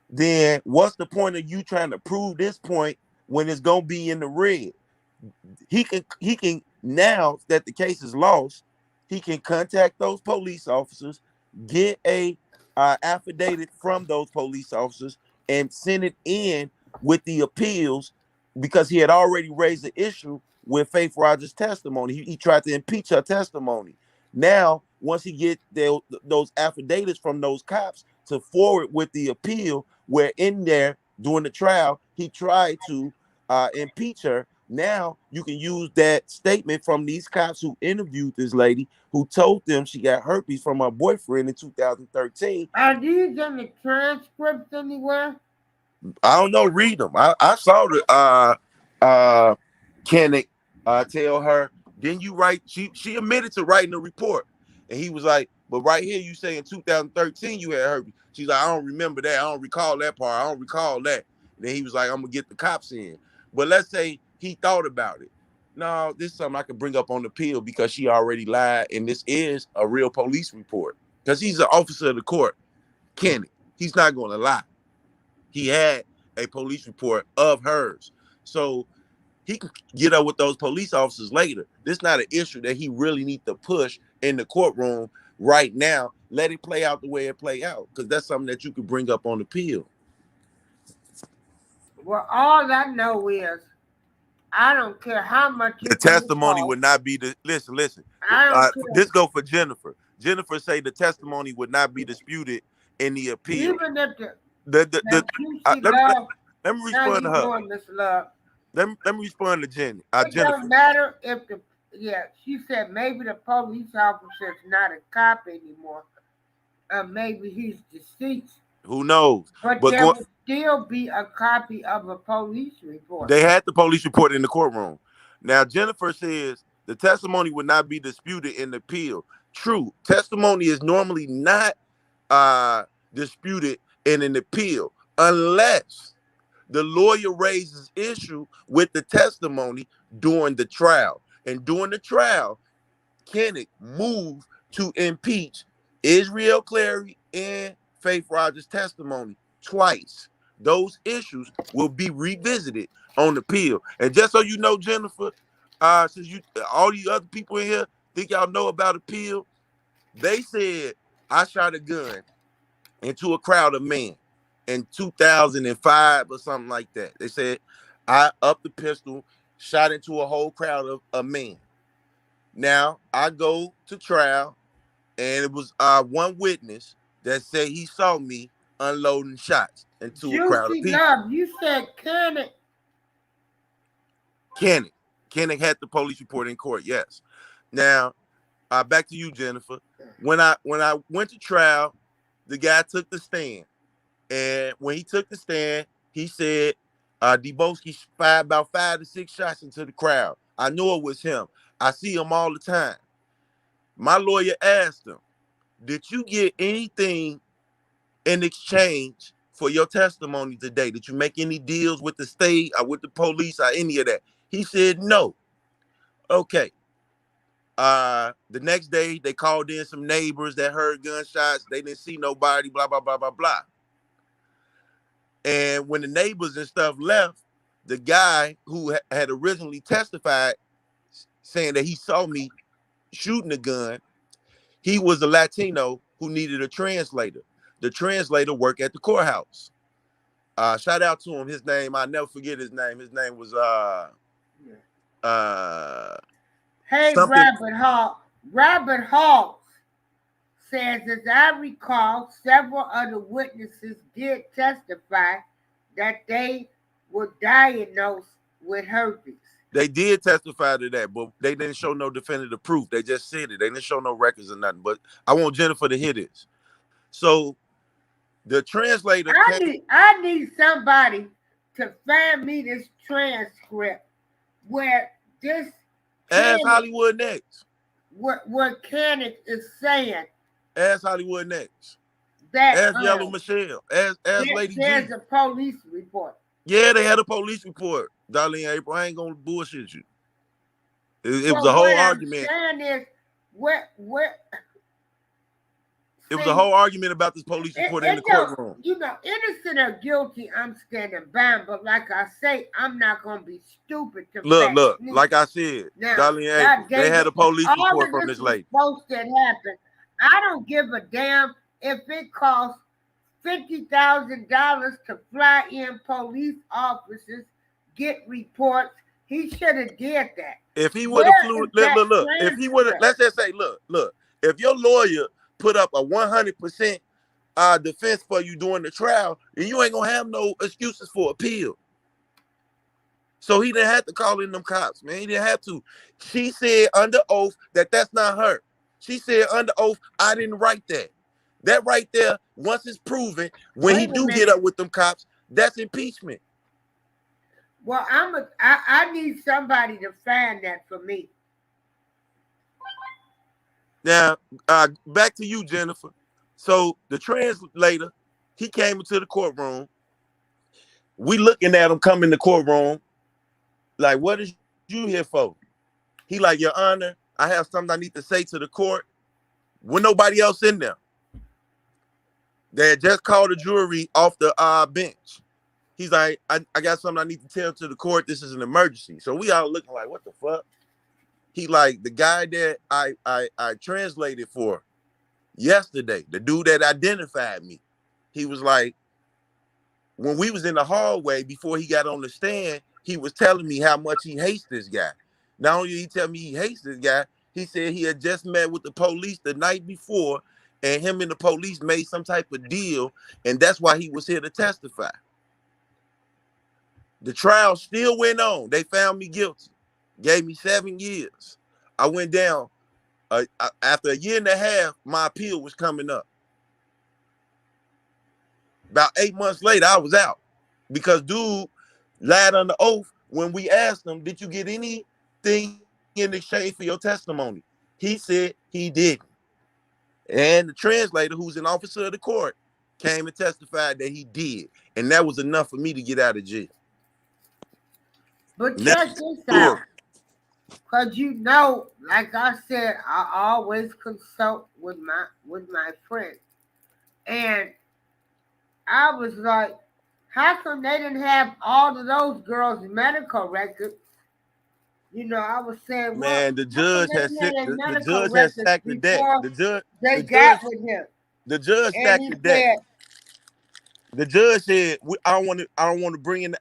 then what's the point of you trying to prove this point when it's gonna be in the red? He can now that the case is lost, he can contact those police officers, get a affidavit from those police officers, and send it in with the appeals because he had already raised the issue with Faith Rogers' testimony. He tried to impeach her testimony. Now, once he get those affidavits from those cops to forward with the appeal, where in there during the trial he tried to impeach her. Now you can use that statement from these cops who interviewed this lady, who told them she got herpes from her boyfriend in 2013. Are these in the transcripts anywhere? I don't know. Read them. I saw the Kennick tell her. Then you write. She admitted to writing the report, and he was like, "But right here, you say in 2013 you had herpes." She's like, "I don't remember that. I don't recall that part. I don't recall that." And then he was like, "I'm gonna get the cops in." But let's say he thought about it. No, this is something I could bring up on the appeal because she already lied, and this is a real police report because he's an officer of the court. Kennick, he's not gonna lie. He had a police report of hers. So he can get up with those police officers later. This is not an issue that he really needs to push in the courtroom right now. Let it play out the way it play out, because that's something that you could bring up on appeal. Well, all I know is I don't care how much The testimony would not be the listen. I don't care. This go for Jennifer. Jennifer say the testimony would not be disputed in the appeal. Even if let me respond to her. Doing this, love. Let me respond to Jenny. It Jennifer. don't matter if she said maybe the police officer's not a cop anymore. Maybe he's deceased. Who knows? But there would still be a copy of a police report. They had the police report in the courtroom. Now, Jennifer says the testimony would not be disputed in the appeal. True. Testimony is normally not disputed in an appeal unless the lawyer raises issue with the testimony during the trial. And during the trial, Kennick moved to impeach Israel Clary and Faith Rogers' testimony twice. Those issues will be revisited on appeal. And just so you know, Jennifer, since all you other people in here think y'all know about appeal, they said I shot a gun into a crowd of men in 2005 or something like that. They said I upped the pistol, shot into a whole crowd of men. Now I go to trial, and it was one witness that said he saw me unloading shots into a crowd of Juicy people. Love, you said Kenneth. Kennick had the police report in court. Yes. Now, back to you, Jennifer. When I went to trial, the guy took the stand, and when he took the stand, he said, Deboski fired about 5 to 6 shots into the crowd. I knew it was him. I see him all the time. My lawyer asked him, did you get anything in exchange for your testimony today? Did you make any deals with the state or with the police or any of that? He said no. Okay. The next day they called in some neighbors that heard gunshots. They didn't see nobody, blah, blah, blah, blah, blah. And when the neighbors and stuff left, the guy who had originally testified saying that he saw me shooting the gun, he was a Latino who needed a translator. The translator worked at the courthouse. Shout out to him. His name, I'll never forget his name. His name was Hey, something. Robert Hawks says, as I recall, several other witnesses did testify that they were diagnosed with herpes. They did testify to that, but they didn't show no definitive proof. They just said it. They didn't show no records or nothing. But I want Jennifer to hear this. So the translator I need somebody to find me this transcript where this Ask Hollywood next. What Kenneth is saying. Ask Hollywood next. That ask Yellow Michelle. Ask Lady G. There's a police report. Yeah, they had a police report, Darlene April. I ain't gonna bullshit you. It was a whole argument. It was a whole argument about this police report in the courtroom. You know, innocent or guilty, I'm standing by. But like I say, I'm not gonna be stupid to look. Like I said, Darlene April, they had a police report from this lady. Supposed to happen. I don't give a damn if it costs $50,000 to fly in police officers, get reports. He should have did that. If he would have flew, look. If he would have, let's just say, look. If your lawyer put up a 100% defense for you during the trial, and you ain't gonna have no excuses for appeal. So he didn't have to call in them cops, man. He didn't have to. She said under oath that that's not her. She said under oath, I didn't write that. That right there, once it's proven, when he do get up with them cops, that's impeachment. Well, I need somebody to find that for me. Now, back to you, Jennifer. So the translator, he came into the courtroom. We looking at him come in the courtroom, like, what is you here for? He like, Your Honor, I have something I need to say to the court. With nobody else in there. They had just called the jury off the bench. He's like, I got something I need to tell to the court. This is an emergency. So we all looking like, what the fuck? He like, the guy that I translated for yesterday, the dude that identified me, he was like, when we was in the hallway before he got on the stand, he was telling me how much he hates this guy. Not only did he tell me he hates this guy, he said he had just met with the police the night before, and him and the police made some type of deal, and that's why he was here to testify. The trial still went on. They found me guilty. Gave me 7 years. I went down. After a year and a half, my appeal was coming up. About 8 months later, I was out. Because dude lied under oath when we asked him, did you get anything in exchange for your testimony? He said he didn't. And the translator, who's an officer of the court, came and testified that he did. And that was enough for me to get out of jail. But check this out. Because you know, like I said, I always consult with my friends. And I was like, how come they didn't have all of those girls' medical records? You know, I was saying, man, the judge has stacked the deck. The judge stacked the deck. The judge said, I don't want to bring in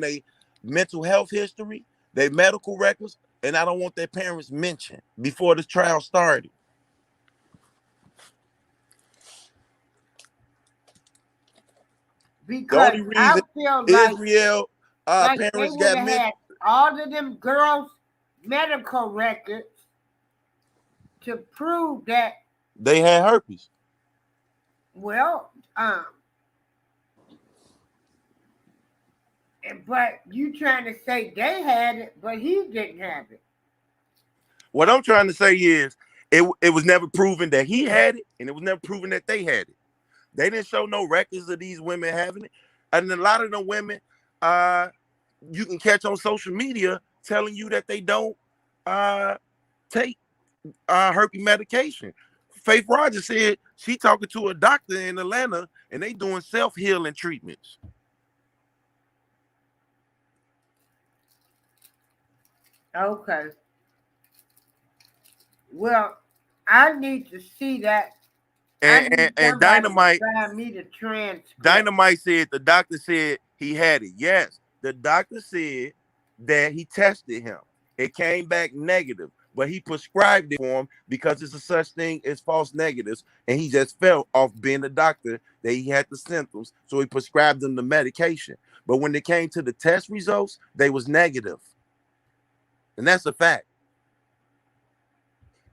a mental health history, their medical records, and I don't want their parents mentioned before the trial started. because only I reason feel Israel like they parents would got have men, had all of them girls' medical records to prove that. they had herpes. Well, but you trying to say they had it, but he didn't have it. What I'm trying to say is it was never proven that he had it, and it was never proven that they had it. They didn't show no records of these women having it. And a lot of them women, you can catch on social media telling you that they don't take herpes medication. Faith Rogers said she talking to a doctor in Atlanta and they doing self-healing treatments. Okay. Well, I need to see that. I need And somebody to find me the transcript. Dynamite said the doctor said he had it. Yes, the doctor said that he tested him. It came back negative, but he prescribed it for him because it's a such thing as false negatives, and he just felt off being a doctor that he had the symptoms, so he prescribed him the medication. But when it came to the test results, they was negative, and that's a fact.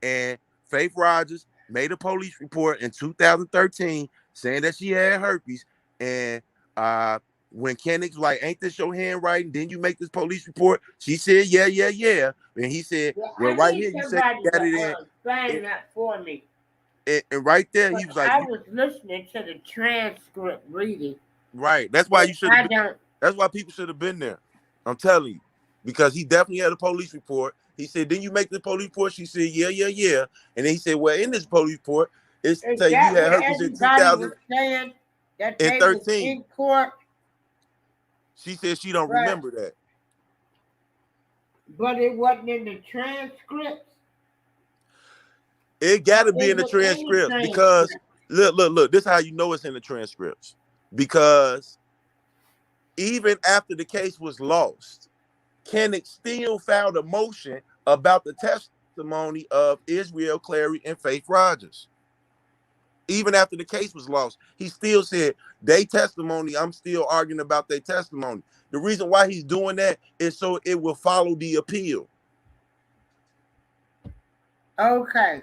And Faith Rogers made a police report in 2013 saying that she had herpes. And when Kennick's like, "Ain't this your handwriting? Didn't you make this police report?" She said, "Yeah, yeah, yeah." And he said, Well, "Well, I right need here, you said somebody you got to it in." find that for me. And right there, But he was like, I was listening to the transcript reading. "Right, that's why you should have I been. don't. That's why people should have been there." I'm telling you, because he definitely had a police report. He said, "Didn't you make the police report?" She said, "Yeah, yeah, yeah." And then he said, "Well, in this police report, it Is say you that had what herpes in everybody was saying? That they was 2013." in court, She said she don't but remember that. it wasn't in the transcripts. It got Or to be is in the it in the transcripts because transcript? look. This is how you know it's in the transcripts, because even after the case was lost, Kennick still filed a motion about the testimony of Israel Clary and Faith Rogers. Even after the case was lost, he still said they testimony. I'm still arguing about their testimony. The reason why he's doing that is so it will follow the appeal. Okay.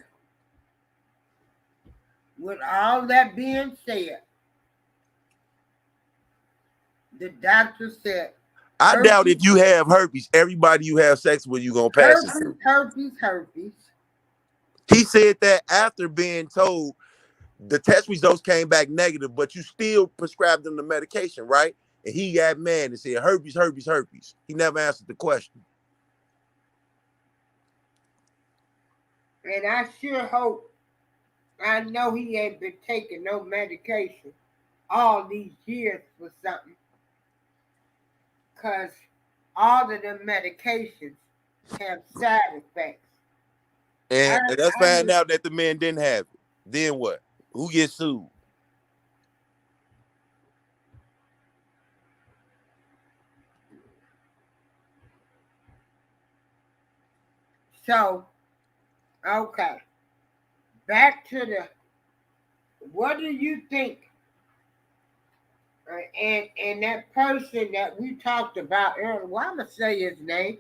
With all that being said, the doctor said I doubt herpes, if you have herpes, everybody you have sex with, you gonna pass it herpes, to. herpes, herpes. He said that after being told the test results came back negative, but you still prescribed him the medication, right? And he got mad and said herpes, herpes, herpes. He never answered the question. And I sure hope, I know he ain't been taking no medication all these years for something, because all of them medications have side effects. I, And let's I find just, out that the man didn't have it. Then what? Who gets sued? so, okay. Back to the, what do you think? And that person that we talked about earlier, well, I'm going to say his name,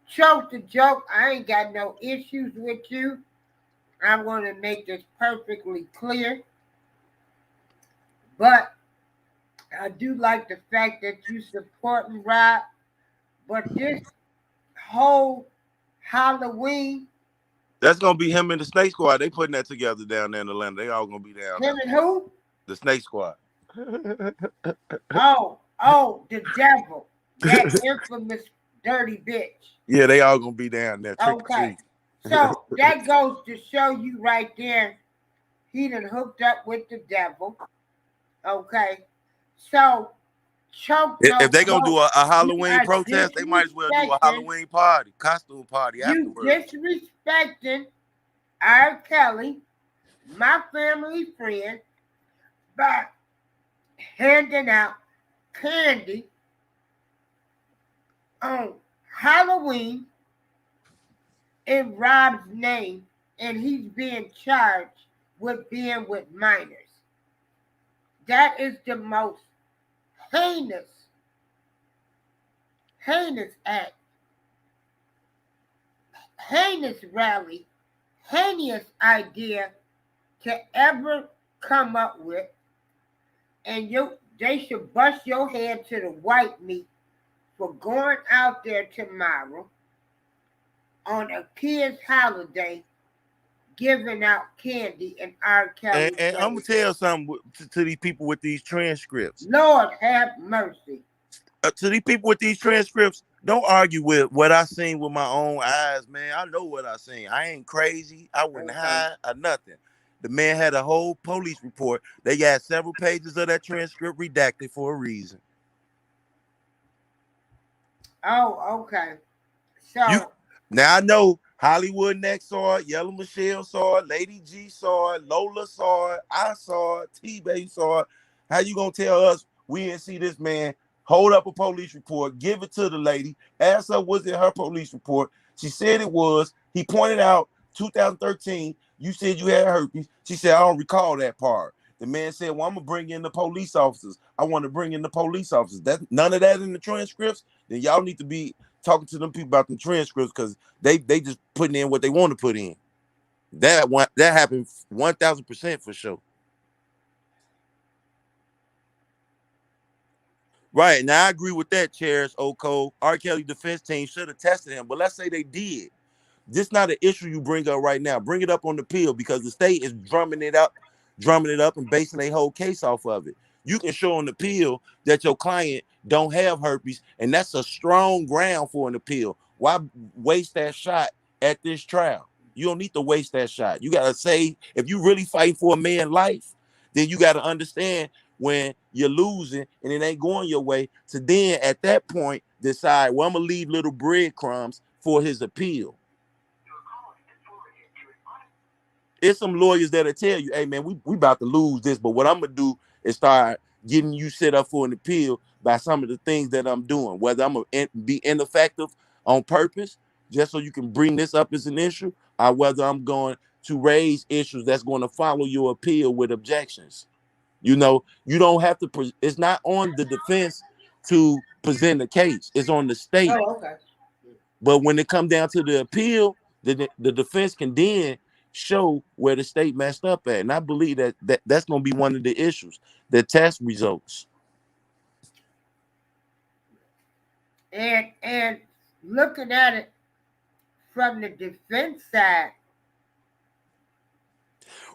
Choke the Joke. I ain't got no issues with you. I'm going to make this perfectly clear. But I do like the fact that you supporting Rob. But this whole Halloween, That's gonna be him and the Snake Squad. They putting that together down there in Atlanta. They all gonna be down there. him and who? The Snake Squad. The devil. That infamous dirty bitch. Yeah, they all gonna be down there trick or Okay. treat. So that goes to show you right there, he done hooked up with the devil. Okay. So choke If no they gonna do joke. a You Halloween are protest, they might as well do a disrespecting. Halloween party, costume party You afterwards. disrespecting R. Kelly, my family friend, by handing out candy on Halloween in Rob's name, and he's being charged with being with minors. That is the most heinous, heinous act, heinous rally, heinous idea to ever come up with, and they should bust your head to the white meat for going out there tomorrow on a kid's holiday giving out candy and R. Kelly And I'm gonna shows. tell something to these people with these transcripts. Lord have mercy. To these people with these transcripts, don't argue with what I seen with my own eyes, man. I know what I seen. I ain't crazy. I wasn't high or nothing. The man had a whole police report. They got several pages of that transcript redacted for a reason. Oh, okay. You So now I know Hollywood Next saw it, Yellow Michelle saw it, Lady G saw it, Lola saw it, I saw it, T-Bay saw it. How you gonna tell us we didn't see this man hold up a police report, give it to the lady, ask her was it her police report? She said it was. He pointed out 2013, you said you had herpes. She said, I don't recall that part. The man said, well, I'm gonna bring in the police officers. I want to bring in the police officers. That none of that in the transcripts. Then y'all need to be talking to them people about the transcripts because they just putting in what they want to put in. That happened 1,000% for sure. Right now, I agree with that. Chairs Oko, R. Kelly defense team should have tested him, but let's say they did. This not an issue you bring up right now. Bring it up on the appeal because the state is drumming it up, and basing a whole case off of it. You can show on the appeal that your client don't have herpes, and that's a strong ground for an appeal. Why waste that shot at this trial? You don't need to waste that shot. You gotta say, if you really fighting for a man's life, then you gotta understand when you're losing and it ain't going your way. To then at that point decide, well, I'm gonna leave little breadcrumbs for his appeal. It's some lawyers that'll tell you, hey man, we about to lose this, but what I'm gonna do is start getting you set up for an appeal by some of the things that I'm doing, whether I'm gonna be ineffective on purpose, just so you can bring this up as an issue, or whether I'm going to raise issues that's going to follow your appeal with objections. You know, you don't have to, it's not on the defense to present a case, it's on the state. oh, okay. But when it comes down to the appeal, the defense can then show where the state messed up at. And I believe that's going to be one of the issues, the test results. And looking at it from the defense side.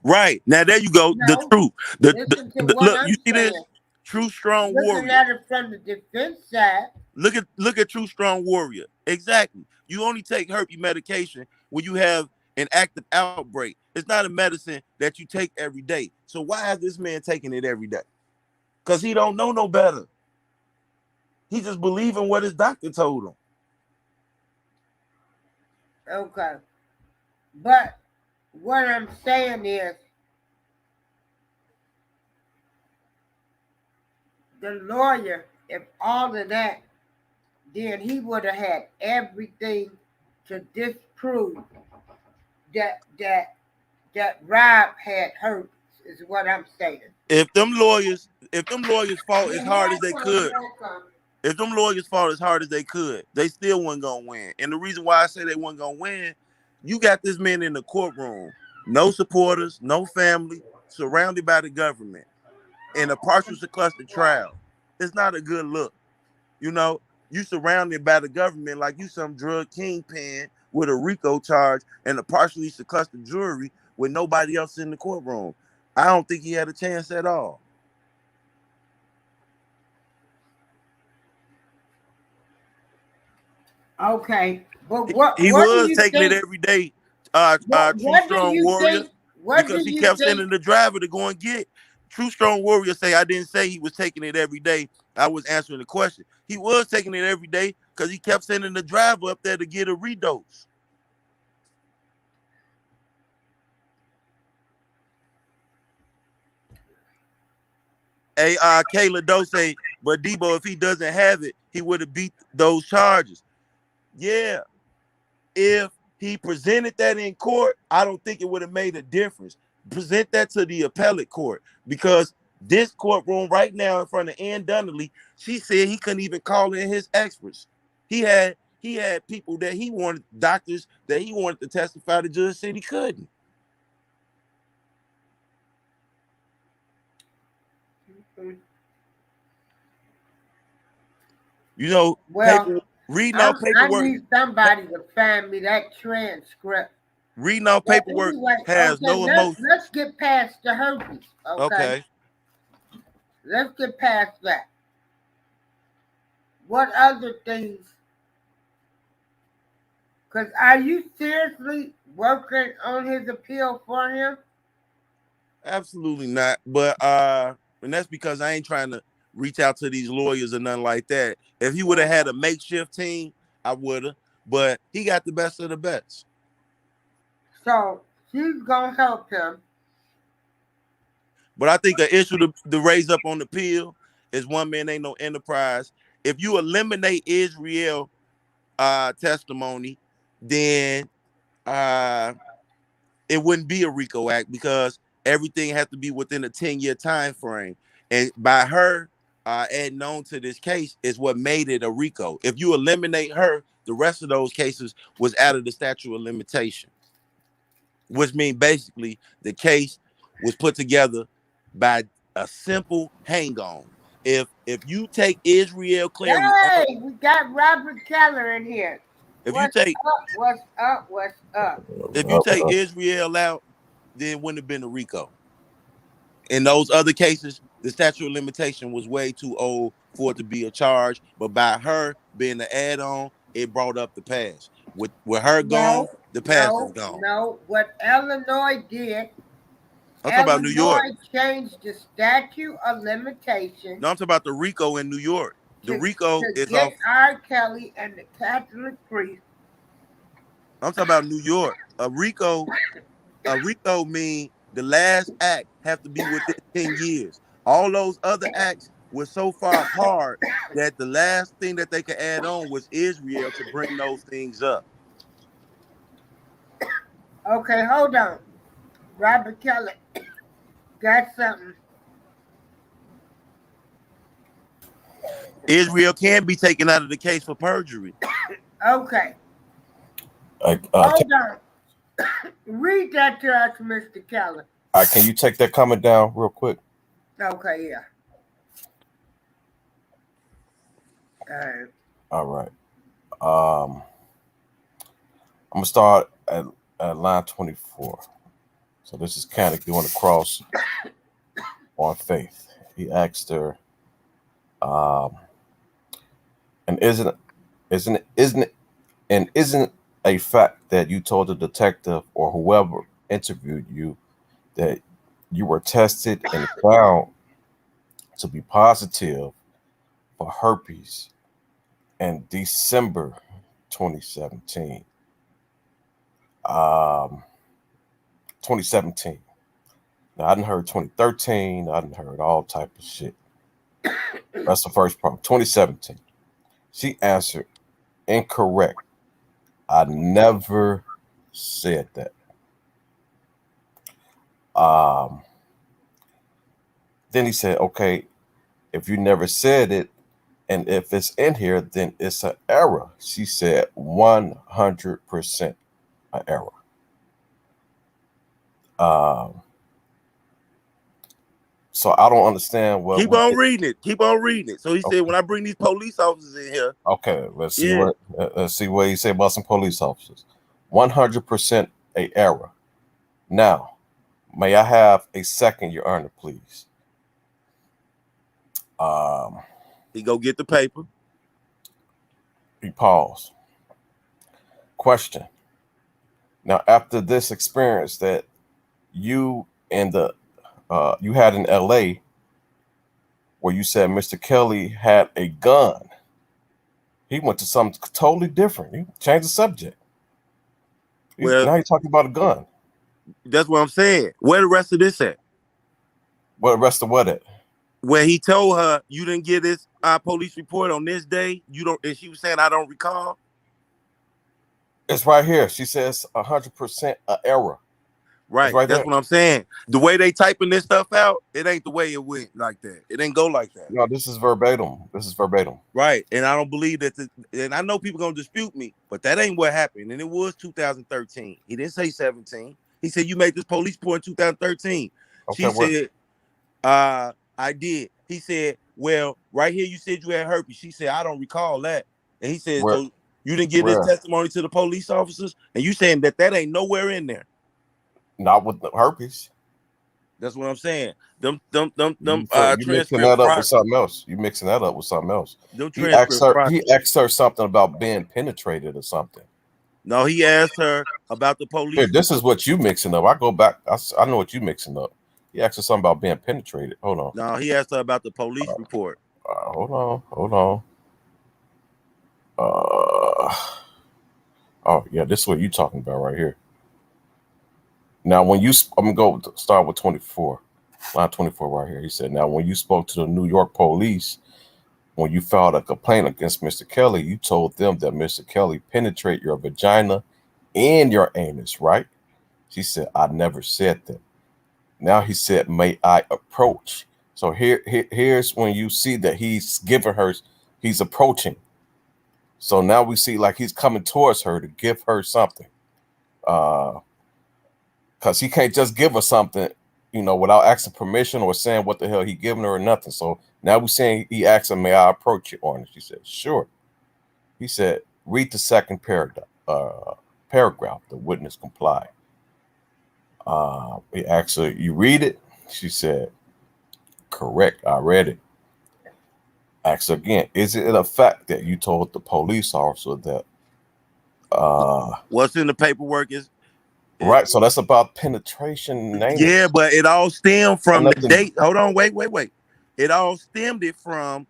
Right. Now there you go. The truth. Listen to what Look, I'm you see saying. this? True strong Looking warrior. at it from the defense side. Look at true strong warrior. Exactly. You only take herpes medication when you have an active outbreak. It's not a medicine that you take every day. So why is this man taking it every day? Because he don't know no better. He just believing what his doctor told him. Okay. But what I'm saying is the lawyer, if all of that, then he would have had everything to disprove that Rob had herpes, is what I'm saying. If them lawyers fought as hard as they could, they still wasn't gonna win. And the reason why I say they wasn't gonna win, you got this man in the courtroom, no supporters, no family, surrounded by the government, in a partial sequester trial. It's not a good look. You know, you surrounded by the government like you some drug kingpin with a RICO charge and a partially sequestered jury with nobody else in the courtroom. I don't think he had a chance at all. Okay, but what He do was you taking think? it every day, True What do Strong you Warrior, think? What do because he you kept think? sending the driver to go and get. True Strong Warrior say, I didn't say he was taking it every day. I was answering the question. He was taking it every day because he kept sending the driver up there to get a redose. Hey, Kayla Dose, but Debo, if he doesn't have it, he would have beat those charges. Yeah. If he presented that in court, I don't think it would have made a difference. Present that to the appellate court, because this courtroom right now in front of Ann Donnelly She said he couldn't even call in his experts. He had people that he wanted, doctors that he wanted to testify. The judge said he couldn't. You know, Well, reading off I paperwork, need somebody to find me that transcript. reading off But paperwork anyway, has okay, no emotion. let's get past the herpes. Okay, Okay. let's get past that. What other things? Because are you seriously working on his appeal for him? Absolutely not. But and that's because I ain't trying to reach out to these lawyers or nothing like that. If he would have had a makeshift team, I would have. But he got the best of the best. So she's gonna help him. But I think an issue to raise up on the appeal is one man ain't no enterprise. If you eliminate Israel testimony, then it wouldn't be a RICO Act because everything has to be within a 10-year time frame. And by her adding on to this case is what made it a RICO. If you eliminate her, the rest of those cases was out of the statute of limitation, which means basically the case was put together by a simple hang on. If you take Israel Clary out, Hey, we got Robert Keller in here. if you What's take up? What's up? What's up? if you take Israel out, then it wouldn't have been a RICO. In those other cases, the statute of limitation was way too old for it to be a charge. But by her being the add-on, it brought up the past. With her gone, No, the past is no, gone. no. What Illinois did, I'm talking about New York. Illinois changed the statute of limitation No, I'm talking about the RICO in New York. The RICO to is get off. R. Kelly and the Catholic priest. I'm talking about New York. A RICO mean the last act have to be within 10 years. All those other acts were so far apart that the last thing that they could add on was Israel to bring those things up. Okay, hold on. Robert Kelly got something. Israel can be taken out of the case for perjury. Okay, hold on. Read that to us, Mr. Keller. Can you take that comment down real quick? Okay, yeah. All right. I'm gonna start at line 24. So this is Canuck doing a cross on faith. He asked her, and isn't a fact that you told the detective or whoever interviewed you that you were tested and found to be positive for herpes in December 2017. 2017. Now I didn't heard 2013. I didn't heard all type of shit. That's the first part. 2017. She answered incorrect. I never said that. Then he said, okay, if you never said it, and if it's in here, then it's an error. She said 100% an error. So I don't understand what. Keep on reading it. Keep on reading it. So he said, when I bring these police officers in here. Okay, let's see what he said about some police officers. 100% a error. Now, may I have a second, Your Honor, please? He go get the paper. He paused. Question. Now, after this experience that you and you had in LA, where you said Mr. Kelly had a gun, he went to something totally different. He changed the subject. Well, now you're talking about a gun. That's what I'm saying. Where the rest of this at? Where the rest of what at? Where he told her you didn't get this police report on this day. You don't, and she was saying I don't recall. It's right here. She says 100% an error. Right. It's right That's there. what I'm saying. The way they typing this stuff out, it ain't the way it went like that. It ain't go like that. No, this is verbatim. This is verbatim. Right. And I don't believe that. And I know people gonna dispute me, but that ain't what happened. And it was 2013. He didn't say 17. He said you made this police report in 2013. Okay, She what? said, I did. He said, well, right here you said you had herpes. She said, I don't recall that. And he said, Where? so you didn't give this Where? testimony to the police officers, and you saying that ain't nowhere in there. Not with the herpes. That's what I'm saying. Them You mixing transcripts that up prior. with something else. You mixing that up with something else. Them He asked transcripts her. prior. He asked her something about being penetrated or something. No, he asked her about the police. Here, this is what you mixing up. I go back. I know what you mixing up. He asked her something about being penetrated. Hold on. No, he asked her about the police report. Hold on. Hold on. Oh yeah, this is what you talking about right here. Now, when you, I'm gonna go start with 24, line 24 right here. He said, now when you spoke to the New York police, when you filed a complaint against Mr. Kelly, you told them that Mr. Kelly penetrated your vagina and your anus, right? She said, I never said that. Now he said, may I approach? So here's when you see that he's giving her, he's approaching. So now we see like he's coming towards her to give her something. Because he can't just give her something, you know, without asking permission or saying what the hell he giving her or nothing. So now we're saying he asked her, may I approach you on it? She said, sure. He said, read the second paragraph. The witness complied. He asked her, you read it? She said, correct, I read it. Asked her again, is it a fact that you told the police officer that what's in the paperwork is right? So that's about penetration. yeah, but it all stemmed from the nothing. date. Hold on, wait. It all stemmed it from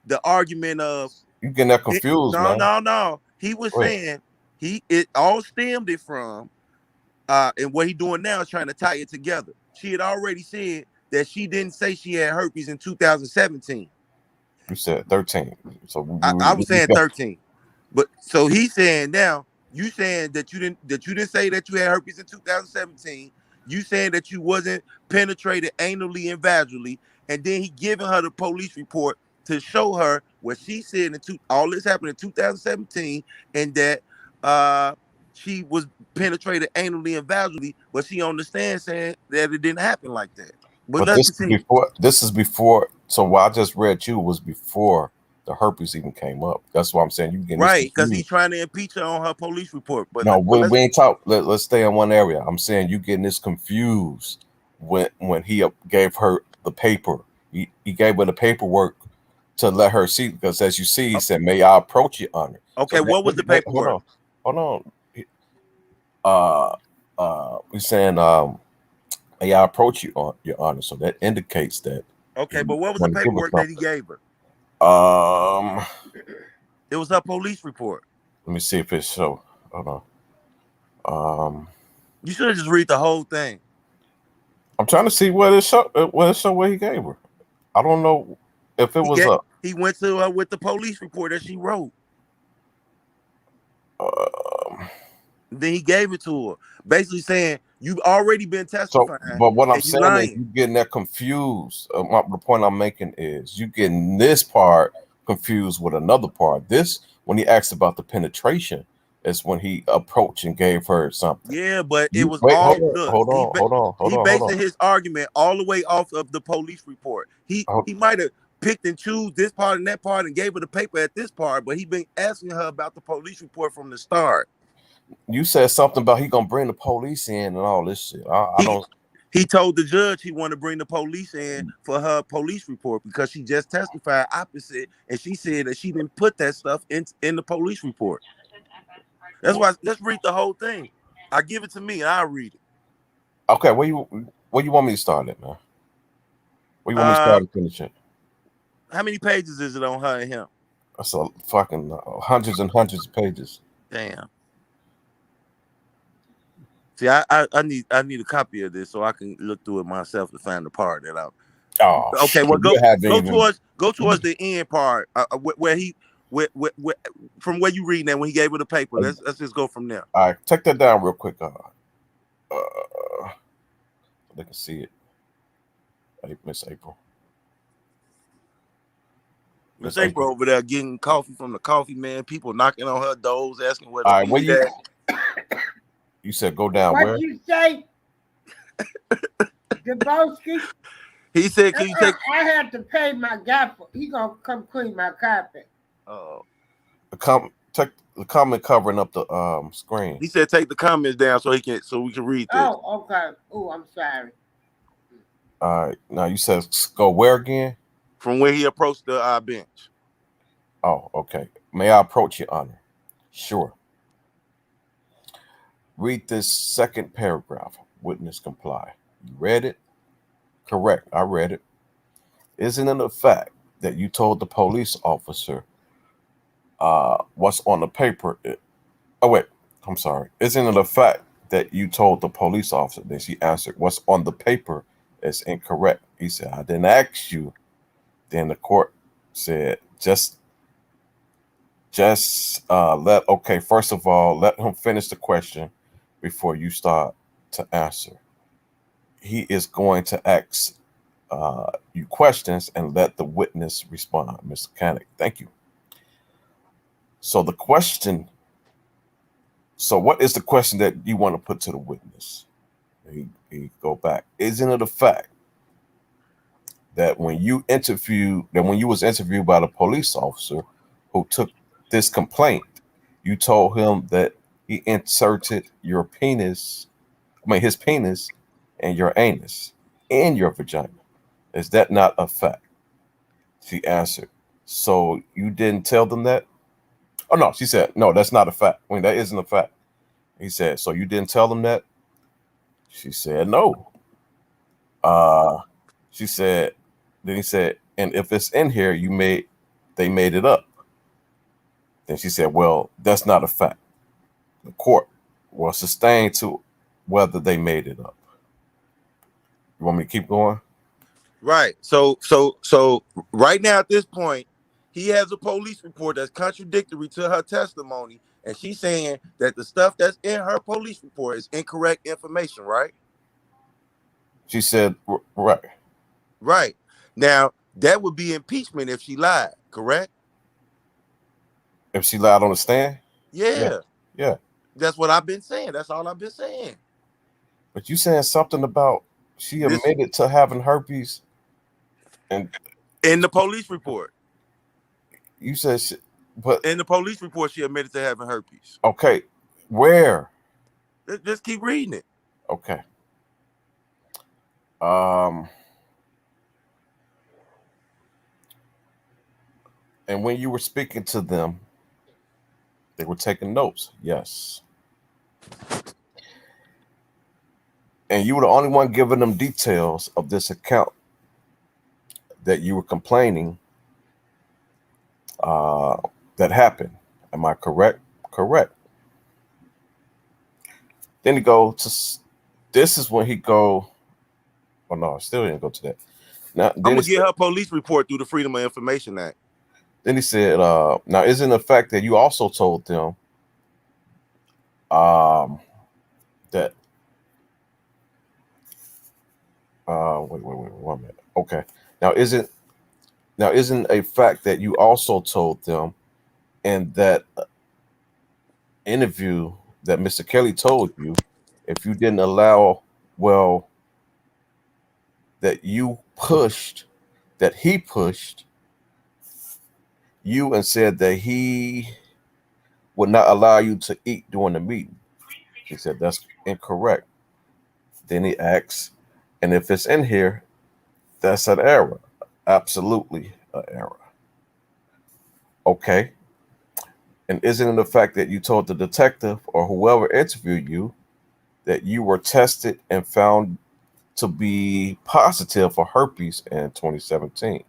the argument of You getting that confused, man. No. He was saying it all stemmed it from and what he doing now is trying to tie it together. She had already said that she didn't say she had herpes in 2017. You said 13. So I was saying 13. But so he's saying now, you saying that you didn't say that you had herpes in 2017. You saying that you wasn't penetrated anally and vaginally, and then he giving her the police report to show her what she said all this happened in 2017, and that she was penetrated anally and vaginally, but she understands saying that it didn't happen like that. But let's continue. This is before. So what I just read you was before the herpes even came up. That's why I'm saying you getting right, because he's trying to impeach her on her police report. But no, we ain't talk. Let's stay in one area. I'm saying you getting this confused when he gave her the paper. He gave her the paperwork to let her see, because as you see, he said, "May I approach you, Honor?" Okay, so what was the paperwork? Hold on. He's saying, "May I approach you, Your Honor?" So that indicates that. Okay, but what was the paperwork that he gave her? It was her police report. Let me see if it's so. Hold on. You should have just read the whole thing. I'm trying to see what it show. What he gave her. I don't know if it was up. He went to her with the police report that she wrote. Then he gave it to her, basically saying you've already been testifying. So, but what I'm saying is you getting that confused. The point I'm making is you getting this part confused with another part. This, when he asked about the penetration, is when he approached and gave her something. Yeah, but it was hold on. He basing his argument all the way off of the police report. He might have picked and choose this part and that part and gave her the paper at this part, but he been asking her about the police report from the start. You said something about he gonna bring the police in and all this shit. I don't. He told the judge he wanted to bring the police in for her police report because she just testified opposite, and she said that she didn't put that stuff in the police report. That's why. Let's read the whole thing. I give it to me and I'll read it. Okay, where you want me to start it, man? Where you want me to start finishing? How many pages is it on her and him? That's a fucking hundreds and hundreds of pages. Damn. See, I need a copy of this so I can look through it myself to find the part that I. Oh, okay. Well, go towards the end part where from where you reading that when he gave her the paper. Let's just go from there. All right, take that down real quick. they can see it. Hey, Miss April. Miss April over there getting coffee from the coffee man. People knocking on her doors, asking where the All right, where weed you? at. You said go down What where? you say, Gtfoh? He said, "Can you take?" I had to pay my guy for. He gonna come clean my carpet. Oh, Take the comment covering up the screen. he said, "Take the comments down so we can read this." Oh, okay. Oh, I'm sorry. All right, now you said go where again? From where he approached the bench. Oh, okay. May I approach your honor? Sure. Read this second paragraph. Witness comply. You read it? Correct. I read it. Isn't it a fact that you told the police officer what's on the paper? Oh, wait. I'm sorry. Isn't it a fact that you told the police officer? Then she answered, what's on the paper is incorrect. He said, I didn't ask you. Then the court said, just okay, first of all, let him finish the question before you start to answer. He is going to ask you questions and let the witness respond. Mr. Canick, thank you. So the question, so what is the question that you want to put to the witness? He go back. Isn't it a fact that when you was interviewed by the police officer who took this complaint, you told him that he inserted his penis and your anus in your vagina? Is that not a fact? She answered, so you didn't tell them that? Oh, no, she said, no, that's not a fact. I mean, that isn't a fact. He said, so you didn't tell them that? She said, no. She said, then he said, and if it's in here, they made it up. Then she said, well, that's not a fact. The court will sustain to whether they made it up. You want me to keep going? Right. So right now at this point, he has a police report that's contradictory to her testimony, and she's saying that the stuff that's in her police report is incorrect information, right? She said, right. Right. Now, that would be impeachment if she lied, correct? If she lied on the stand? Yeah. Yeah. That's what I've been saying. That's all I've been saying. But you saying something about she admitted to having herpes, and in the police report. You said, but in the police report, she admitted to having herpes. Okay, where? Just keep reading it. Okay. And when you were speaking to them, they were taking notes. Yes. And you were the only one giving them details of this account that you were complaining that happened. Am I correct? Correct. Then he go to, this is when he go, oh no, I still didn't go to that. Now, I'm going to get her police report through the Freedom of Information Act. Then he said, now isn't the fact that you also told them that, wait, 1 minute. Okay. Now isn't a fact that you also told them in that interview that Mr. Kelly told you, if you didn't allow, well, that he pushed you and said that he would not allow you to eat during the meeting. He said that's incorrect. Then he asks, and if it's in here, that's an error. Absolutely an error. Okay. And isn't it the fact that you told the detective or whoever interviewed you that you were tested and found to be positive for herpes in 2017?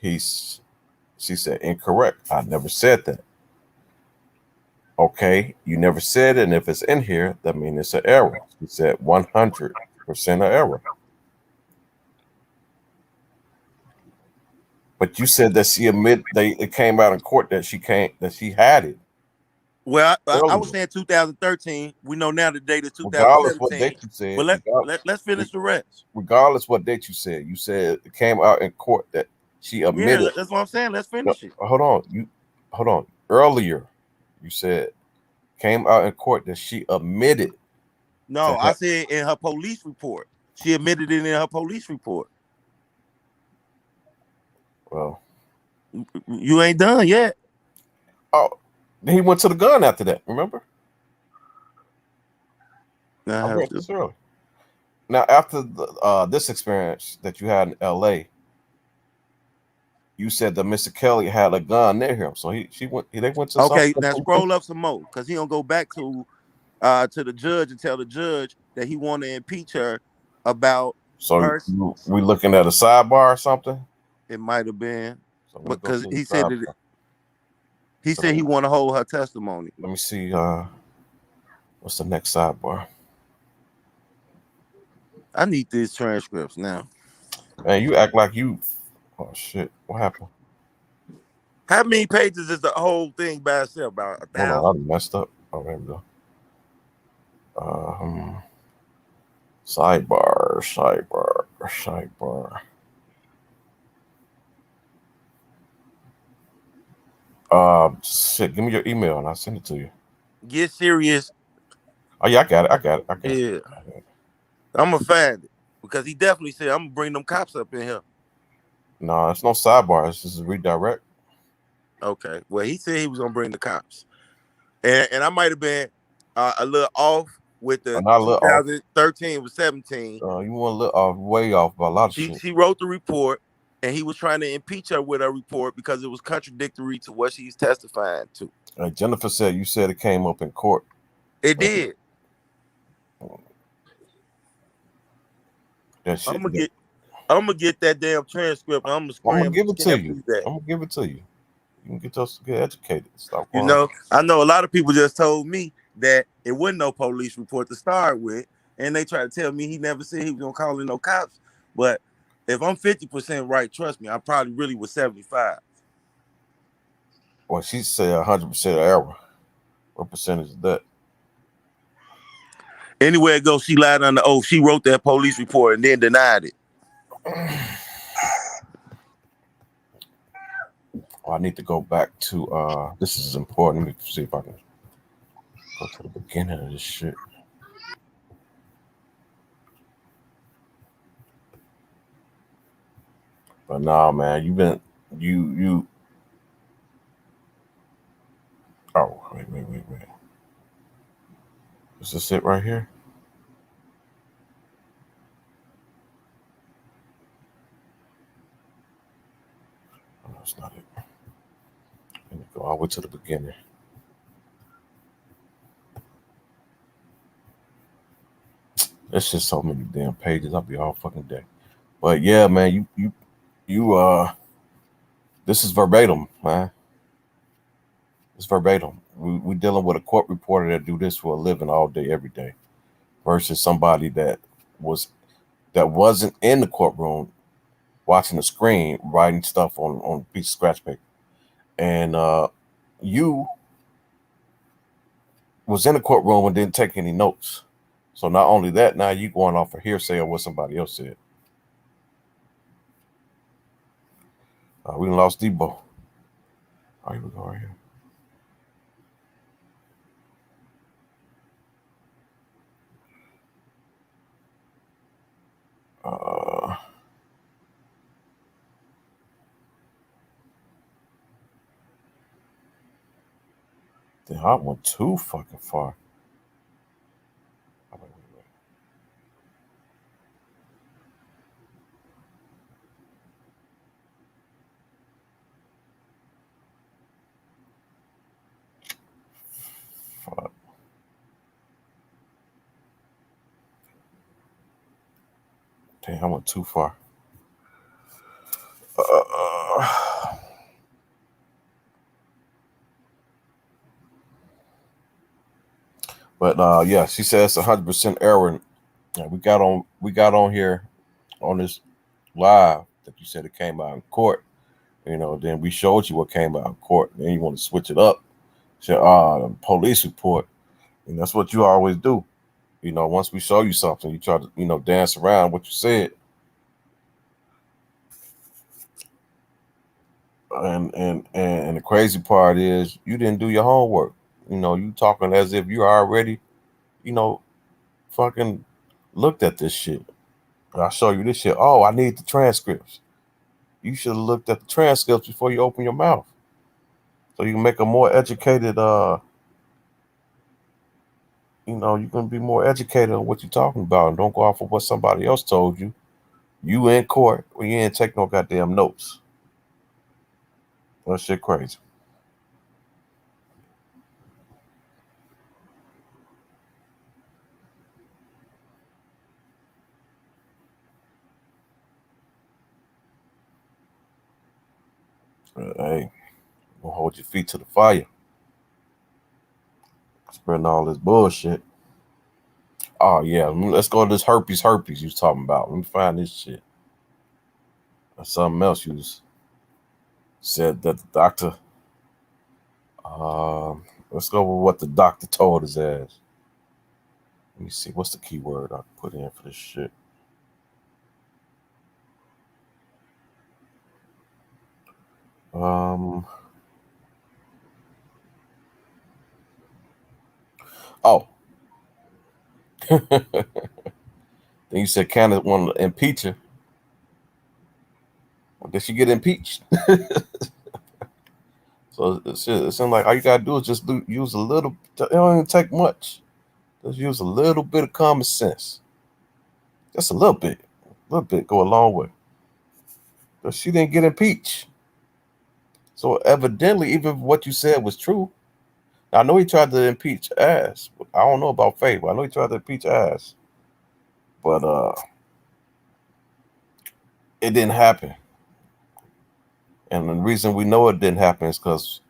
She said, incorrect. I never said that. Okay, you never said it, and if it's in here, that means it's an error. She said 100% an error. But you said that it came out in court that she had it. Well, I was earlier. saying 2013. We know now the date is Regardless what 2017. date you said, But let's finish the rest. regardless what date you said it came out in court that she Yeah, admitted. that's what I'm saying. Let's No, finish it. hold on. Earlier, you said came out in court that she admitted to No, I said in her police report. She admitted it in her police report. well, You ain't done yet. oh, he went to the gun after that. Remember, I I have read to. this early. Now, after this experience that you had in L.A., you said that Mr. Kelly had a gun near him, so they went to Okay, something. now scroll up some more because he don't go back to the judge and tell the judge that he want to impeach her about So her. we looking at a sidebar or something. It might have been So let me go because to the he said sidebar. that he said he want to hold her testimony. Let me see. What's the next sidebar? I need these transcripts now. Man, you act like you. Oh shit! What happened? How many pages is the whole thing by itself? About Hold 1,000. on, I messed up. Oh, there we go. Um, sidebar. Shit. Give me your email and I'll send it to you. Get serious. Oh yeah, I got it. Yeah, I'm gonna find it because he definitely said I'm gonna bring them cops up in here. No, it's no sidebar. It's just a redirect. Okay. Well, he said he was gonna bring the cops, and I might have been a little off with the Not a little off. 2013 was 17. You want a little off, way off by a lot of shit. She wrote the report, and he was trying to impeach her with her report because it was contradictory to what she's testifying to. Jennifer said you said it came up in court. It did. That shit. I'm gonna get that damn transcript. And I'm gonna I'm gonna scram give it to you. through that. I'm gonna give it to you. You can get educated. Stop You going. know, I know a lot of people just told me that it wasn't no police report to start with, and they tried to tell me he never said he was gonna call in no cops. But if I'm 50% right, trust me, I probably really was 75. Well, she said 100% error. What percentage is that? Anywhere it goes, she lied on the oath. She wrote that police report and then denied it. Oh, I need to go back to this is important. Let me see if I can go to the beginning of this shit. But nah, man, you oh wait. Is this it right here? Oh, that's not it. Let me go all the way to the beginning. It's just so many damn pages. I'll be all fucking day. But yeah, man, you this is verbatim, man. It's verbatim. We dealing with a court reporter that do this for a living all day, every day, versus somebody wasn't in the courtroom watching the screen, writing stuff on a piece of scratch paper. And you was in the courtroom and didn't take any notes. So not only that, now you going off a hearsay of what somebody else said. We done lost Debo. Oh, here we go right here. Damn, I went too fucking far. Wait. Fuck. Damn, I went too far. But yeah, she says 100% error. Yeah, we got on here on this live that you said it came out in court. Then we showed you what came out in court. Then you want to switch it up Say, police report. And that's what you always do. Once we show you something, you try to, dance around what you said. And the crazy part is you didn't do your homework. You talking as if you already, you know, fucking looked at this shit. I'll show you this shit. Oh, I need the transcripts. You should have looked at the transcripts before you open your mouth. So you can make a more educated, you can be more educated on what you're talking about and don't go off of what somebody else told you. You in court when you ain't take no goddamn notes. That shit crazy. Hey, gonna hold your feet to the fire. Spreading all this bullshit. Oh yeah, let's go to this herpes you was talking about. Let me find this shit. That's something else you said that the doctor. Let's go with what the doctor told his ass. Let me see, what's the keyword I put in for this shit? Oh. Then you said Candace wanted to impeach her. Well, did she get impeached? So it seems like all you gotta do is just use a little. It don't even take much. Just use a little bit of common sense. Just a little bit. A little bit go a long way. But she didn't get impeached. So evidently, even if what you said was true, I know he tried to impeach ass. I don't know about Faye, but I know he tried to impeach ass. But it didn't happen. And the reason we know it didn't happen is because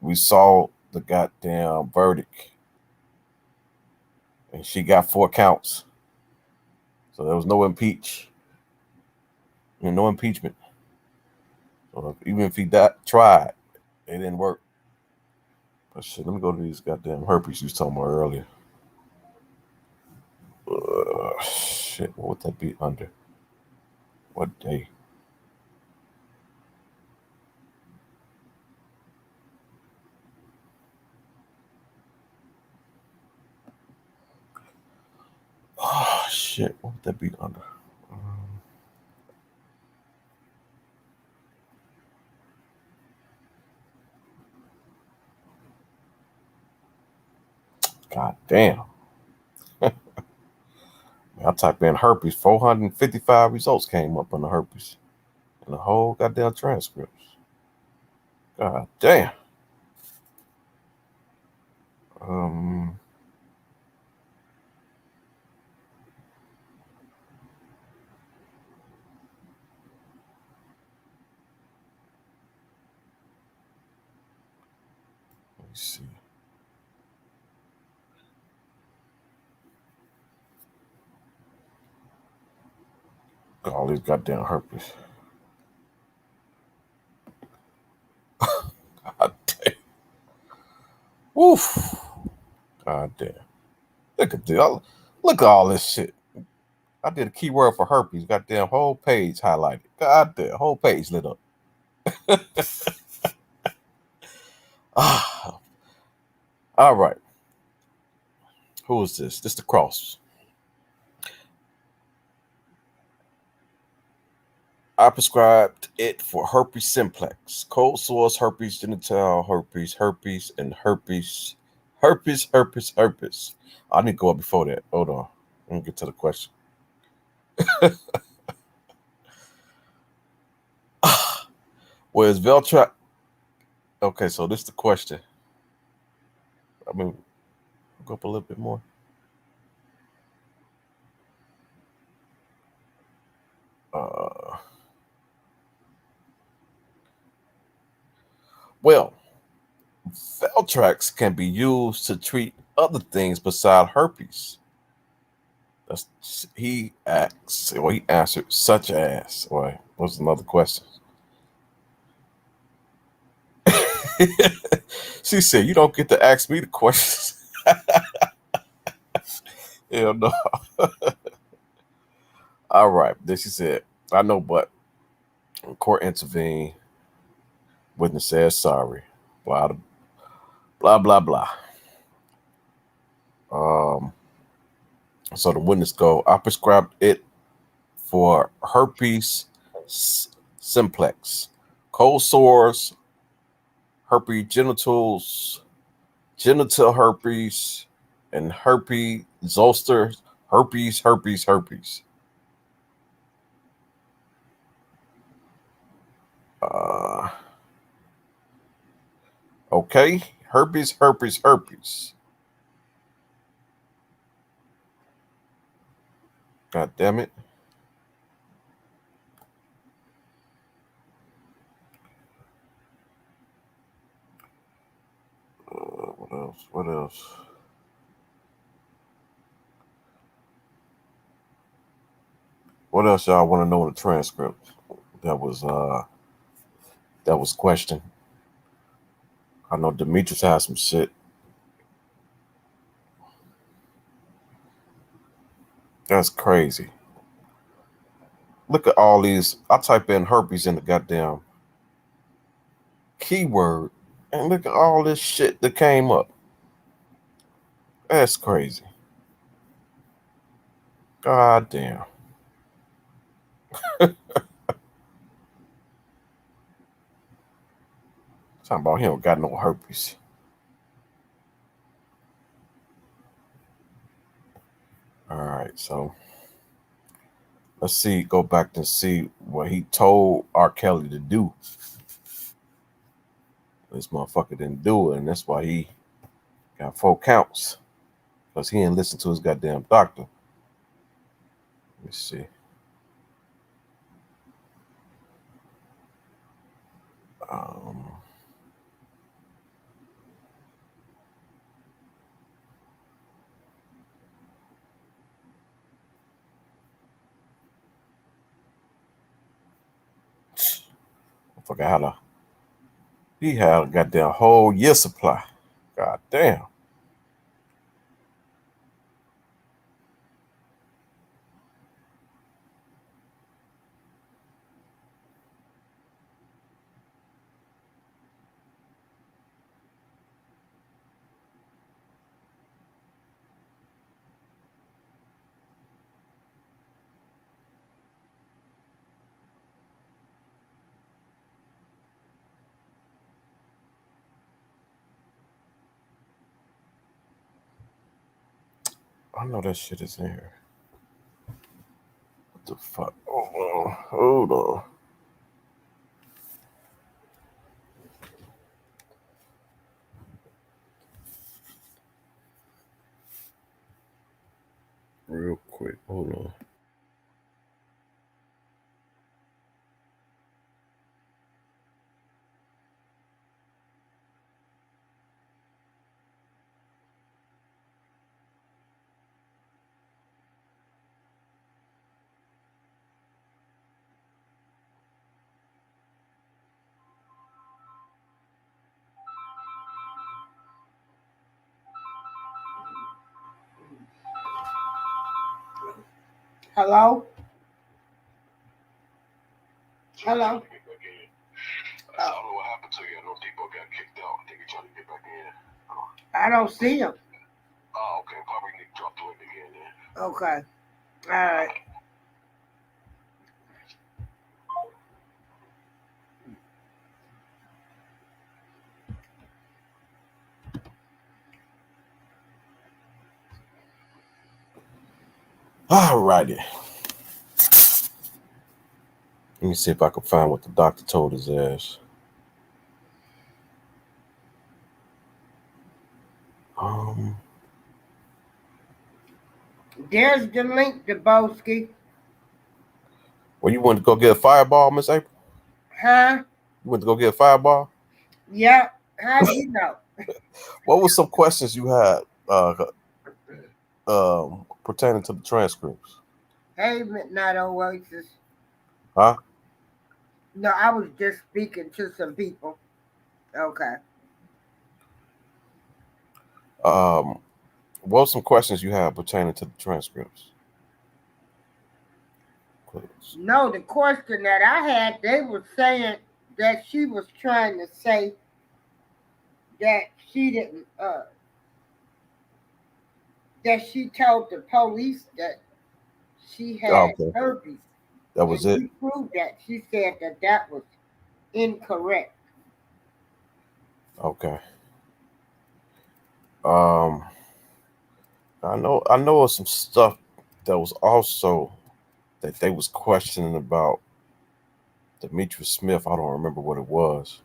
we saw the goddamn verdict. And she got 4 counts. So there was no impeachment. So even if he tried, it didn't work. But shit, let me go to these goddamn herpes you was talking about earlier. Shit, what would that be under? What day? Oh shit, what would that be under? God damn. I typed in herpes, 455 results came up on the herpes. And the whole goddamn transcripts. God damn. Let me see. All these goddamn herpes. God damn. Woof. God damn. Look at all this shit. I did a keyword for herpes. Goddamn whole page highlighted. God damn, whole page lit up. All right. Who is this? This the cross. I prescribed it for herpes simplex, cold sores, herpes genital, herpes, and herpes. I need to go up before that. Hold on. Let me get to the question. Where's Veltra? Okay, so this is the question. I mean, go up a little bit more. Well, Veltrax can be used to treat other things beside herpes. He answered such as. Wait, what's another question? She said, "You don't get to ask me the questions." Hell no. All right. Then she said, "I know, but court intervened. Witness says sorry. Blah blah blah blah." Um. So the witness go, "I prescribed it for herpes simplex, cold sores, herpes genitals, genital herpes, and herpes zoster, herpes. Uh, okay, herpes. God damn it. What else? What else? What else y'all want to know in the transcript? That was questioned. I know Demetrius has some shit. That's crazy. Look at all these. I type in herpes in the goddamn keyword, and look at all this shit that came up. That's crazy. God damn. Talking about he don't got no herpes. All right, so let's see. Go back and see what he told R. Kelly to do. This motherfucker didn't do it, and that's why he got 4 counts. Because he didn't listen to his goddamn doctor. Let's see. Um, I forgot how to. He had a goddamn whole year supply. God damn. I know that shit is in here. What the fuck? Hold on. Real quick. Hold on. Hello? Hello? I don't know what happened to you. I know Depot got kicked out. I think he tried to get back in. I don't see him. Oh, okay. Probably need to drop to it again then. Okay. All right. All righty. Let me see if I can find what the doctor told his ass. There's the link to Boski. Well, you went to go get a fireball, Miss April? Huh? You went to go get a fireball? Yep. How do you know? What were some questions you had pertaining to the transcripts? Hey, Midnight Oasis. Huh? No, I was just speaking to some people. Okay. What are some questions you have pertaining to the transcripts? Please. No, the question that I had, they were saying that she was trying to say that she didn't, that she told the police that she Oh, had okay, herpes. that was And it. you proved that. She said that that was incorrect. Okay. Um, I know of some stuff that was also that they was questioning about Demetrius Smith. I don't remember what it was.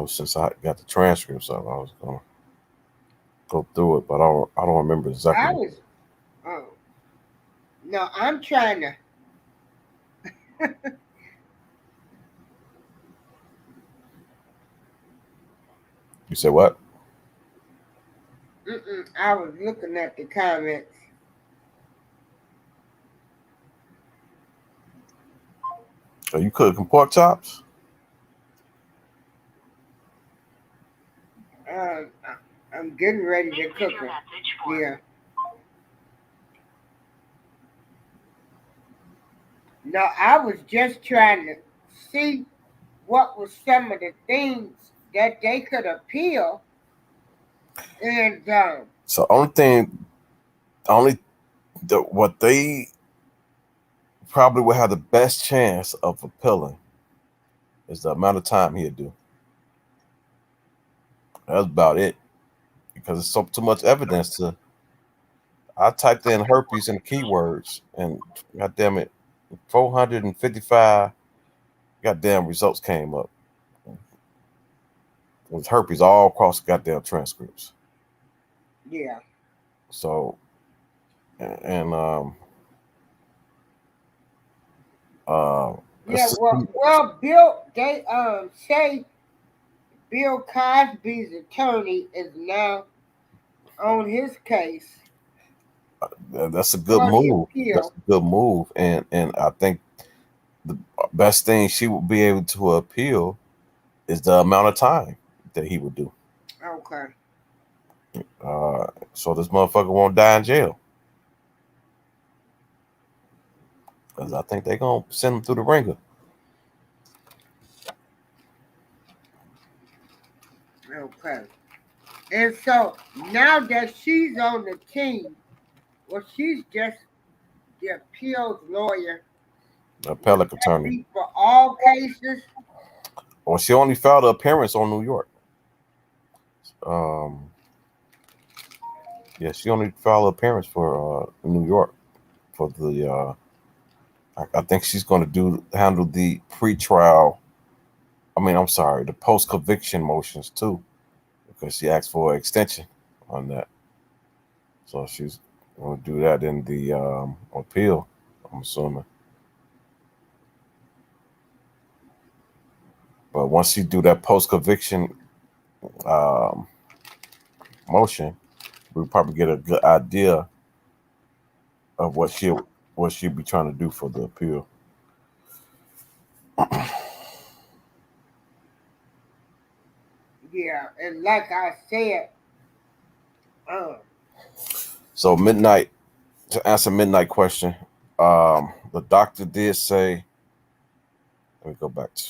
Since I got the transcripts up, I was gonna go through it, but I don't remember exactly I what. was, no, I'm trying to, You said what? I was looking at the comments. Are you cooking pork chops? I'm getting ready to cook them. Yeah. No, I was just trying to see what was some of the things that they could appeal. And So only what they probably would have the best chance of appealing is the amount of time he'd do. That's about it, because it's so too much evidence to. I typed in herpes and keywords, and goddamn it, 455 goddamn results came up with herpes all across the goddamn transcripts. yeah. So, and Yeah, it's just, well, Bill, they say Bill Cosby's attorney is now on his case that's a good for the move. That's appeal. a good move, and I think the best thing she would be able to appeal is the amount of time that he would do. Okay. So this motherfucker won't die in jail, because I think they're gonna send him through the ringer. Okay. And so now that she's on the team, well, she's just the appeals lawyer. Would Appellate that attorney. be for all cases? Well, she only filed an appearance on New York. Um, yeah, she only filed an appearance for New York for the. I think she's going to handle the pre-trial. I mean, I'm sorry, the post-conviction motions too, because she asked for an extension on that. So she's going to do that in the appeal, I'm assuming. But once she do that post-conviction um, motion, we'll probably get a good idea of what she'll be trying to do for the appeal. Yeah, and like I said, uh, So to answer midnight question, the doctor did say. Let me go back to.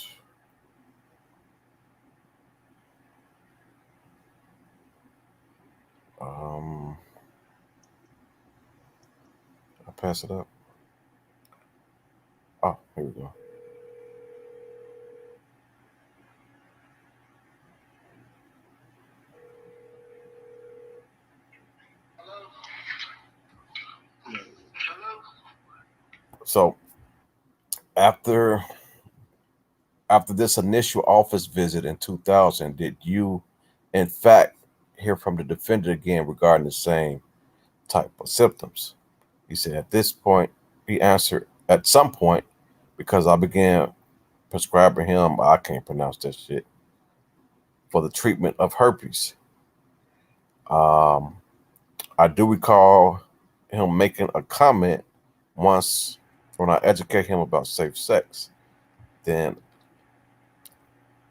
I pass it up. Oh, here we go. So after this initial office visit in 2000, did you, in fact, hear from the defendant again regarding the same type of symptoms? He said at this point, he answered at some point, because I began prescribing him, I can't pronounce that shit, for the treatment of herpes. Um, I do recall him making a comment once when I educate him about safe sex. Then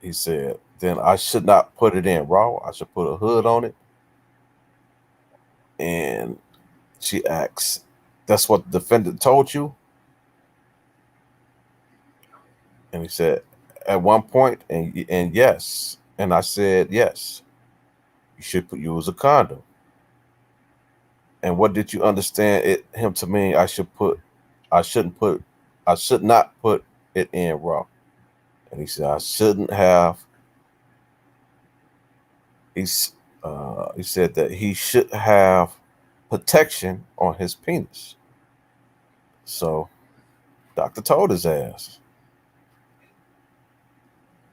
he said, then I should not put it in raw. I should put a hood on it. And she asks, "That's what the defendant told you?" And he said, "At one point, and yes." And I said, "Yes, you should use a condom." And what did you understand him to mean? I should not put it in raw. And he said, I shouldn't have. He said that he should have protection on his penis. So doctor told his ass.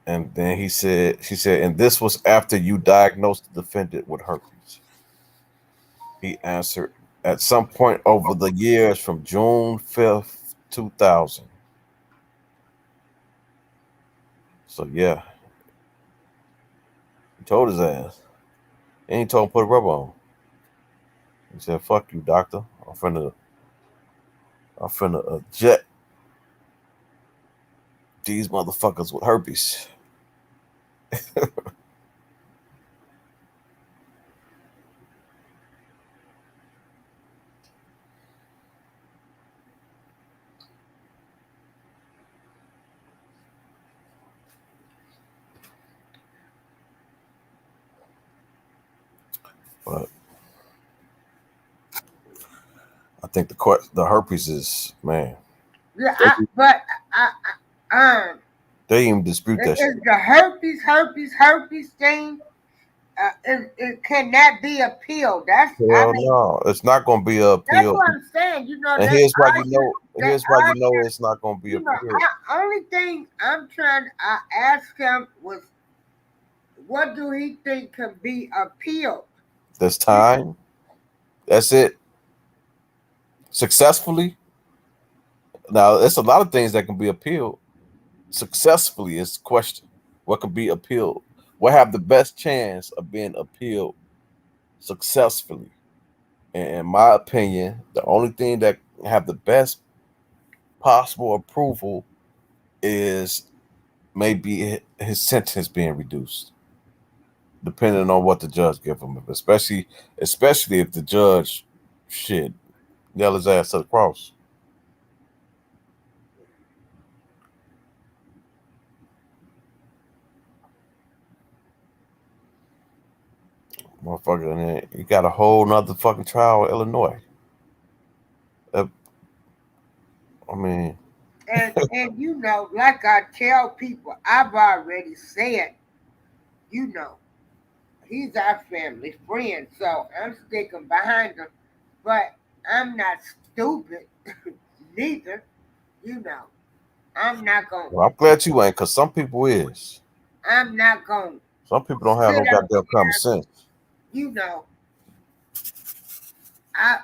And then she said, and this was after you diagnosed the defendant with herpes. He answered, at some point over the years from June 5th, 2000. So yeah, he told his ass. And he told him put a rubber on. He said, fuck you, doctor. I'm finna jet these motherfuckers with herpes. But I think the herpes is, man. Yeah, They even dispute that shit. is the herpes thing. It can that be a pill? Hell no, it's not gonna be a That's pill. what I'm saying. You know, And here's why you know. Here's why you know it's not gonna be a pill. Only thing I asked him was, what do he think can be a pill? This time, that's it. Successfully. Now, there's a lot of things that can be appealed. Successfully is the question. What can be appealed? What have the best chance of being appealed successfully? And in my opinion, the only thing that have the best possible approval is maybe his sentence being reduced, depending on what the judge give him. Especially if the judge shit nail his ass to the cross. Motherfucker, and then you got a whole nother fucking trial in Illinois. I mean, and you know, like I tell people, I've already said, you know, he's our family friend, so I'm sticking behind him. But I'm not stupid, neither. You know, I'm not gonna. well, I'm glad you ain't, because some people is. I'm not gonna Some people don't have sit no up goddamn common sense. You know, I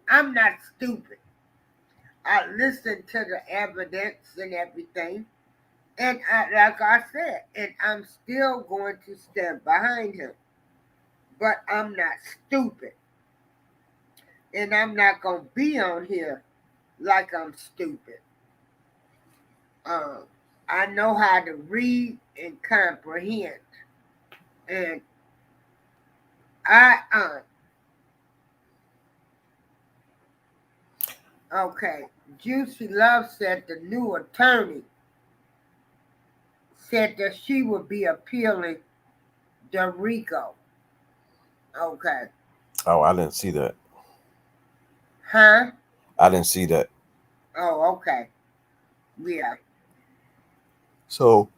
I'm not stupid. I listen to the evidence and everything, and like I said, and I'm still going to stand behind him. But I'm not stupid, and I'm not gonna be on here like I'm stupid. Um, I know how to read and comprehend, and I okay. Juicy Love said the new attorney said that she would be appealing the RICO. Okay. Oh, I didn't see that. Huh? I didn't see that. Oh, okay. Yeah. So,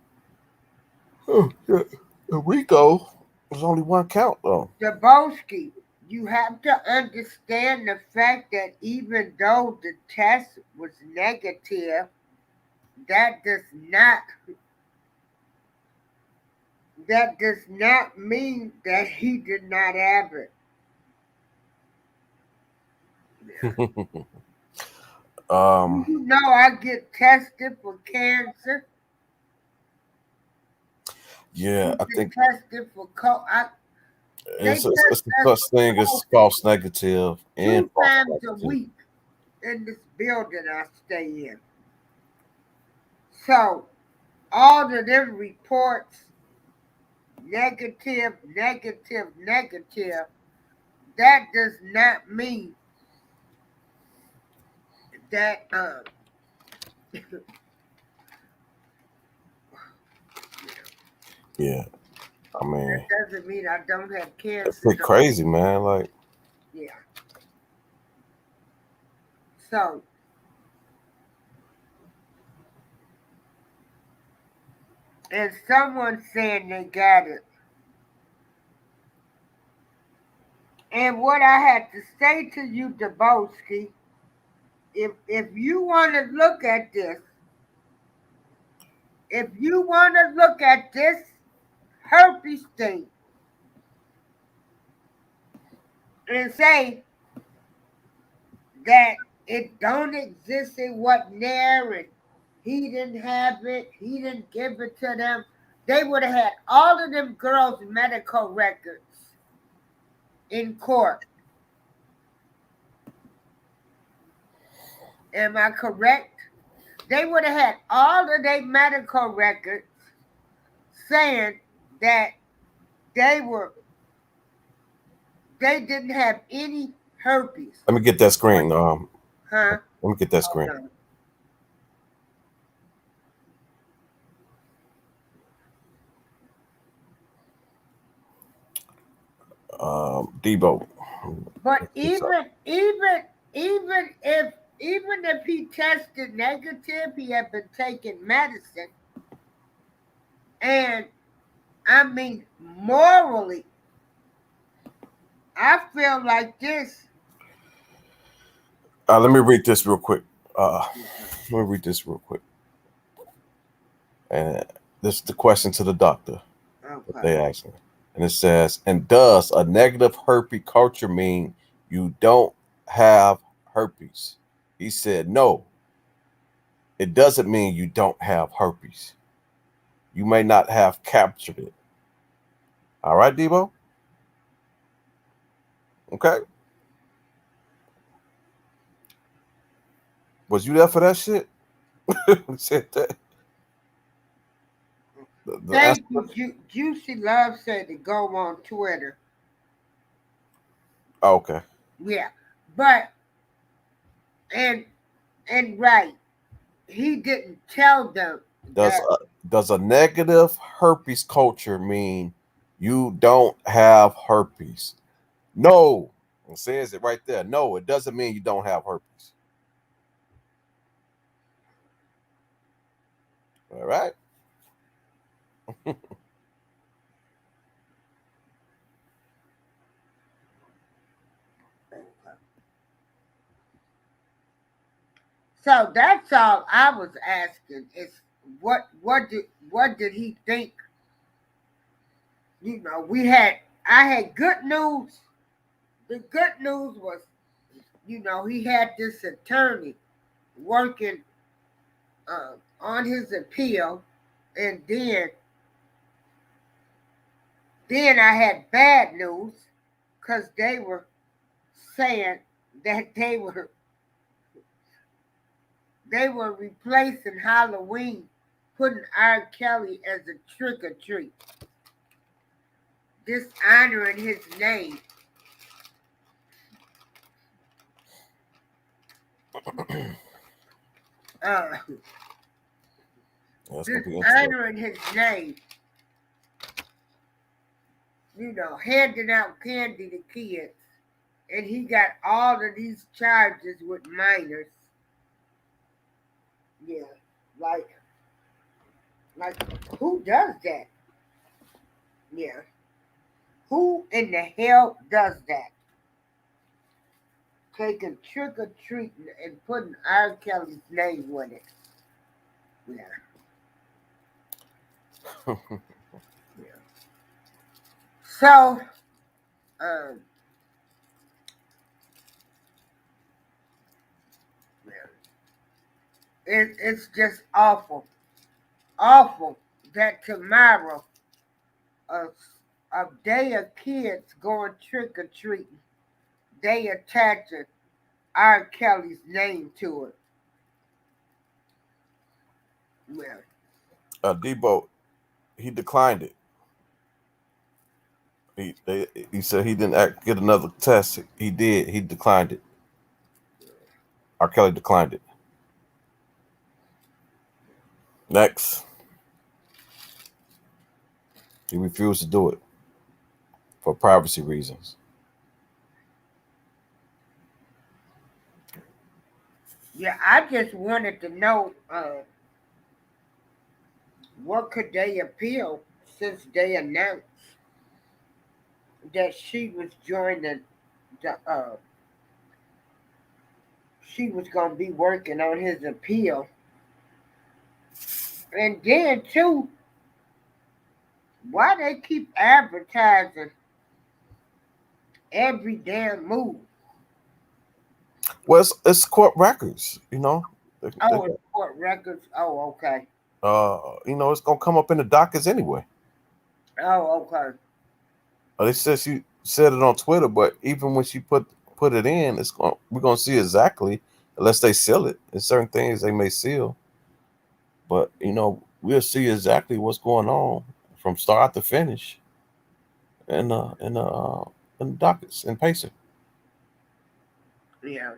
Rico was only one count though. Daboski, you have to understand the fact that even though the test was negative, that does not that does not mean that he did not have it. You know, I get tested for cancer. Yeah, I think Tested for it's a such thing as false negative and two false times a positive. week in this building I stay in. So all of them reports negative, negative, negative, that does not mean that Yeah, I mean, that doesn't mean I don't have it's cancer. pretty crazy, man. Like, Yeah. So and someone saying they got it. And what I had to say to you, Dabowski, if you want to look at this, if you want to look at this herpes thing and say that it don't exist, it wasn't there, and he didn't have it, he didn't give it to them, they would have had all of them girls' medical records in court. Am I correct? They would have had all of their medical records saying that they didn't have any herpes. let me get that screen. Huh? Let me get that screen. Debo. But even if he tested negative, he had been taking medicine. And I mean, morally, I feel like this. Let me read this real quick. Let me read this real quick. And this is the question to the doctor that they asked me. And it says, and does a negative herpes culture mean you don't have herpes? He said, no, it doesn't mean you don't have herpes. You may not have captured it. All right, Debo? Okay. Was you there for that shit? Said that. Thank you. Juicy Love said to go on Twitter. Oh, okay. Yeah. But and right. He didn't tell them. Does a negative herpes culture mean you don't have herpes? No. It says it right there. No, it doesn't mean you don't have herpes. All right. So that's all I was asking is what did he think? You know, I had good news. The good news was, you know, he had this attorney working on his appeal, and then I had bad news because they were saying that they were replacing Halloween, putting R. Kelly as a trick or treat, dishonoring his name. Dishonoring his name. You know, handing out candy to kids. And he got all of these charges with minors. Yeah, like who does that? Yeah. Who in the hell does that? Taking trick or treating and putting R. Kelly's name with it. Yeah. Yeah. So, it's just awful. Awful that tomorrow a day of kids going trick or treating, they attaching R. Kelly's name to it. Debo, he declined it. He said he didn't get another test. He did. He declined it. R. Kelly declined it. Next, he refused to do it for privacy reasons. Yeah, I just wanted to know what could they appeal since they announced that she was joining the she was gonna be working on his appeal. And then too, why they keep advertising every damn move? Well, it's court records, you know. Oh, it's court records. Oh, okay. It's gonna come up in the dockets anyway. Oh, okay. They said she said it on Twitter, but even when she put it in, we're gonna see exactly, unless they seal it. There's certain things they may seal, but we'll see exactly what's going on from start to finish, in the dockets and Pacer. Yeah.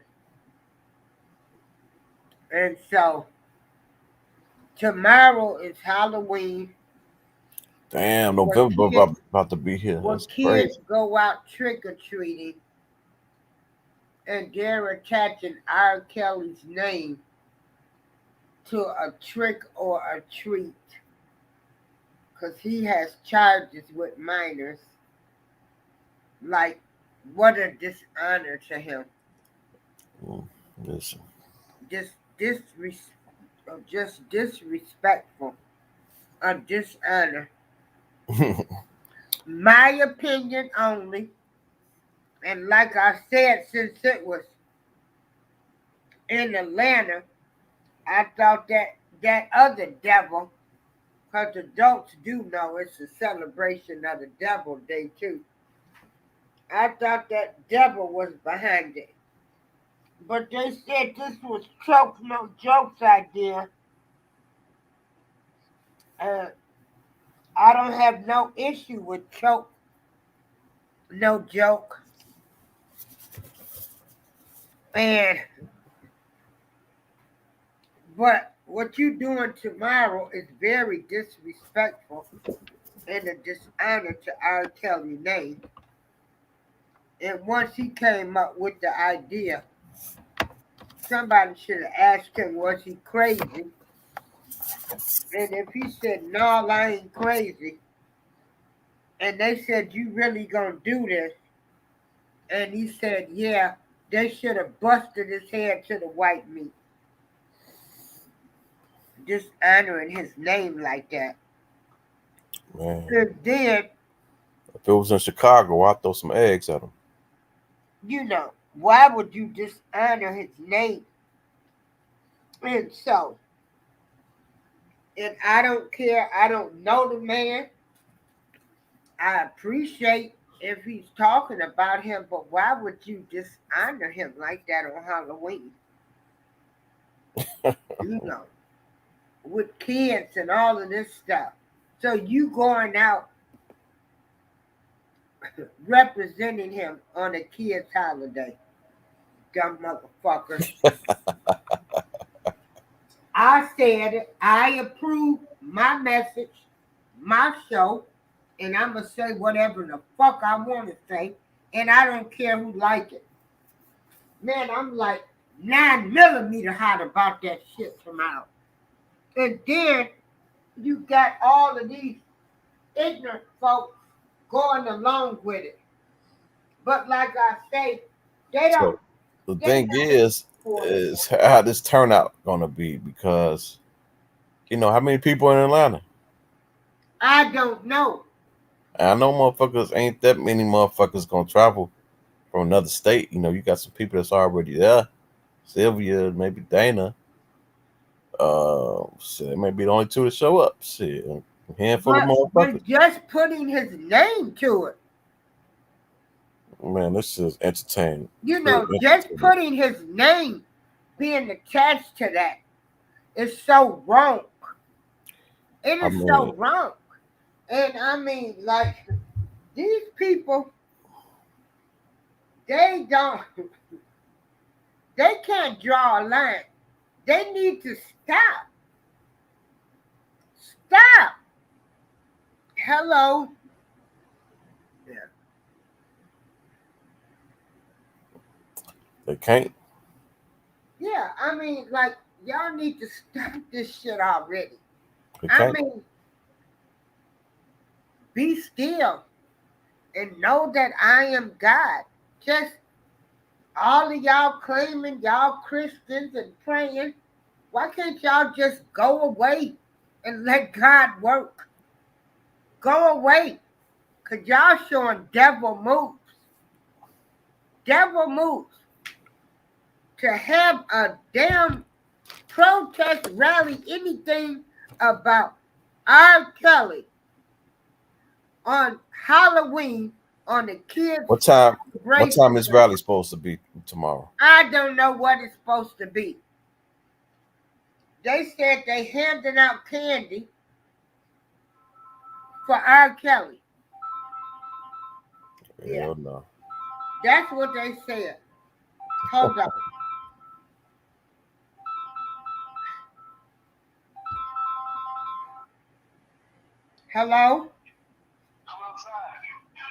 And so tomorrow is Halloween. Damn, Where November kids, about to be here. where That's crazy. kids go out trick or treating, and they're attaching R. Kelly's name to a trick or a treat, because he has charges with minors. Like, what a dishonor to him. Listen. Just just disrespectful. A dishonor. My opinion only. And like I said, since it was in Atlanta, I thought that other devil, because adults do know it's a celebration of the devil day too. I thought that devil was behind it. But they said this was Choke No Joke's idea. Uh, I don't have no issue with Choke No Joke. And but what you doing tomorrow is very disrespectful and a dishonor to R. Kelly name. And once he came up with the idea, somebody should have asked him, was he crazy? And if he said, no, I ain't crazy, and they said, you really gonna do this? And he said, yeah, they should have busted his head to the white meat. Just honoring his name like that. Man, And then, if it was in Chicago, I'd throw some eggs at him. why would you dishonor his name? And so, and I don't care, I don't know the man. I appreciate if he's talking about him, but why would you dishonor him like that on Halloween? You know, with kids and all of this stuff. So you going out representing him on a kid's holiday. Dumb motherfuckers. I said it. I approve my message, my show, and I'm going to say whatever the fuck I want to say, and I don't care who like it. Man, I'm like 9mm hot about that shit tomorrow. And then you got all of these ignorant folks going along with it. But like I say, they don't. So the thing is how this turnout gonna be, because how many people in Atlanta? I don't know. I know motherfuckers ain't that many motherfuckers gonna travel from another state. You got some people that's already there. Sylvia, maybe Dana. Shit, it may be the only two to show up. Shit, a handful of motherfuckers. But just putting his name to it. Man, this is entertaining. Just putting his name being attached to that is so wrong. It is so wrong. And I mean, like, These people, they don't, they can't draw a line. They need to stop. Stop. Hello. Yeah. They can't. Yeah, I mean, like, y'all need to stop this shit already. They I can't. mean, be still and know that I am God. Just all of y'all claiming y'all Christians and praying. Why can't y'all just go away and let God work? Go away. Because y'all showing devil moves. Devil moves. To have a damn protest rally, anything about R. Kelly on Halloween on the kids' What time? What grace. time is rally supposed to be tomorrow? I don't know what it's supposed to be. They said they handing out candy for R. Kelly. Yeah, Hell no. that's what they said. Hold on. Hello?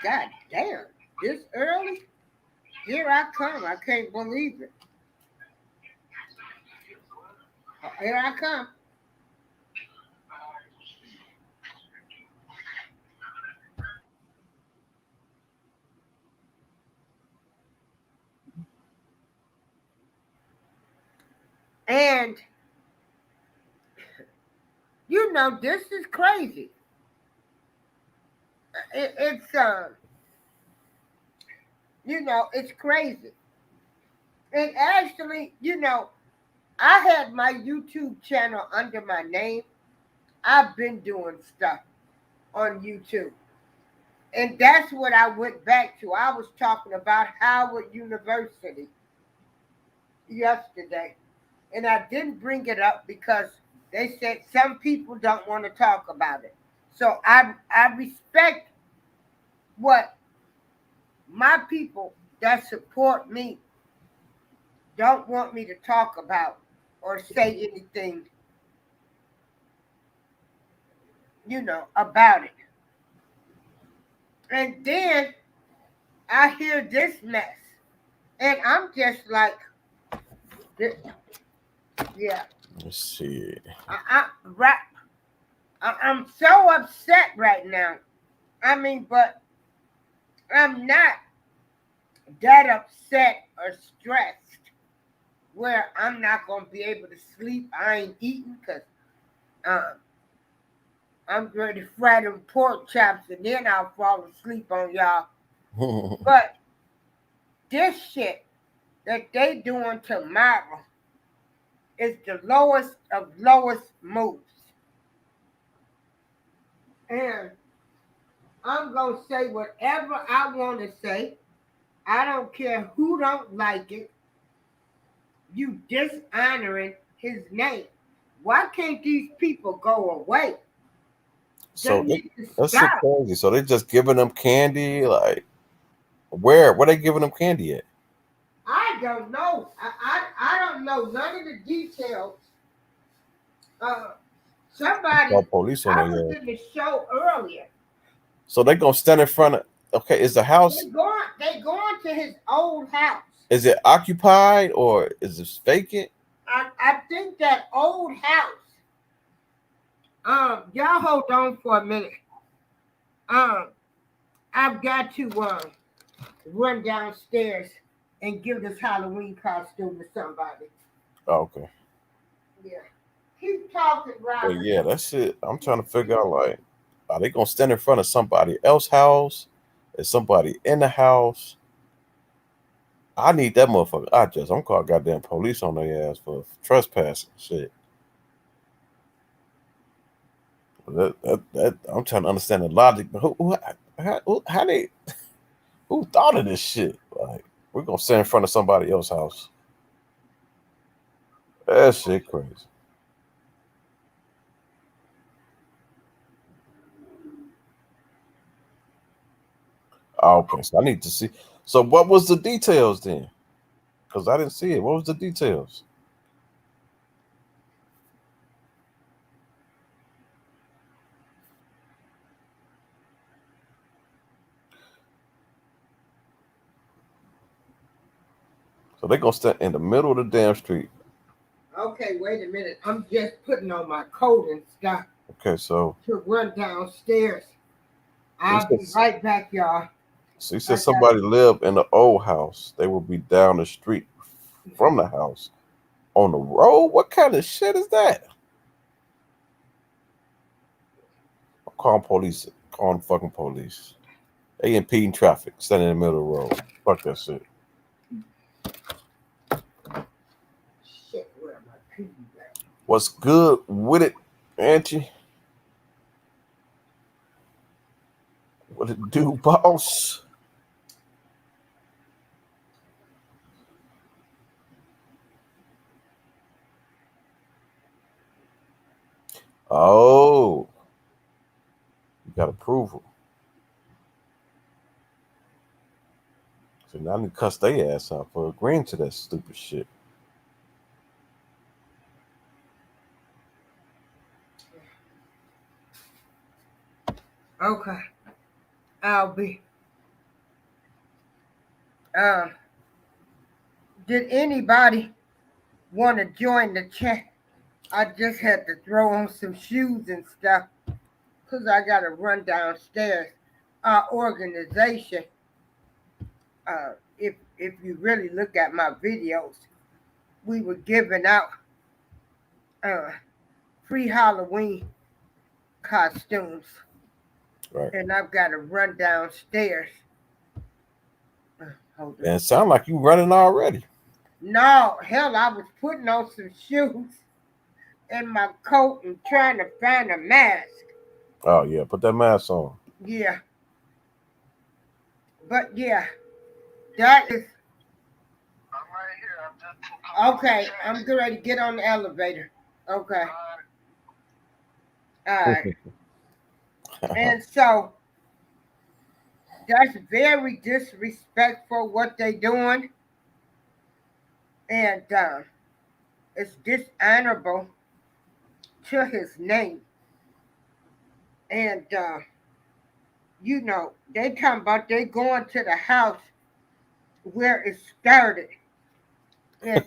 God damn, this early? Here I come. I can't believe it. Here I come. And, you know, this is crazy. It's, you know, it's crazy. And actually, you know, I had my YouTube channel under my name. I've been doing stuff on YouTube. And that's what I went back to. I was talking about Howard University yesterday. And I didn't bring it up because they said some people don't want to talk about it. So I respect what my people that support me don't want me to talk about or say anything, you know, about it. And then I hear this mess. And I'm just like, yeah. Let's see. I'm so upset right now. I mean, but I'm not that upset or stressed where I'm not going to be able to sleep. I ain't eating because I'm going to fry them pork chops and then I'll fall asleep on y'all. But this shit that they doing tomorrow is the lowest of lowest moves. And I'm going to say whatever I want to say. I don't care who don't like it. You dishonoring his name. Why can't these people go away? They So need to that's so stop. crazy. So they just giving them candy, like where they giving them candy at? I don't know. I don't know none of the details. Uh, somebody, Call police on I was their ass. in the show earlier. So they gonna stand in front of. Okay, is the house? They going to his old house. Is it occupied or is it vacant? I think that old house. Y'all hold on for a minute. I've got to run downstairs and give this Halloween costume to somebody. Oh, okay. Yeah. Keep talking, But Robert. yeah, that's it. I'm trying to figure out like, are they gonna stand in front of somebody else's house? Is somebody in the house? I need that motherfucker. I'm calling goddamn police on their ass for trespassing. Shit. I'm trying to understand the logic. But who thought of this shit? Like, we're gonna stand in front of somebody else's house. That shit crazy. Okay, so I need to see. So what was the details then? Because I didn't see it. What was the details? So they're gonna stand in the middle of the damn street. Okay, wait a minute. I'm just putting on my coat and stuff Okay, so to run downstairs. he I'll be says, right back, y'all. so he I said got somebody lived in the old house. They will be down the street from the house on the road. What kind of shit is that? I'm calling police. Calling fucking police. They impeding traffic, standing in the middle of the road. Fuck that shit. shit. Where am I peeing at? What's good with it, Auntie? What it do, boss? Oh, you got approval. So now I need to cuss their ass out for agreeing to that stupid shit. Okay, I'll be. Did anybody want to join the chat? I just had to throw on some shoes and stuff because I got to run downstairs. Our organization, if you really look at my videos, we were giving out uh, free Halloween costumes, Right. and I've got to run downstairs. Hold on. And it sound like you running already. No, hell, I was putting on some shoes and my coat and trying to find a mask. Oh yeah, put that mask on. Yeah, but yeah, that is I'm right here. I'm just okay. I'm getting ready to get on the elevator. Okay, all right. And so that's very disrespectful what they doing, and it's dishonorable to his name. And you know, they talking about they going to the house where it started. And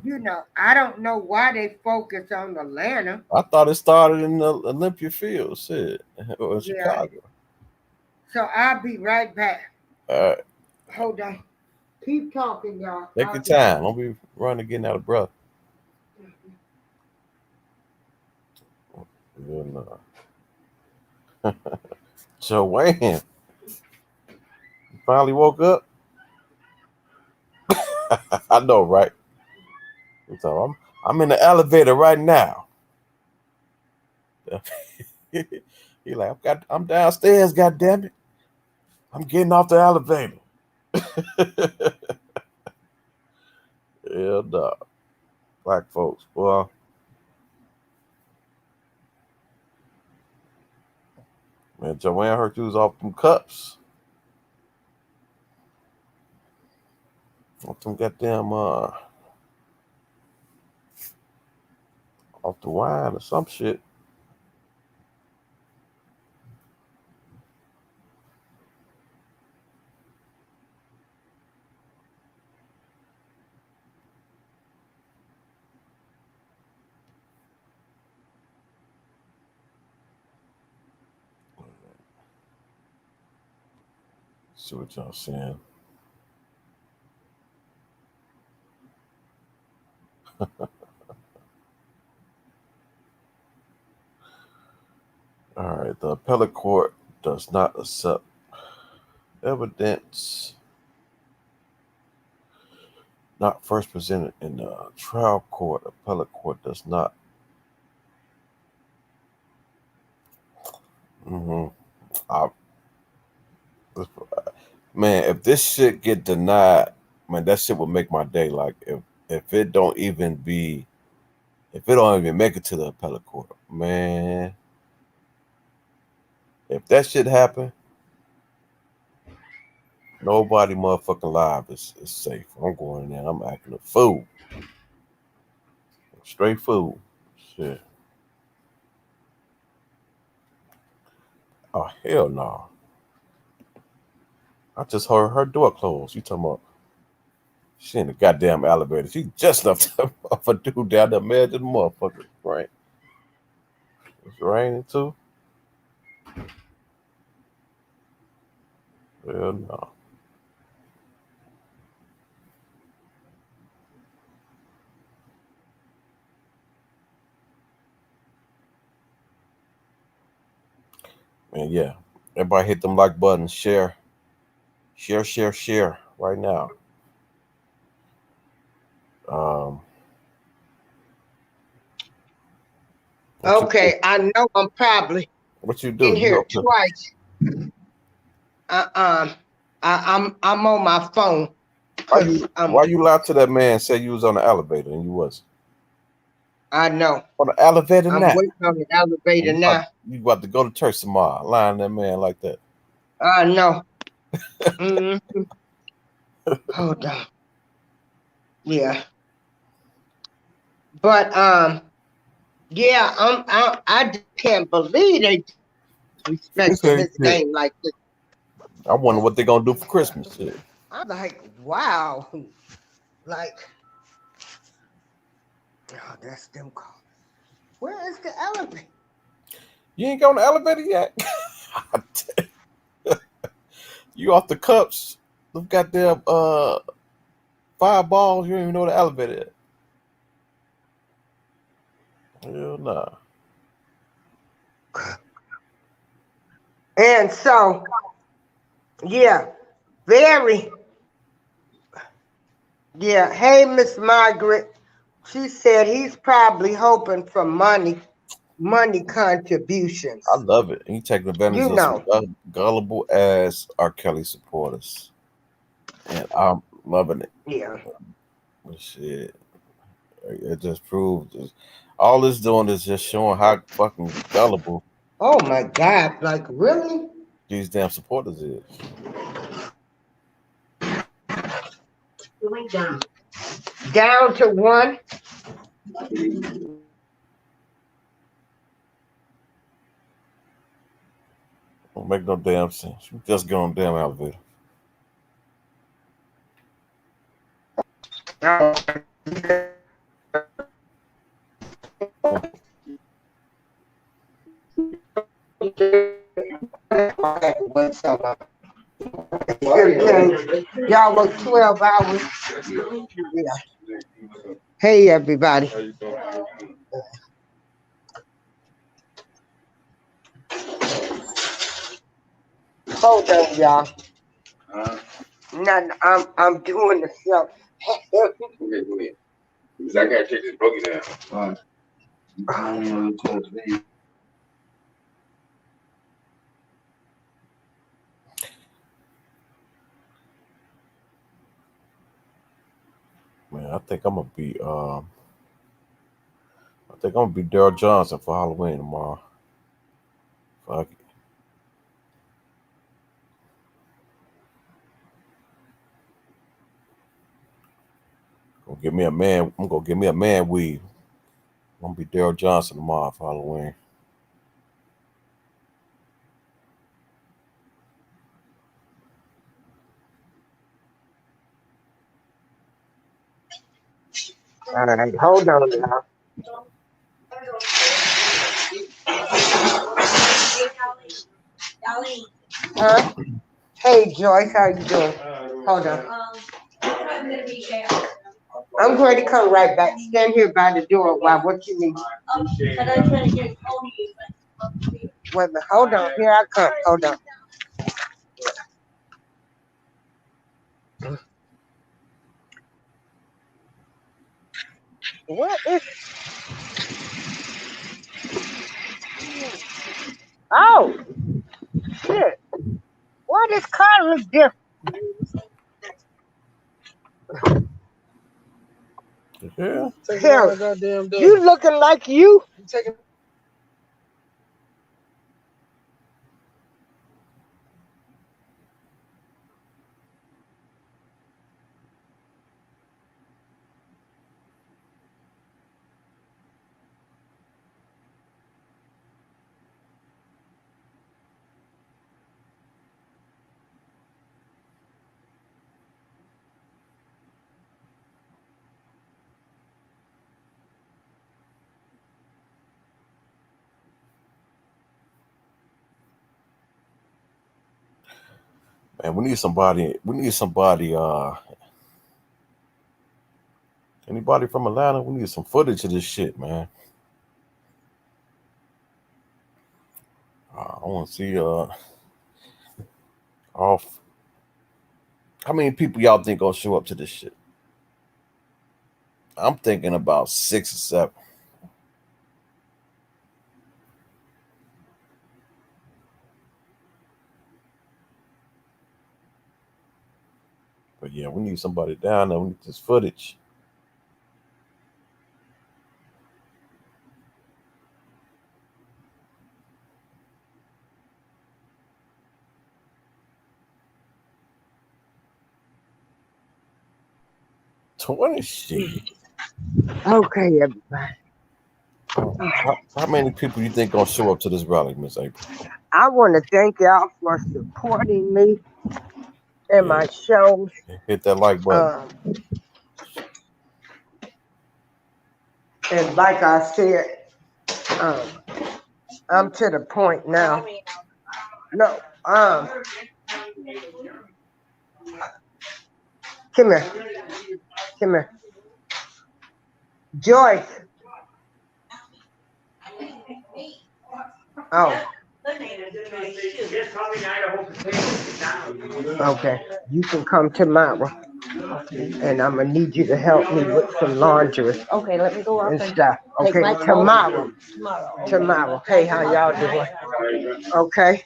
you know, I don't know why they focus on Atlanta. I thought it started in the Olympia Field, shit, or in Yeah. Chicago. So I'll be right back. All right, Hold on. Keep talking, y'all. take your time. Don't be running getting out of breath. Yeah, no. Joanne, you finally woke up. I know, right? So I'm in the elevator right now. He like, I'm downstairs, god damn it. I'm getting off the elevator. Yeah, dog. Black folks, boy. Man, Joanne heard you was off them cups. Off them goddamn off the wine or some shit. See what y'all saying. All right, the appellate court does not accept evidence not first presented in the trial court. Appellate court does not. Man, if this shit get denied, man, that shit would make my day. Like if it don't even be, if it don't even make it to the appellate court, man. If that shit happen, Nobody motherfucking live is safe. I'm going in there. I'm acting a fool. Straight fool. Shit. Oh, hell no. I just heard her door close. You talking about she in the goddamn elevator. She just left off a dude down there, man. This motherfucker. Right. It's raining too. Hell no. Man, yeah. Everybody hit them like buttons. Share right now. Okay, I know I'm probably what you do? in here twice. I'm on my phone. Why you lied to that man? Say you was on the elevator and you wasn't. I know. On the elevator I'm now. waiting on the elevator now. You about to go to church tomorrow, lying to that man like that. I know. Hold on. Yeah. But yeah, I just can't believe they respecting his name like this. I wonder what they're gonna do for Christmas. Shit. I'm like, wow. Like, oh, that's them calling. Where is the elevator? You ain't going to the elevator yet? You off the cups. Them goddamn fireballs. You don't even know the elevator yet. Hell nah. And so, yeah, very. Yeah, hey, Miss Margaret. She said he's probably hoping for money contributions. I love it. He taking advantage of some gullible ass R. Kelly supporters. And I'm loving it. Yeah. Shit. It just proves all it's doing is just showing how fucking gullible. Oh my God! Like really? These damn supporters is. Down to one. Don't make no damn sense. You just get on the damn elevator. Y'all work 12 hours. Yeah. Hey, everybody. Hold on, y'all. I'm doing the show. Okay, go ahead. Because I gotta take this boogie down. Man, I think I'm gonna be Daryl Johnson for Halloween tomorrow. Fuck it. I'm gonna get me a man weave. I'm gonna be Daryl Johnson tomorrow for Halloween. All right, hold on now. Huh? Hey, Joyce, how you doing? Hold on. I'm going to come right back. Stand here by the door while what you need. Wait a minute. Hold on. Here I come. Hold on. What is? Oh, shit. Why this car look different? Yeah. Hell, you looking like you. Man, we need somebody. Anybody from Atlanta? We need some footage of this shit, man. I want to see off. How many people y'all think gonna show up to this shit? I'm thinking about 6 or 7. But yeah, we need somebody down there. We need this footage. shit. Okay, everybody. How many people you think gonna show up to this rally, Miss April? I want to thank y'all for supporting me and my shows. Hit that like button. And like I said, I'm to the point now. No, come here. Come here. Joyce. Oh. Okay. You can come tomorrow. And I'm going to need you to help me with some laundry. Okay, let me go up and stuff. Okay, tomorrow. Hey, how y'all doing? Okay.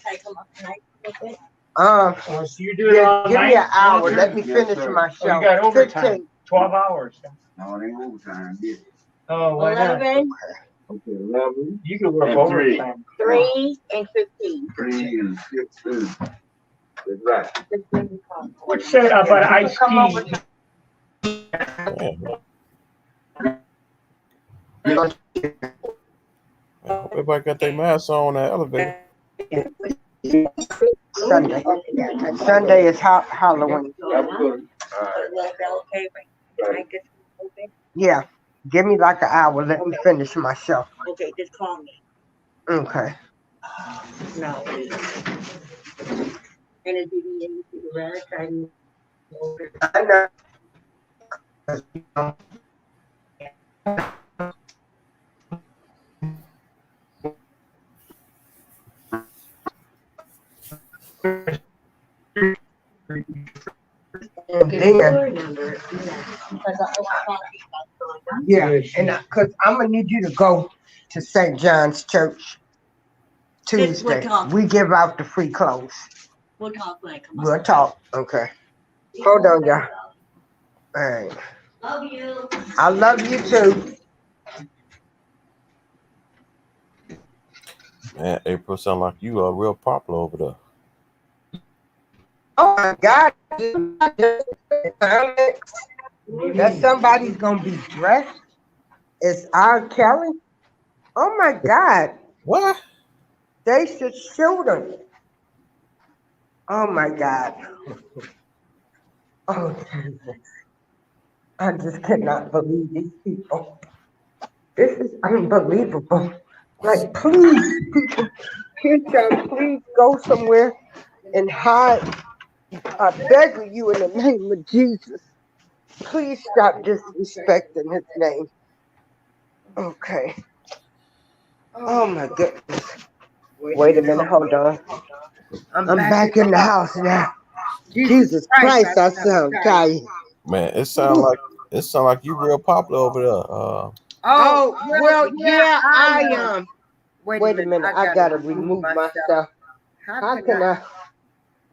Give me an hour. Let me finish my show. You got overtime. 15. 12 hours. No, it ain't overtime. Yeah. Oh, why not? 11, Okay, 11. You can work And overtime. 3, and 15. 3 and 15. That's right. What said about iced tea? Everybody got their masks on that elevator. Sunday. Sunday is Halloween. Yeah. Give me like an hour. Let me finish my show. Okay, just call me. Okay. No. And it didn't the rest. I know. And then, yeah, and because I'm gonna need you to go to St. John's Church Tuesday. We give out the free clothes. We'll talk when I come up. We'll talk. Okay. Hold on, y'all. All right. Love you. I love you too. Man, April sound like you are real popular over there. Oh my God. That somebody's gonna be dressed as R. Kelly. Oh my God. What? They should shoot him. Oh my God. Oh Jesus. I just cannot believe these people. This is unbelievable. Like, please, people, please go somewhere and hide. I beg of you in the name of Jesus. Please stop disrespecting his name. Okay. Oh my goodness. Wait a minute, hold on. I'm back in the house now. Jesus Christ, I sound tired. Man, it sound like you real popular over there. Oh, well, yeah, I am. Wait a minute, I gotta remove myself. How can I?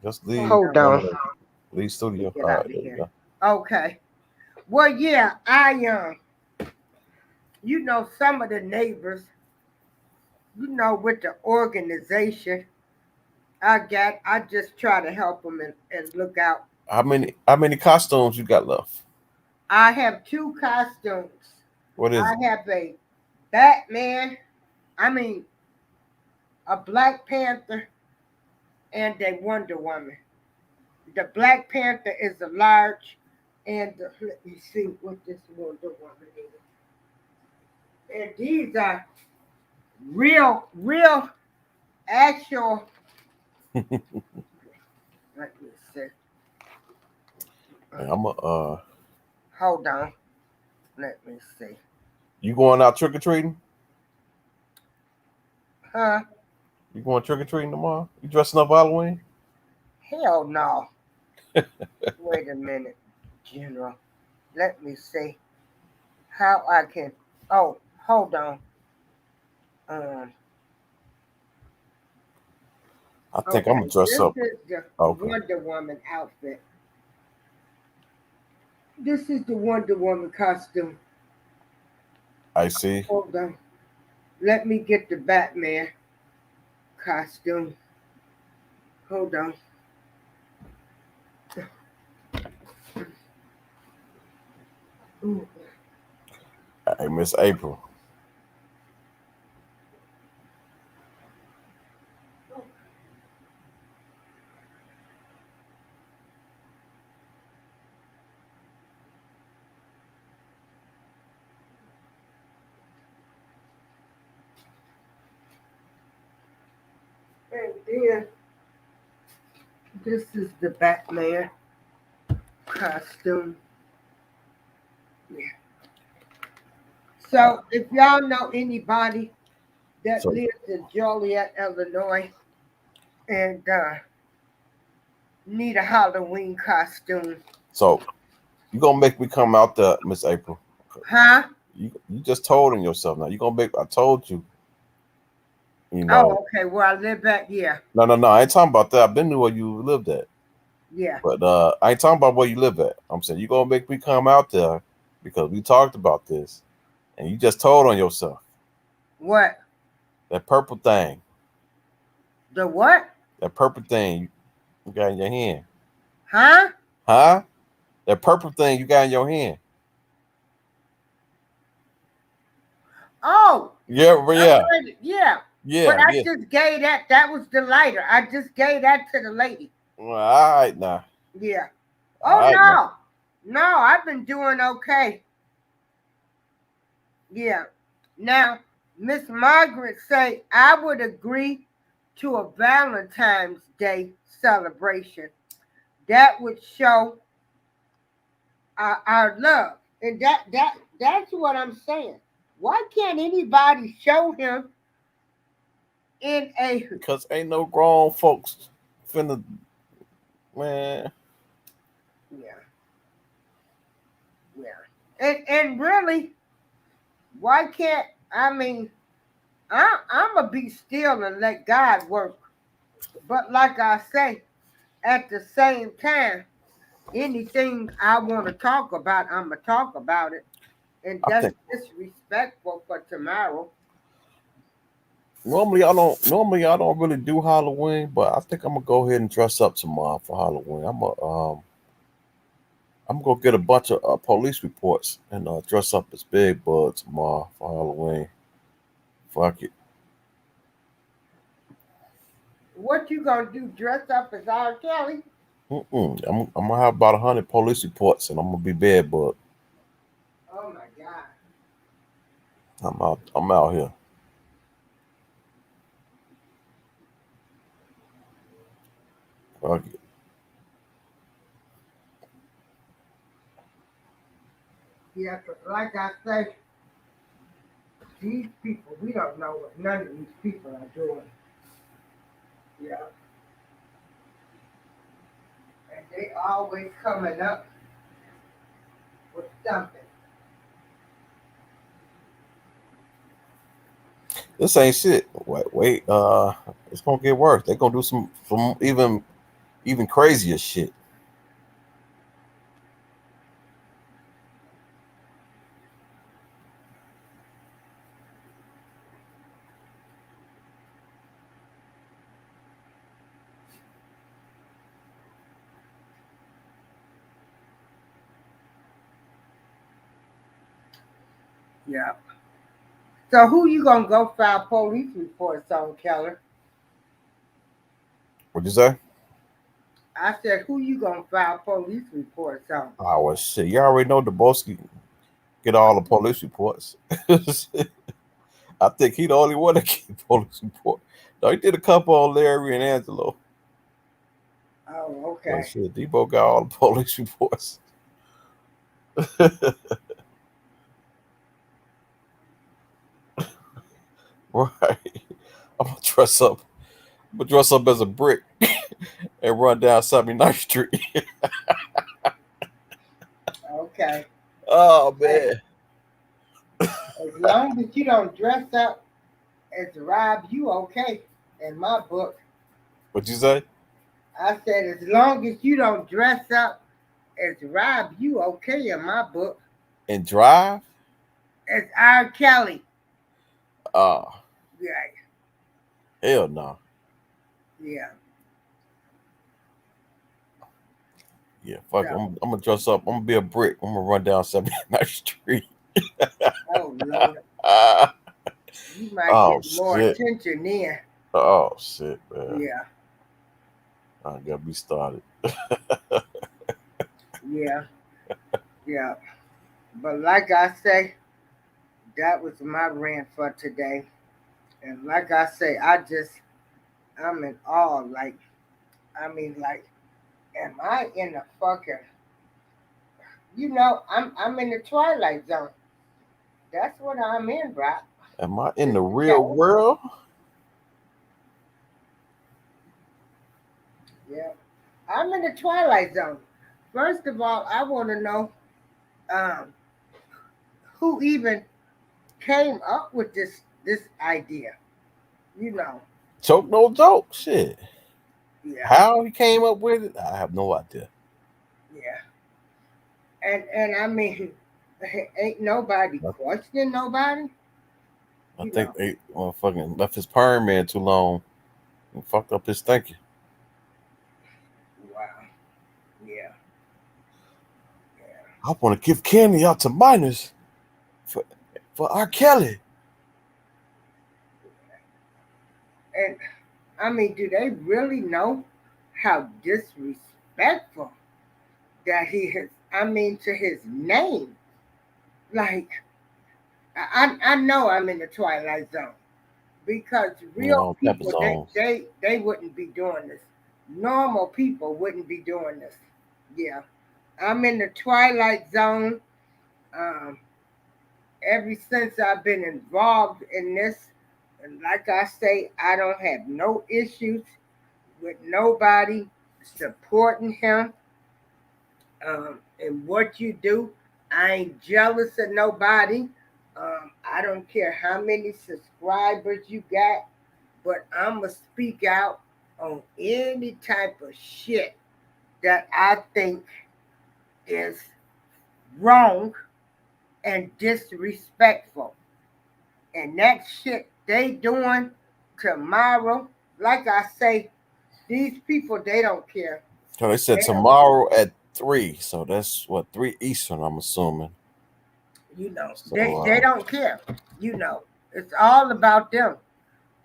Just leave. Hold on. Leave studio. Get out of here. Okay. Well, yeah, I am. You know, some of the neighbors, you know, with the organization I just try to help them and look out. How many costumes you got left? I have 2 costumes. What is I have a Batman, a Black Panther, and a Wonder Woman. The Black Panther is a large, and let me see what this Wonder Woman is. And these are real, actual. Let me see. I'm a Hold on. Let me see. You going out trick or treating? Huh? You going trick or treating tomorrow? You dressing up for Halloween? Hell no. Wait a minute, General. Let me see how I can. Oh, hold on. Um. I think I'm Okay, gonna dress this up. is the Okay. Wonder Woman outfit. This is the Wonder Woman costume. I see. Hold on. Let me get the Batman costume. Hold on. Ooh. Hey, Miss April. And then this is the Batman costume. Yeah. So if y'all know anybody that So lives in Joliet, Illinois, and need a Halloween costume, so you gonna make me come out there, Miss April? huh? You just told on yourself now. You gonna make? I told you. You know. Oh, okay. Where I live at, yeah, No. I ain't talking about that. I've been to where you lived at, yeah. but I ain't talking about where you live at. I'm saying you gonna make me come out there because we talked about this, and you just told on yourself. What? That purple thing. The what? That purple thing you got in your hand. Huh? Huh? That purple thing you got in your hand. Oh, Yeah, yeah. But yeah, I yeah. just gave that. That was the lighter. I just gave that to the lady. Well, all right now. Yeah. All Oh right now. no, no. I've been doing okay. Yeah. Now, Miss Margaret say I would agree to a Valentine's Day celebration. That would show our love, and that's what I'm saying. Why can't anybody show him in a Because ain't no grown folks finna, man. yeah, yeah, and really, why can't I mean I'm gonna be still and let God work. But like I say, at the same time, anything I want to talk about, I'm gonna talk about it, and I that's think disrespectful for tomorrow. normally I don't really do Halloween, but I think I'm gonna go ahead and dress up tomorrow for Halloween. I'm gonna get a bunch of police reports and dress up as Big Bud tomorrow for Halloween. Fuck it. What you gonna do? Dress up as R. Kelly? I'm gonna have about 100 police reports, and I'm gonna be Bad Bud. Oh my God! I'm out here. Fuck it. Yeah, 'cause like I say, these people, we don't know what none of these people are doing. Yeah, and they always coming up with something. This ain't shit. Wait. It's gonna get worse. They're gonna do some even crazier shit. Yeah. So who you gonna go file police reports on, Keller? What'd you say? I said, who you gonna file police reports on? Oh well, shit. You already know the boss get all the police reports. I think he the only one that get police report. No, he did a couple on Larry and Angelo. Oh, But okay. shit, Debo got all the police reports. Right. I'm gonna dress up. I'm gonna dress up as a brick and run down 79th Street. Okay. Oh Hey, man. as long as you don't dress up as Rob, you okay in my book. What'd you say? I said, as long as you don't dress up as Rob, you okay in my book. And drive? As R. Kelly. Oh, Yeah, hell no. yeah. Yeah, fuck it. So, I'm gonna dress up. I'm gonna be a brick. I'm gonna run down 79th Street. oh Lord, Ah, you might oh get more shit. attention there. Oh shit, man. Yeah, I gotta be started. yeah, yeah. But like I say, that was my rant for today. And like I say, I'm in awe. Like, I mean, like, am I in the fucking? I'm in the twilight zone. That's what I'm in, bro. Am I in Just the real tell. world? Yeah, I'm in the twilight zone. First of all, I want to know um, who even came up with this idea. You know, Choke no joke. Shit. yeah, How he came up with it, I have no idea. yeah, and I mean, ain't nobody questioning nobody. I You think know, they fucking left his perm man too long and fucked up his thinking. wow, yeah, yeah, I want to give candy out to minors for R. Kelly. and I mean, do they really know how disrespectful that he is? I mean, to his name, like I know I'm in the twilight zone because You know, real all type of people zones. they wouldn't be doing this. Normal people wouldn't be doing this. Yeah, I'm in the twilight zone. Um, ever since I've been involved in this, and like I say, I don't have no issues with nobody supporting him and what you do. I ain't jealous of nobody. I don't care how many subscribers you got, but I'm going to speak out on any type of shit that I think is wrong and disrespectful. And that shit they doing tomorrow, like I say, these people, they don't care. So they said They don't care. tomorrow at 3. So that's what 3 Eastern. I'm assuming. They So don't care. It's all about them.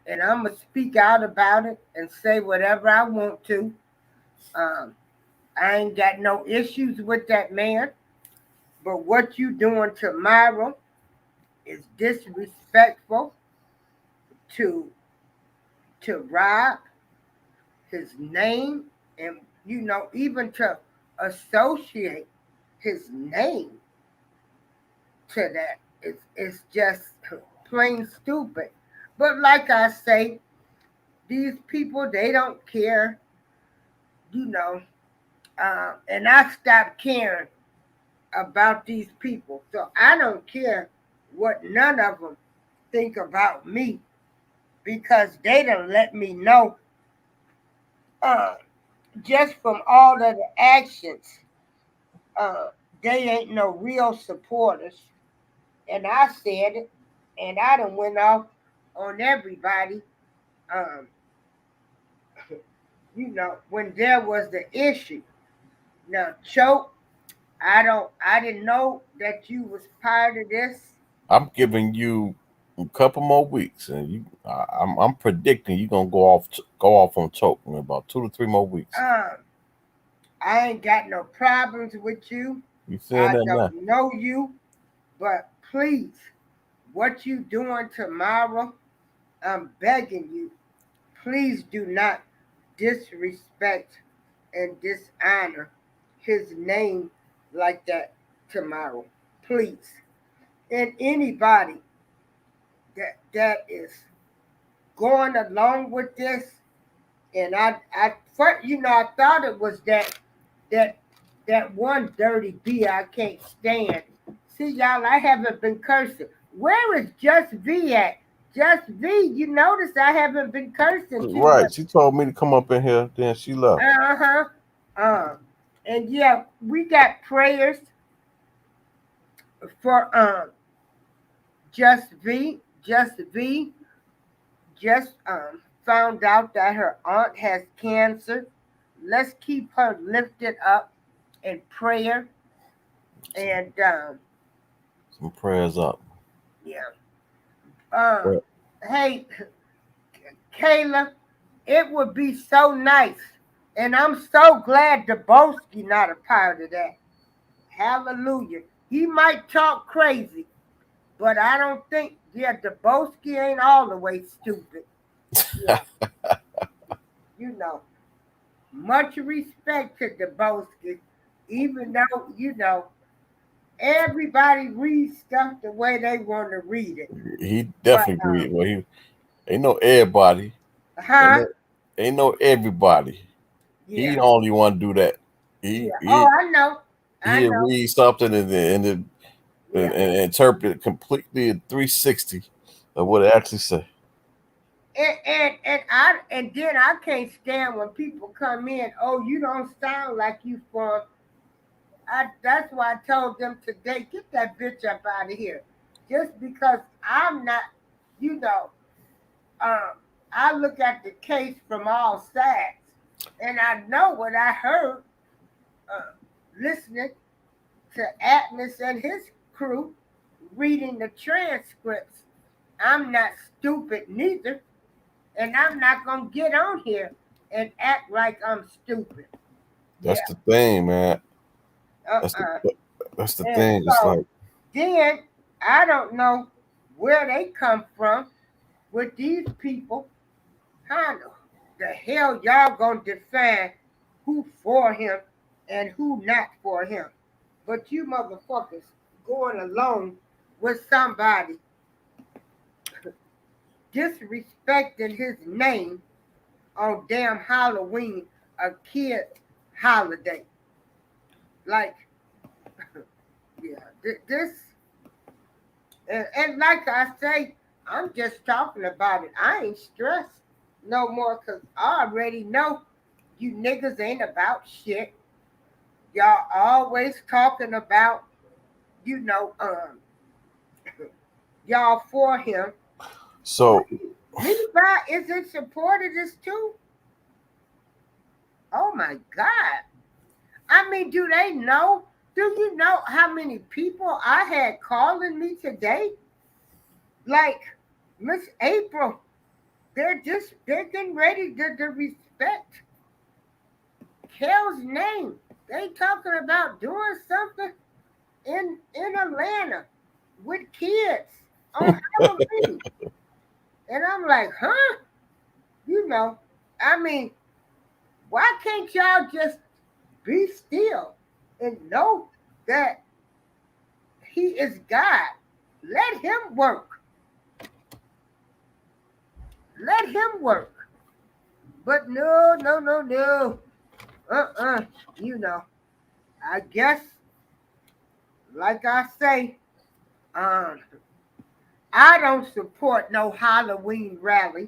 And I'm going to speak out about it and say whatever I want to. Um, I ain't got no issues with that man. But what you doing tomorrow is disrespectful to Rob, his name, and even to associate his name to that. It's just plain stupid. But like I say, these people they don't care, you know. And I stopped caring about these people, so I don't care what none of them think about me because they don't let me know uh, just from all of the actions. Uh, they ain't no real supporters, and I said it, and I done went off on everybody. Um, when there was the issue. Now, Choke, I didn't know that you was part of this. I'm giving you a couple more weeks, and I'm predicting you're gonna go off on choke in about 2 to 3 more weeks. Um, I ain't got no problems with you. You saying I that now? don't know you, but please, what you doing tomorrow, I'm begging you, please do not disrespect and dishonor his name like that. tomorrow, please. And anybody that is going along with this, and I thought it was that that one dirty B I can't stand. See, y'all, I haven't been cursing. Where is Just V at? Just V, you notice I haven't been cursing too Right. much. She told me to come up in here, then she left. Uh-huh. And yeah, we got prayers for Just V. Just V just found out that her aunt has cancer. Let's keep her lifted up in prayer. And Some prayers up. yeah. Um, But hey, Kayla, it would be so nice. And I'm so glad Debosky not a part of that. Hallelujah. He might talk crazy, but I don't think, Debosky ain't all the way stupid. Yeah, you know. Much respect to Debosky, even though, everybody reads stuff the way they want to read it. he But, definitely agreed. Well, he ain't no everybody. Ain't huh? no, ain't no everybody. He Yeah, the only one do that. He yeah. Oh, he I know. I he'll know. read something Yeah. and interpret it completely at 360 of what it actually say. And then I can't stand when people come in. Oh, you don't sound like you from. That's why I told them today, get that bitch up out of here. Just because I'm not, you know, um, I look at the case from all sides, and I know what I heard uh, listening to Atlas and his crew reading the transcripts. I'm not stupid neither. And I'm not gonna get on here and act like I'm stupid. That's Yeah. the thing, man. That's the Uh-uh. that's the And thing. It's so like then I don't know where they come from with these people. How the hell y'all gonna define who for him and who not for him? But you motherfuckers going along with somebody disrespecting his name on damn Halloween, a kid holiday. Like, yeah, this, and like I say, I'm just talking about it. I ain't stressed no more because I already know you niggas ain't about shit. Y'all always talking about, you know, y'all for him. so. Levi is in support of this too. Oh my God. I mean, do they know? Do you know how many people I had calling me today? Like Miss April, they're getting ready to respect Kel's name. They talking about doing something in Atlanta with kids on Halloween. And I'm like, huh? You know, I mean, why can't y'all just be still and know that he is God? Let him work. Let him work. But no, no, no, no. Uh-uh. You know, I guess, like I say, um, I don't support no Halloween rally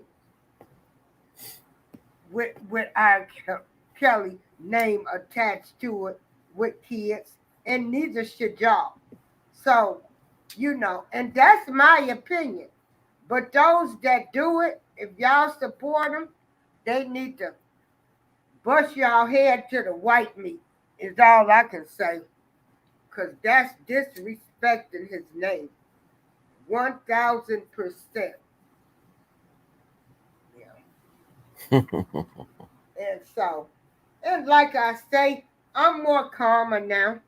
with our Kelly name attached to it with kids, and neither should y'all. So, and that's my opinion. But those that do it, if y'all support them, they need to bust y'all head to the white meat, is all I can say. Because that's disrespecting his name. 1000%. Yeah. And so, and like I say, I'm more calmer now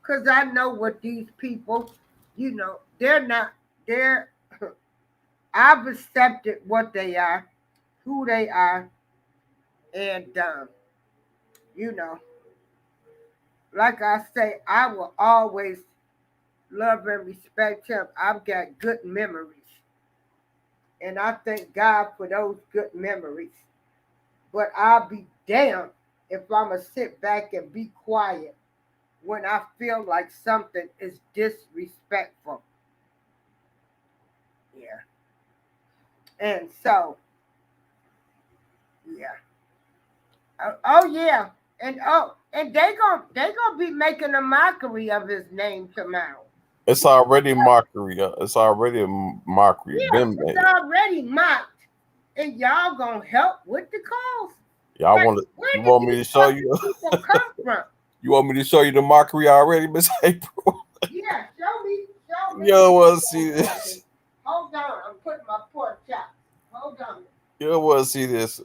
because I know what these people, they're not, they're, I've accepted what they are, who they are, and, you know, like I say, I will always love and respect him. I've got good memories. And I thank God for those good memories. But I'll be damned if I'm going to sit back and be quiet when I feel like something is disrespectful. Yeah. And so, yeah. Oh yeah. And they gonna be making a mockery of his name tomorrow. It's already mockery. It's already a mockery. Yeah, Been it's made. already mocked. And y'all gonna help with the cause. Y'all Like, want to? where You did want me to these show fucking you? people come from? You want me to show you the mockery already, Miss April? Yeah, show me. You don't want to see this. Hold on, I'm putting my pork chops. Hold on. You don't want to see this.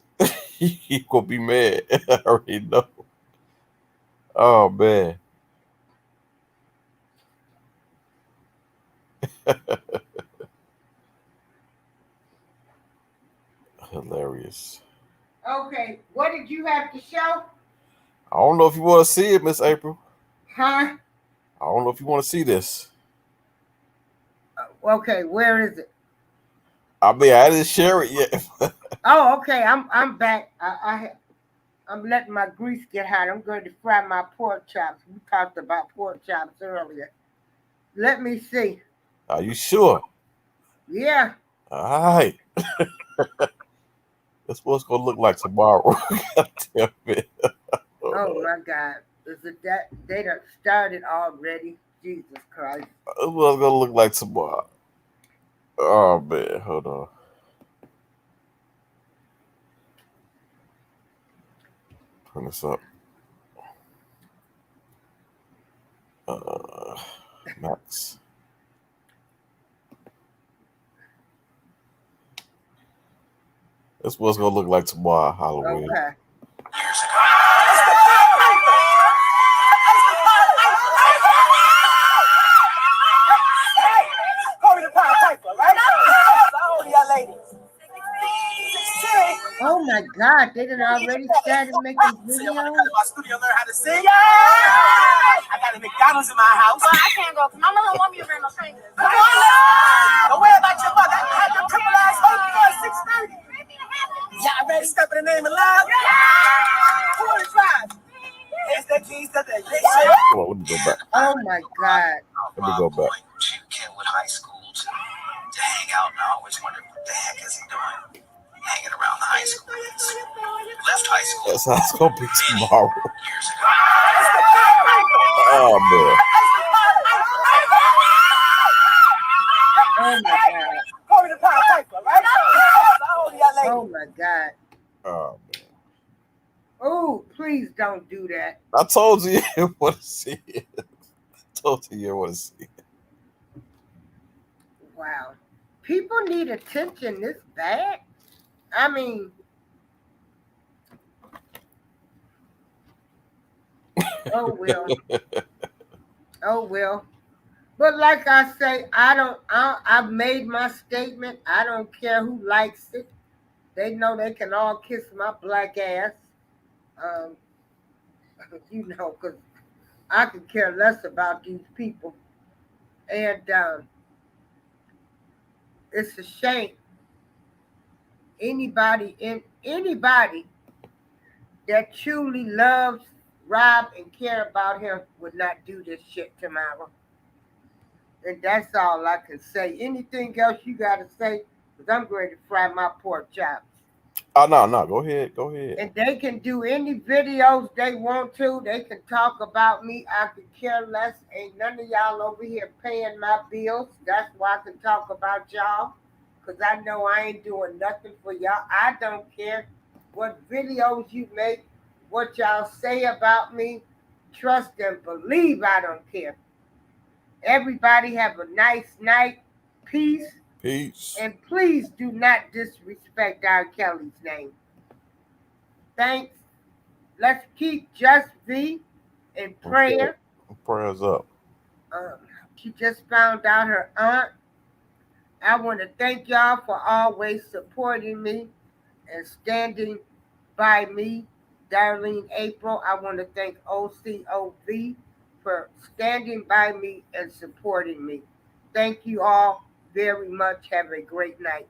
You gonna be mad. I already know. Oh man, hilarious. Okay, what did you have to show? I don't know if you want to see it, Miss April. Huh? I don't know if you want to see this. Okay, where is it? I mean, I didn't share it yet. Oh, okay. I'm back. I'm letting my grease get hot. I'm going to fry my pork chops. We talked about pork chops earlier. Let me see. Are you sure? Yeah. All right. That's what it's gonna look like tomorrow. God damn it. Oh my God. Is it that they done started already? Jesus Christ. That's what it's gonna look like tomorrow. Oh man, hold on. Turn this up. Uh, Max. That's what it's gonna look like tomorrow, Halloween. Okay. Oh my God, they done already started making videos. My studio learn how to sing. I got a McDonald's in my house. Well, I can't go because my mother want me to bring no strangers. Come on, now. Don't worry about your mother. I had them triple eyes hungry for 6:30. Y'all ready? Step in the name of love. Who want to drive? Here's the keys to the ignition. Come on, let me go back. Oh my God. Let me go back. Kenwood High School to hang out, and I always wondered what the heck is he doing? Hanging around the high school. Left high school. That's how it's gonna be tomorrow. Years ago. Oh man. Oh my God. Corey the Power Piper, right? Oh my God. Oh man. Oh, please don't do that. I told you you want to see it. I told you want to see it. Wow. People need attention this bad? I mean, oh well. Oh well. But like I say, I've made my statement. I don't care who likes it. They know they can all kiss my black ass. Um, because I could care less about these people. And it's a shame. Anybody that truly loves Rob and care about him would not do this shit tomorrow. And that's all I can say. Anything else you got to say? Because I'm going to fry my pork chops. Oh no, go ahead. Go ahead. And they can do any videos they want to. They can talk about me. I could care less. Ain't none of y'all over here paying my bills. That's why I can talk about y'all. Because I know I ain't doing nothing for y'all. I don't care what videos you make, what y'all say about me. Trust and believe I don't care. Everybody have a nice night. Peace. Peace. And please do not disrespect R. Kelly's name. Thanks. Let's keep Just V in prayer. Okay. Prayers up. She just found out her aunt. I want to thank y'all for always supporting me and standing by me. Darlene April, I want to thank OCOV for standing by me and supporting me. Thank you all very much. Have a great night.